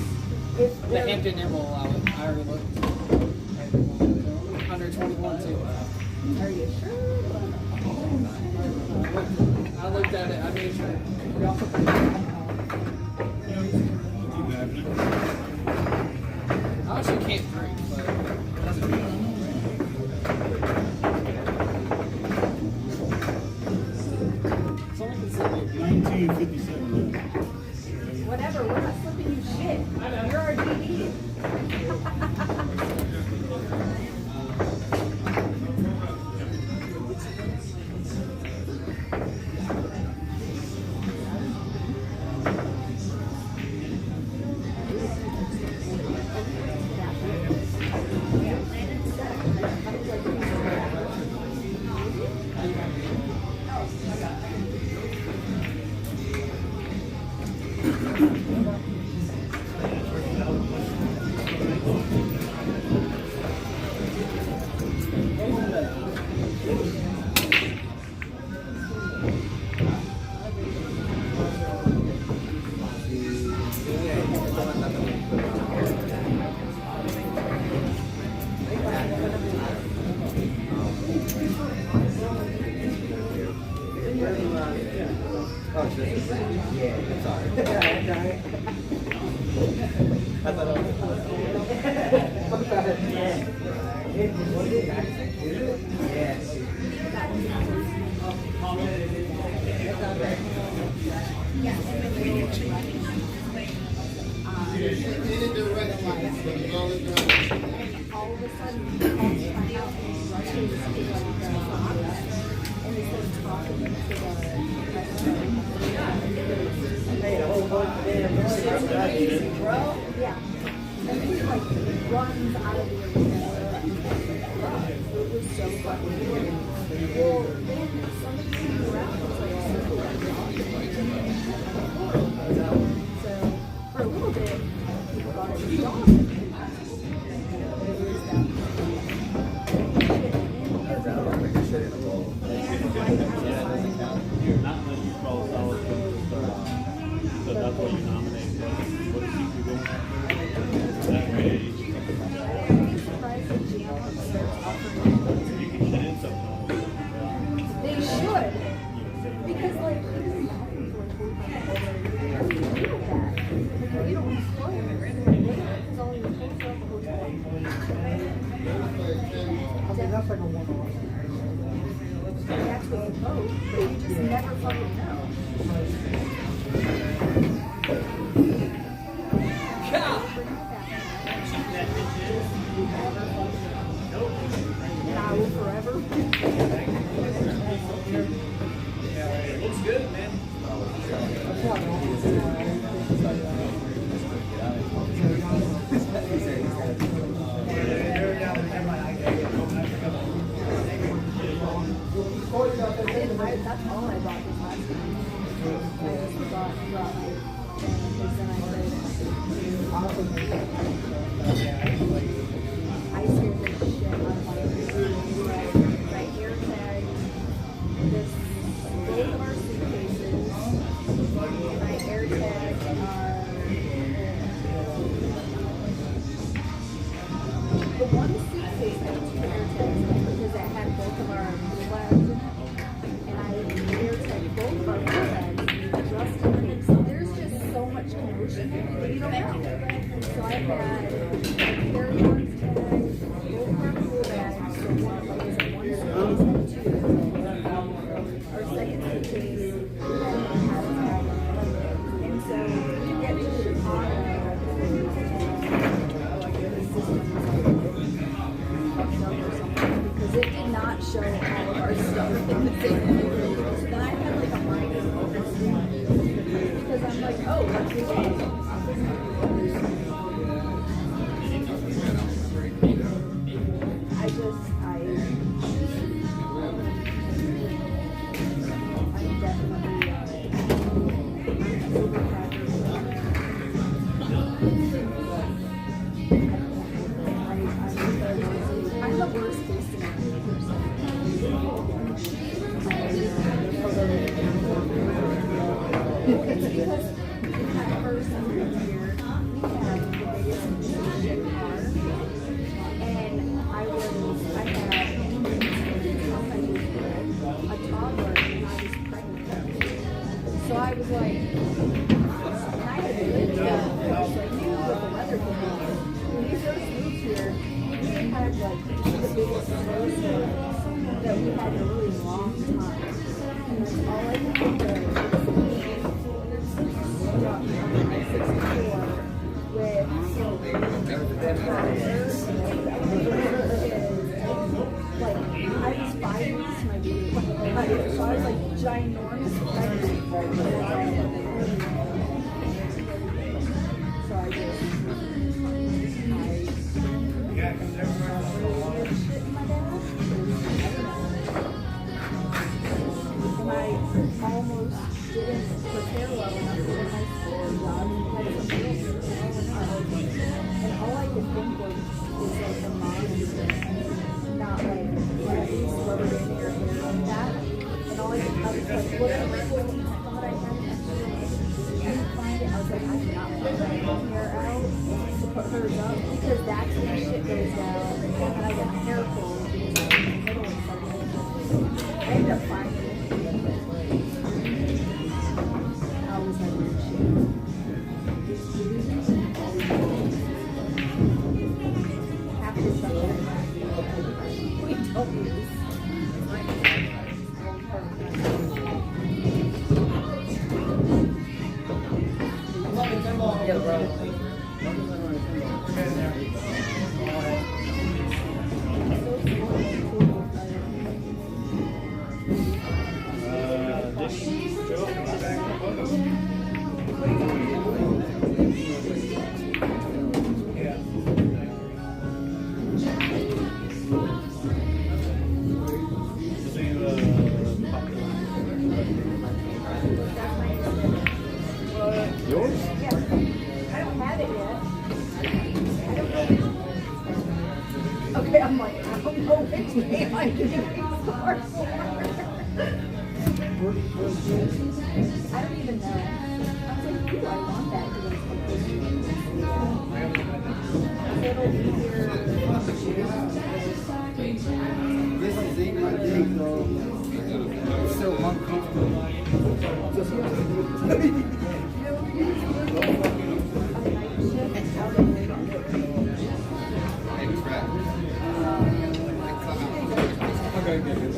if The they're Hampton Inn will allow it. I already looked. Under 21 too. are you sure? I looked at it. I made sure. We also pay I actually can't drink, but it doesn't matter. Someone can sell me. 1957. Whatever, we're not slipping you shit. You're our DD. All of a sudden, he comes to my house and rushes to like the office and he starts talking to the Made a whole bunch of damn noise. crazy, bro. Yeah. And he like runs out of the arena. It was so fucking weird. Well, then somebody came around and was like, so for a little bit, people thought it was Jonathan. You're not unless you call a solid so that's why you nominate what is you going after. That way you can shut in something. They should. Because, like, he's been knocking for like 45 minutes. You don't want to slow him. It's only the post of the hotel. Okay, that's like a one-off. That's what you vote, but you just never fucking know. And I will forever. Looks good, man. That's why I don't That's all I bought this last time. I just brought like, because then I said, I scared the shit out of my right here tag, this, both of our suitcases, my air tags the one suitcase had 2 air tags because it had both of our flags in it. And I airtagged both of our bags just in case. There's just so much commotion that you don't know. So I had carry-on tags, both of our pool bags, so one, like I said, one suitcase had 2. Our second suitcase had a tag. And so we get to Chicago, because it did not show all of our stuff in the same place. So then I had like a minor focus because I'm like, oh, that's the I'm definitely I'm the worst case scenario. I just, and I almost didn't prepare well enough for my school job and had some bills to pay. And all I could think was like the mom not like rubber banding her hair like that. And all I was like, whatever school thought I had an extra didn't find it. I was like, I cannot put my hair out to put hers up because that's when shit goes down. And I got hair pulled because I was in the middle of something. I ended up finding it. I was like, shit. Half the stuff we told me this. Yeah, bro. Yours? Yeah. I don't have it yet. I don't know. Okay, I'm like, I don't know which name I can use for. I don't even know. I was like, ooh, I want that because it's like this. It'll be here. This is it, my day, though. It's so uncomfortable. Okay, good.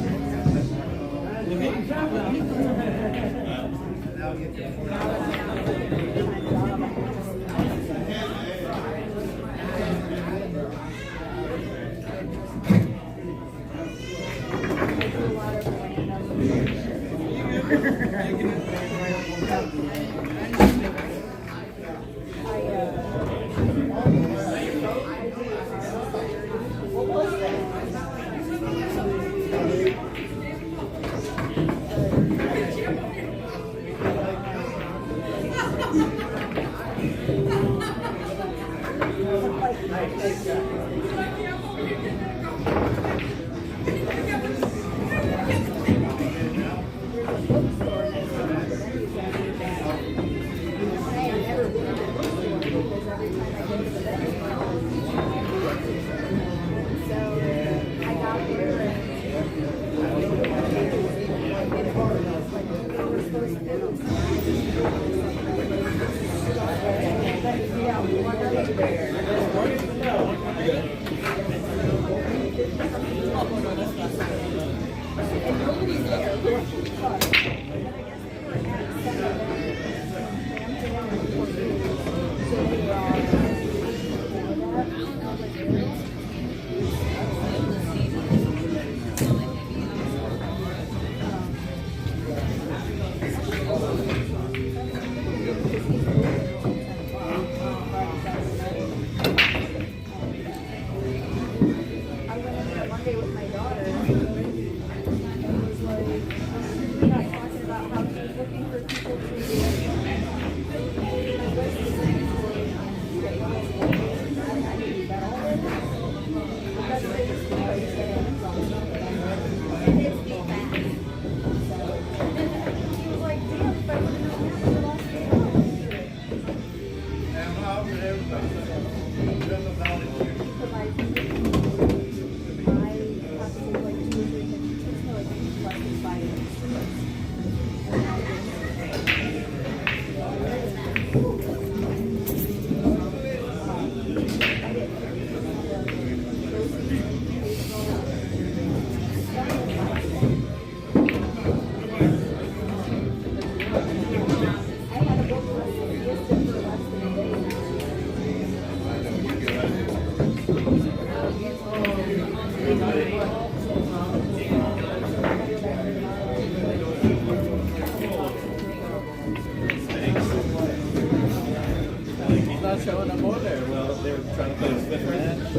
wound up on there. Well, they were trying to play a spin match.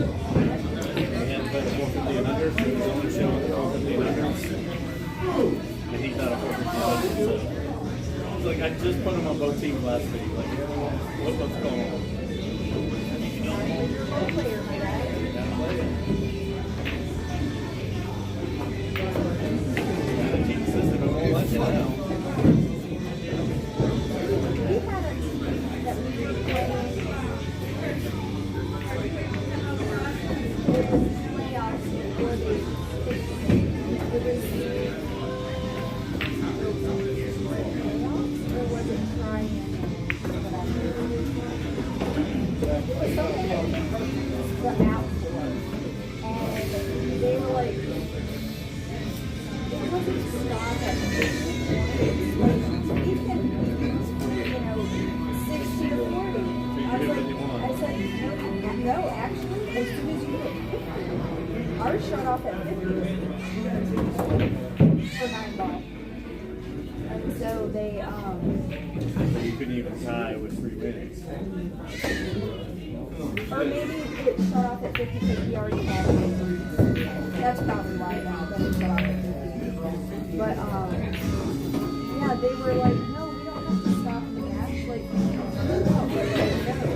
They hadn't played a 450 and under, so he was only showing the 450 and unders. And he's not a 450 legend, so. It's like, I just put him on both teams last week. Like, what's going on? Team system, it won't let you know. Ours shut off at 50 for $9. And so they, You couldn't even tie with 3 wins. or maybe it shut off at 50 because we already had it. That's probably why it shut off at 50. But, yeah, they were like, no, we don't have to stop the match. Like, no, we're like, no.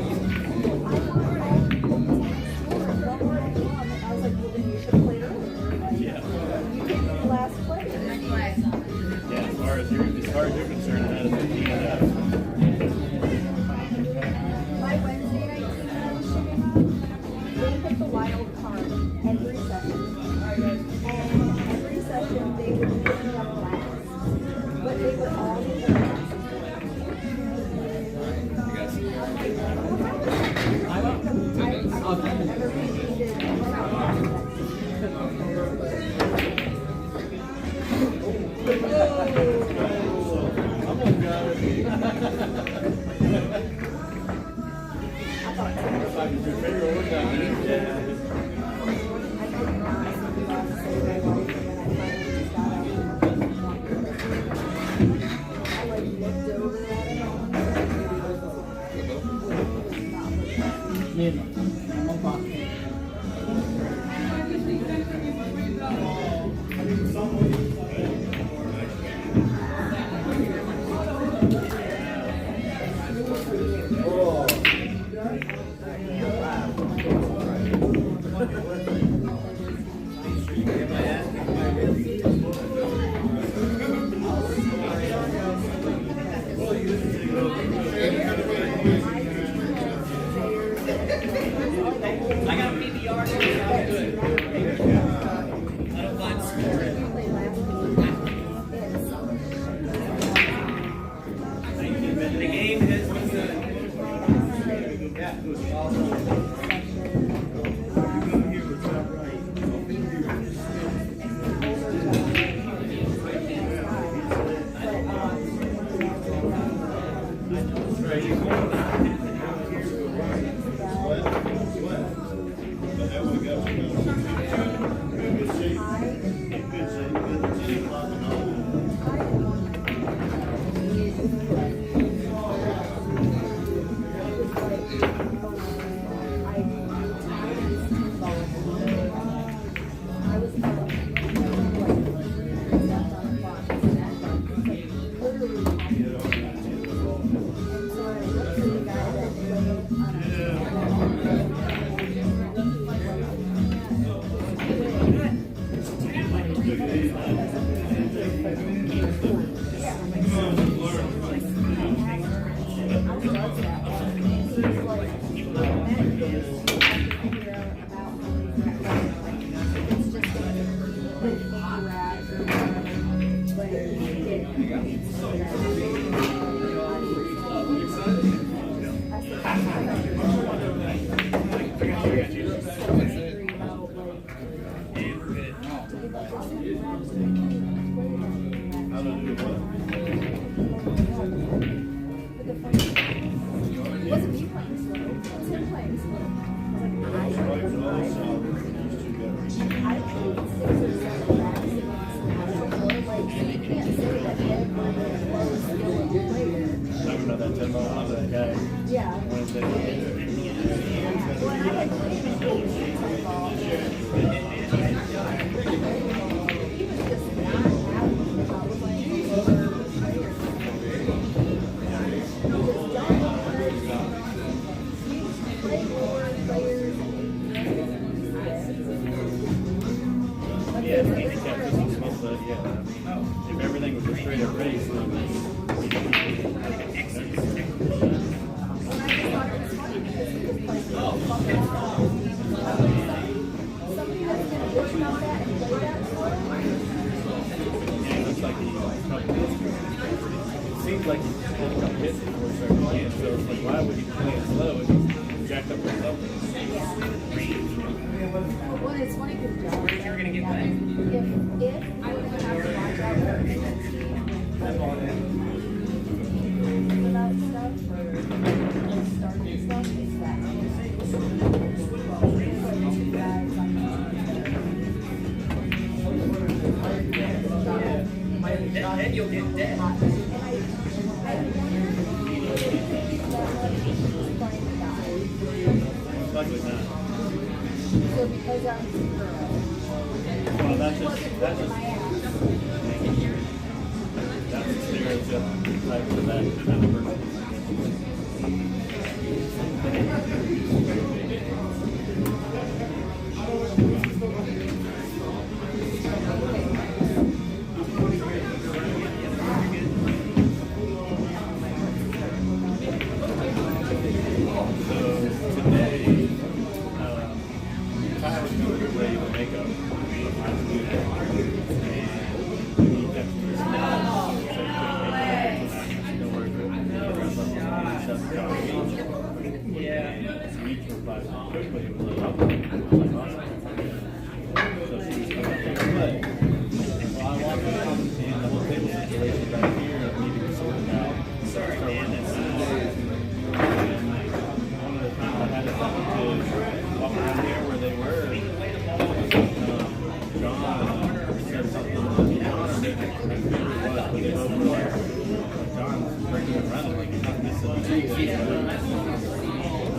I want all the score. Don't worry, Mom. And I was like, well, then you should have played earlier. Like, Yeah. You can't be the last player. Yeah, as far as you're concerned, that is a DNF. My Wednesday night team that I was shooting on, they hit the wild card every session. And every session they would finish up last. But they would all be the last. I've never repeated It wasn't me playing slow. It's him playing slow. Luckily not. So because I'm Well, that's just that's the stereotype for that kind of person.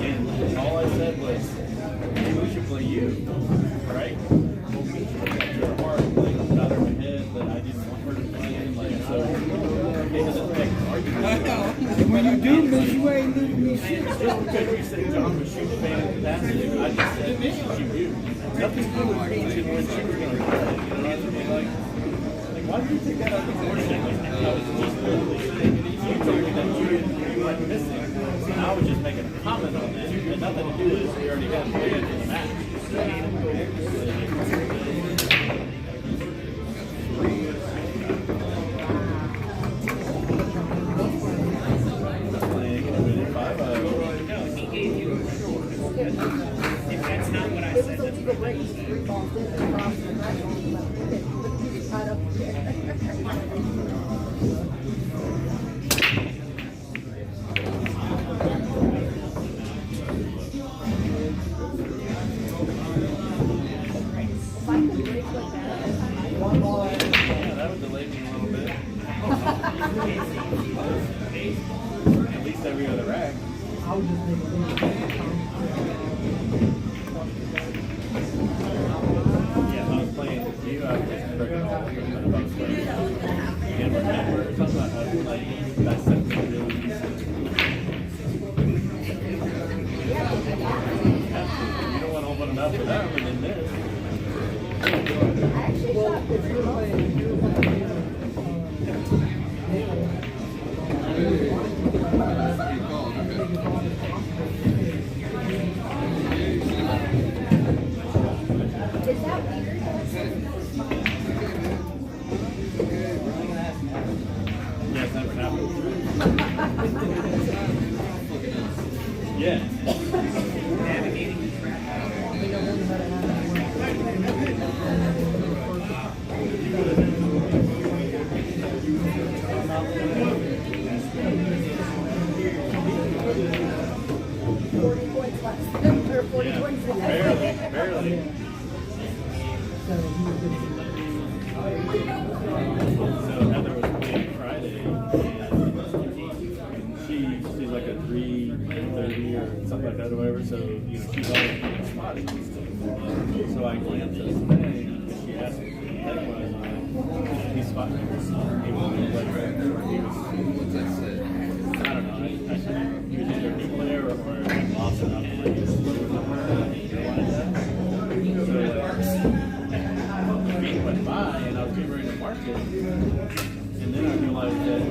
And all I said was, maybe we should play you, right? Your heart, like, got her in my head, but I didn't want her to play him, like, so it doesn't make an argument. When you do miss, you ain't losing me shit. Just because you said John was shooting fan in capacity, I just said, maybe she you. Nothing to do with when she was going to play, you know what I mean? Like, why did you take that out of proportion? Like, I was just literally saying, you told me that you went missing. And I was just making a comment on that. It had nothing to do with this. We already got played in the match. It was a legal break. 3 balls in and across the threshold. But he's tied up there. If I could break like that, Yeah, that would delay me a little bit. At least every other rack. I was just thinking. Yeah, if I was playing with you, I would just break it all. But if I was playing again with him, or something like that, like, that's something really easy. Absolutely. You don't want to open it up for them and then this. I actually thought If you're playing, is that weird? Yeah, it's never happened. Yeah. Barely. So Heather was playing Friday, and she's like a 3:30 or something like that or whatever. So she's always being spotted. So I glanced at his thing, and she asked me what the heck was. And he spotted me. He was like, I don't know. He was either a new player or lost enough to like just slow it up. The week went by and I was getting ready to mark it, and then I realized that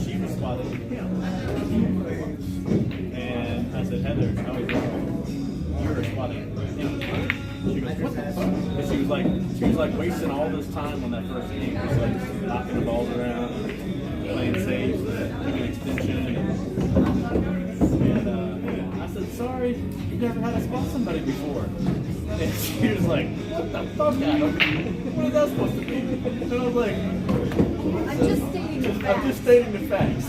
she was spotted with him. And I said, Heather, how are you doing? You were spotted with him. She goes, what the fuck? And she was like wasting all this time on that first game, just like knocking the balls around, playing safe, taking extension. And I said, sorry, you've never had to spot somebody before. And she was like, what the fuck, Adam? What is that supposed to be? And I was like, I'm just stating the facts. I'm just stating the facts.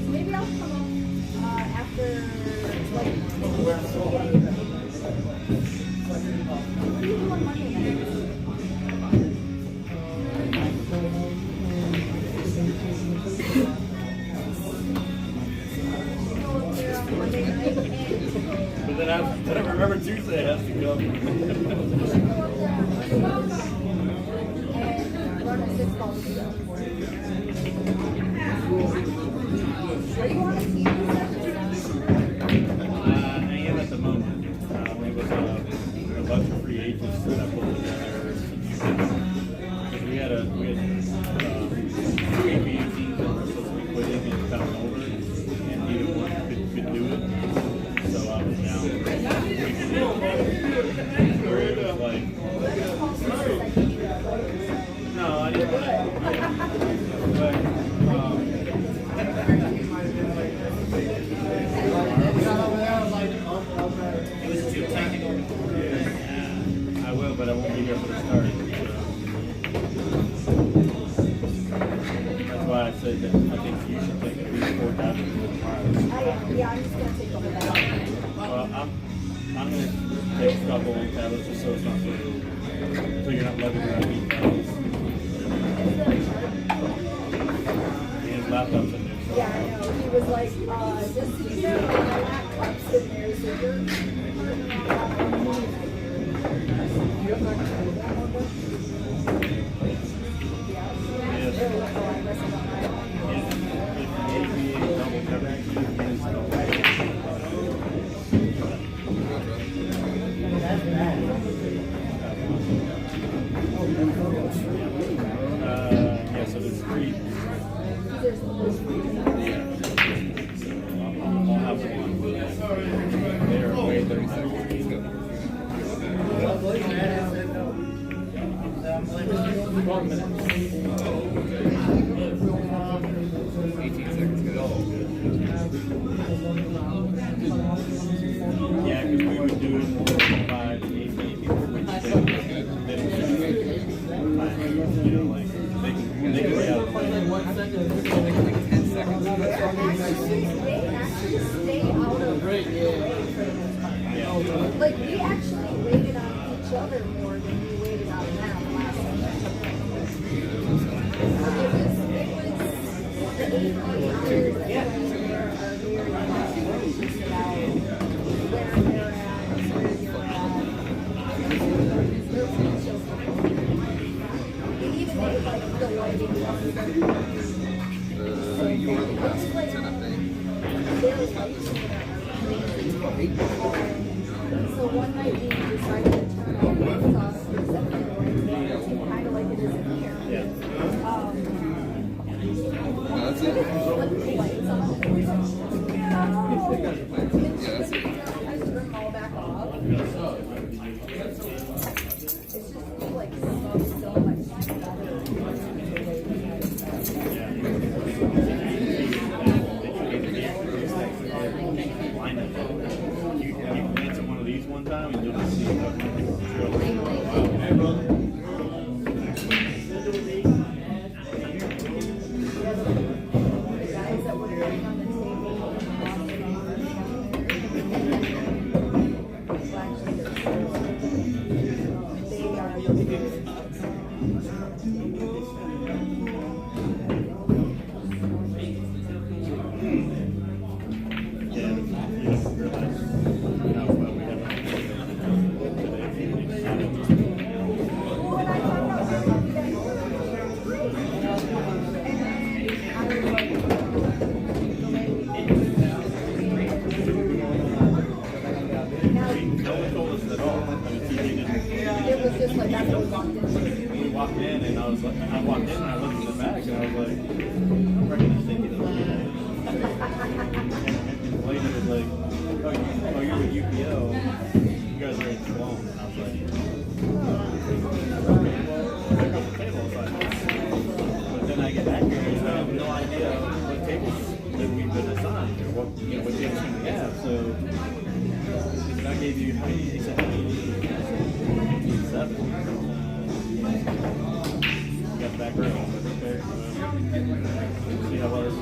Maybe I'll come up after, like, what do you do on Monday night? and run a 6-ball video. Are you on a TV session? I am at the moment. We was a bunch of free agents that I put together. We had two ABA teams that were supposed to be quitting and coming over, and neither one could do it. So I was down. Where it was like, no, I didn't. But it was too technical. Yeah, I will, but I won't be here for the start. That's why I said that I think you should take 3-4 tablets with tomorrow. Yeah, I'm just gonna take a look at that. Well, I'm gonna take a couple of tablets just so it's not so you're not loving your own tablets. His laptop's in there. So. Yeah, I know. He was like, just so you know, my laptop's in there, so you're Yes. ABA double coverage is yeah, so there's 3. Yeah. So I'll have the one. They're away 30 seconds. 18 seconds good. Yeah, because we would do it by the ABA people, which they don't you know, like, they can be out of play. 10 seconds. They actually stay out of Yeah. like we actually waited on each other more than we waited on them last time. It was the 8 years that are very conscious about where they're at, where you're at. They're pretty chill. And even they like the lighting. You were the last one to update. So one night we decided to turn on the sauce kind of like it is in here. Yeah. That's it. Put the lights on. Yeah, that's it. I turn them all back off. It's just like so much better. You answer one of these one time and you'll just see how people drill it. The guys that were playing on the table, just like that's what we walked into. We walked in and I walked in and I looked at the bag and I was like, I'm ready to think it. And the lady was like, oh, you're with UPO. You guys are in Cologne. And I was like, okay, well, there goes the table. But then I get back here and I have no idea what tables that we've been assigned or what tables we have. So I gave you, how many? He said, how many? 7. Got back row, but okay. See how well this is.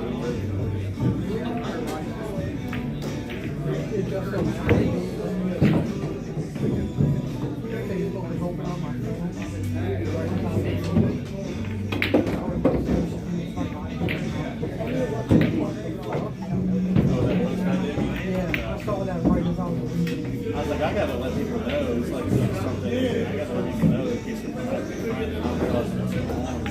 I was like, I I gotta let people know. It's like something. I gotta let people know in case they're coming up to find it. I don't realize what's going on.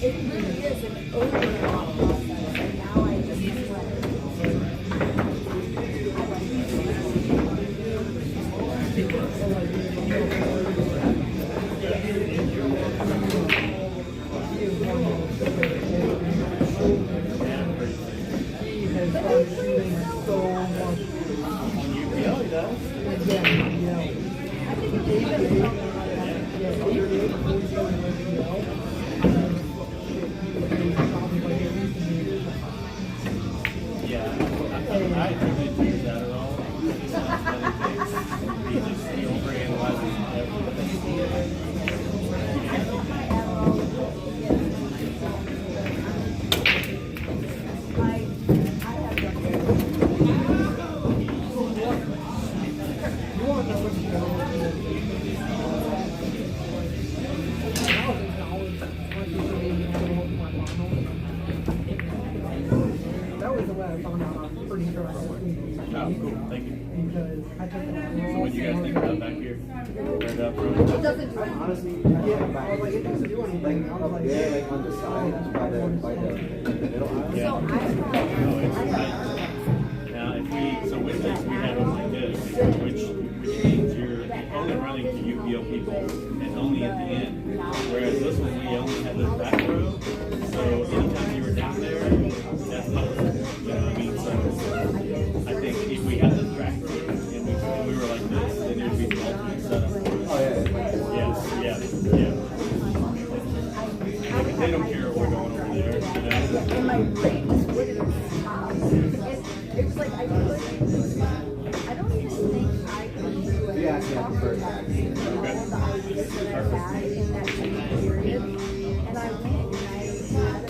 It really is an overall process, and now I just He has started shooting so much. Yeah, he does. Again, you know, 88, 47 ACL. Probably like at least a year. Yeah, I attribute to his Adderall. He just overanalyzes everything. That was the way I found out. I'm pretty sure I had Oh, cool. Thank you. because I took it. So what do you guys think about back here? Right up front? it doesn't do anything. Honestly, I was like, it doesn't do anything. I was like, yeah, like on the side, by the middle aisle. Yeah. So I have Now, if we, so with this, we have them like this, which means you're only running to UPO people and only at the end. Whereas this one, we only had the back row. So anytime you were down there, that's public. You know what I mean? So I think if we had the track row and we were like this, then it would be the ultimate setup. Oh, yeah. Yes, yeah. Like, they don't care what we're going over there, you know? and my brain was wouldn't stop. It was like I don't even think I could do it. Yeah, yeah, first. All the ideas that I had in that time period. And I went and I had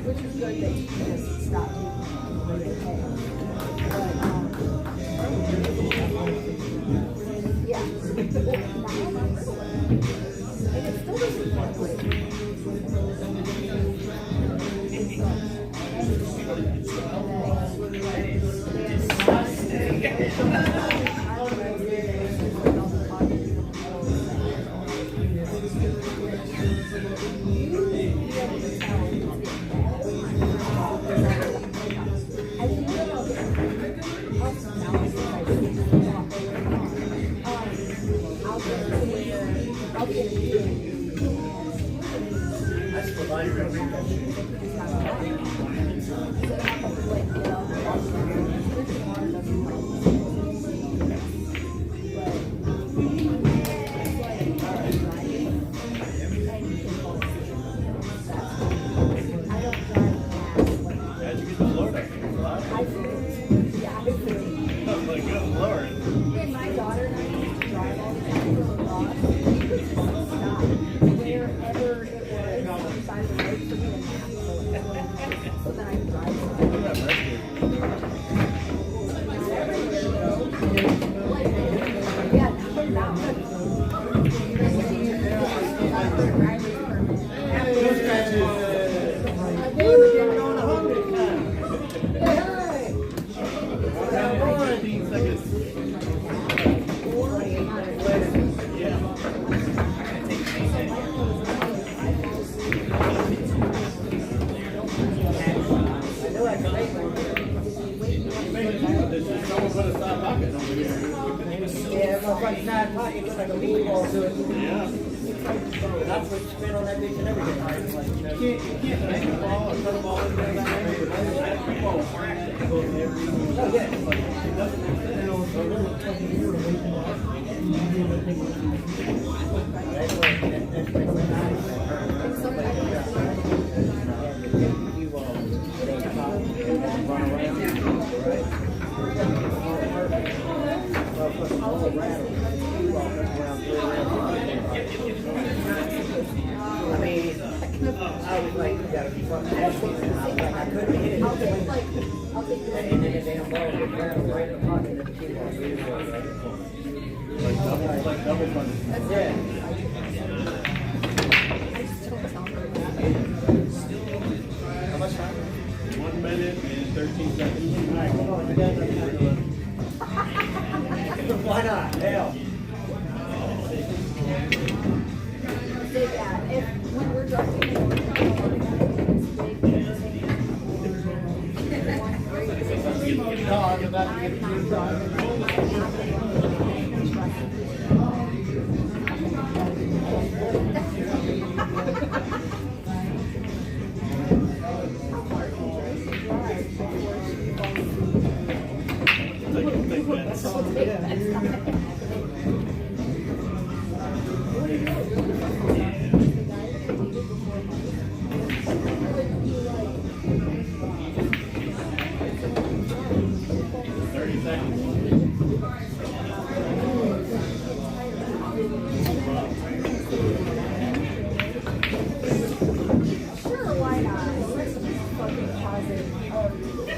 which is good that you just stopped yeah. And it still doesn't feel great. I'll be in a meeting. That's what I How'd you get to Florida? I'm like, good Lord. And my daughter and I used to drive all the time to the bus. We would just stop wherever it was on the side of the road for me to nap. So then I drive. Yeah, Yeah, my front side pocket looks like a pool ball to it. Yeah. That's what you spend on that bitch and everything. You can't make a ball or put a ball in there. Oh, yeah. Run around. Like double funded. How much time? 1 minute and 13 seconds. Alright, hold on. I got another Why not? Hell. So yeah, if when we're driving, No, I'm about to get a new driver. I think that's sure, why not? Let's just fucking pause it.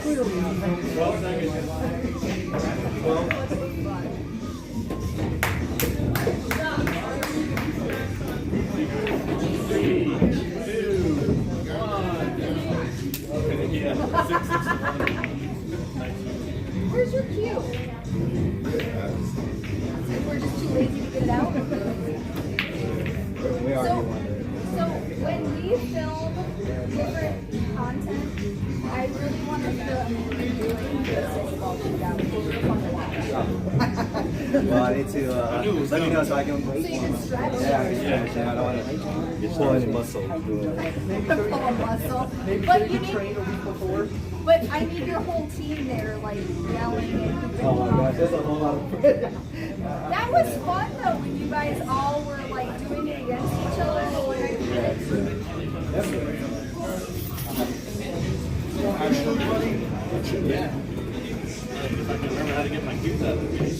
We don't need 12 seconds. Where's your cue? We're just too lazy to get it out. We already So, wondered. so when we film different content, I really want to film you doing this baseball shootout. It's fun to watch. Well, I need to let me know so I can. So you can stretch. Yeah, I can stretch. I don't want to pull any muscle. Pull a muscle. Maybe But you you could train need, a week before. but I need your whole team there, like yelling and. Oh my gosh, that's a whole lot of. That was fun though when you guys all were like doing it against each other. Yeah. If I can remember how to get my cues out of the game.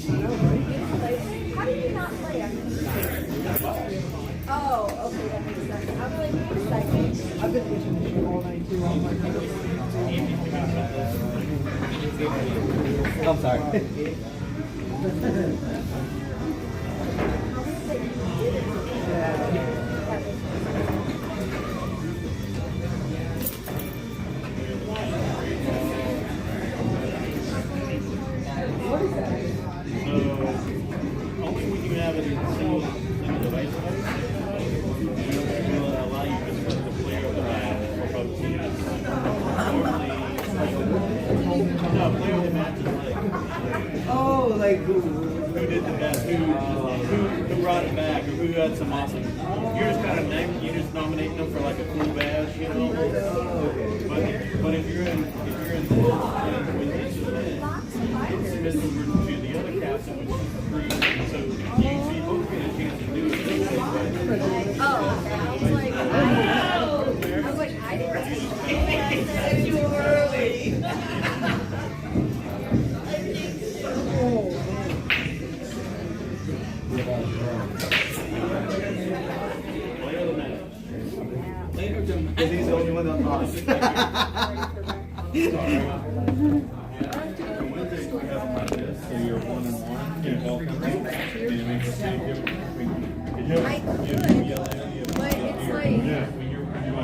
How do you not play? Oh, okay, that makes sense. I'm like, wait a second. I've been itching to shoot all night too. I'm like, I'm sorry. So, only when you have it in single device mode, will allow you to split the player of the match for both teams. No, player of the match is like Oh, like who did the best, who brought it back, or who had some awesome. You're just kind of you're just nominating them for like a cool badge, you know. But if you're in this, with each event, it's submitted over to the other captain, which is free. So you both get a chance to do it. Oh, okay. I was like, I didn't take you early. Player of the match. because he's the only one that lost. Wednesday we have them like this, so you're 1-1. Yeah, all comes in. And it makes a big difference between. I could.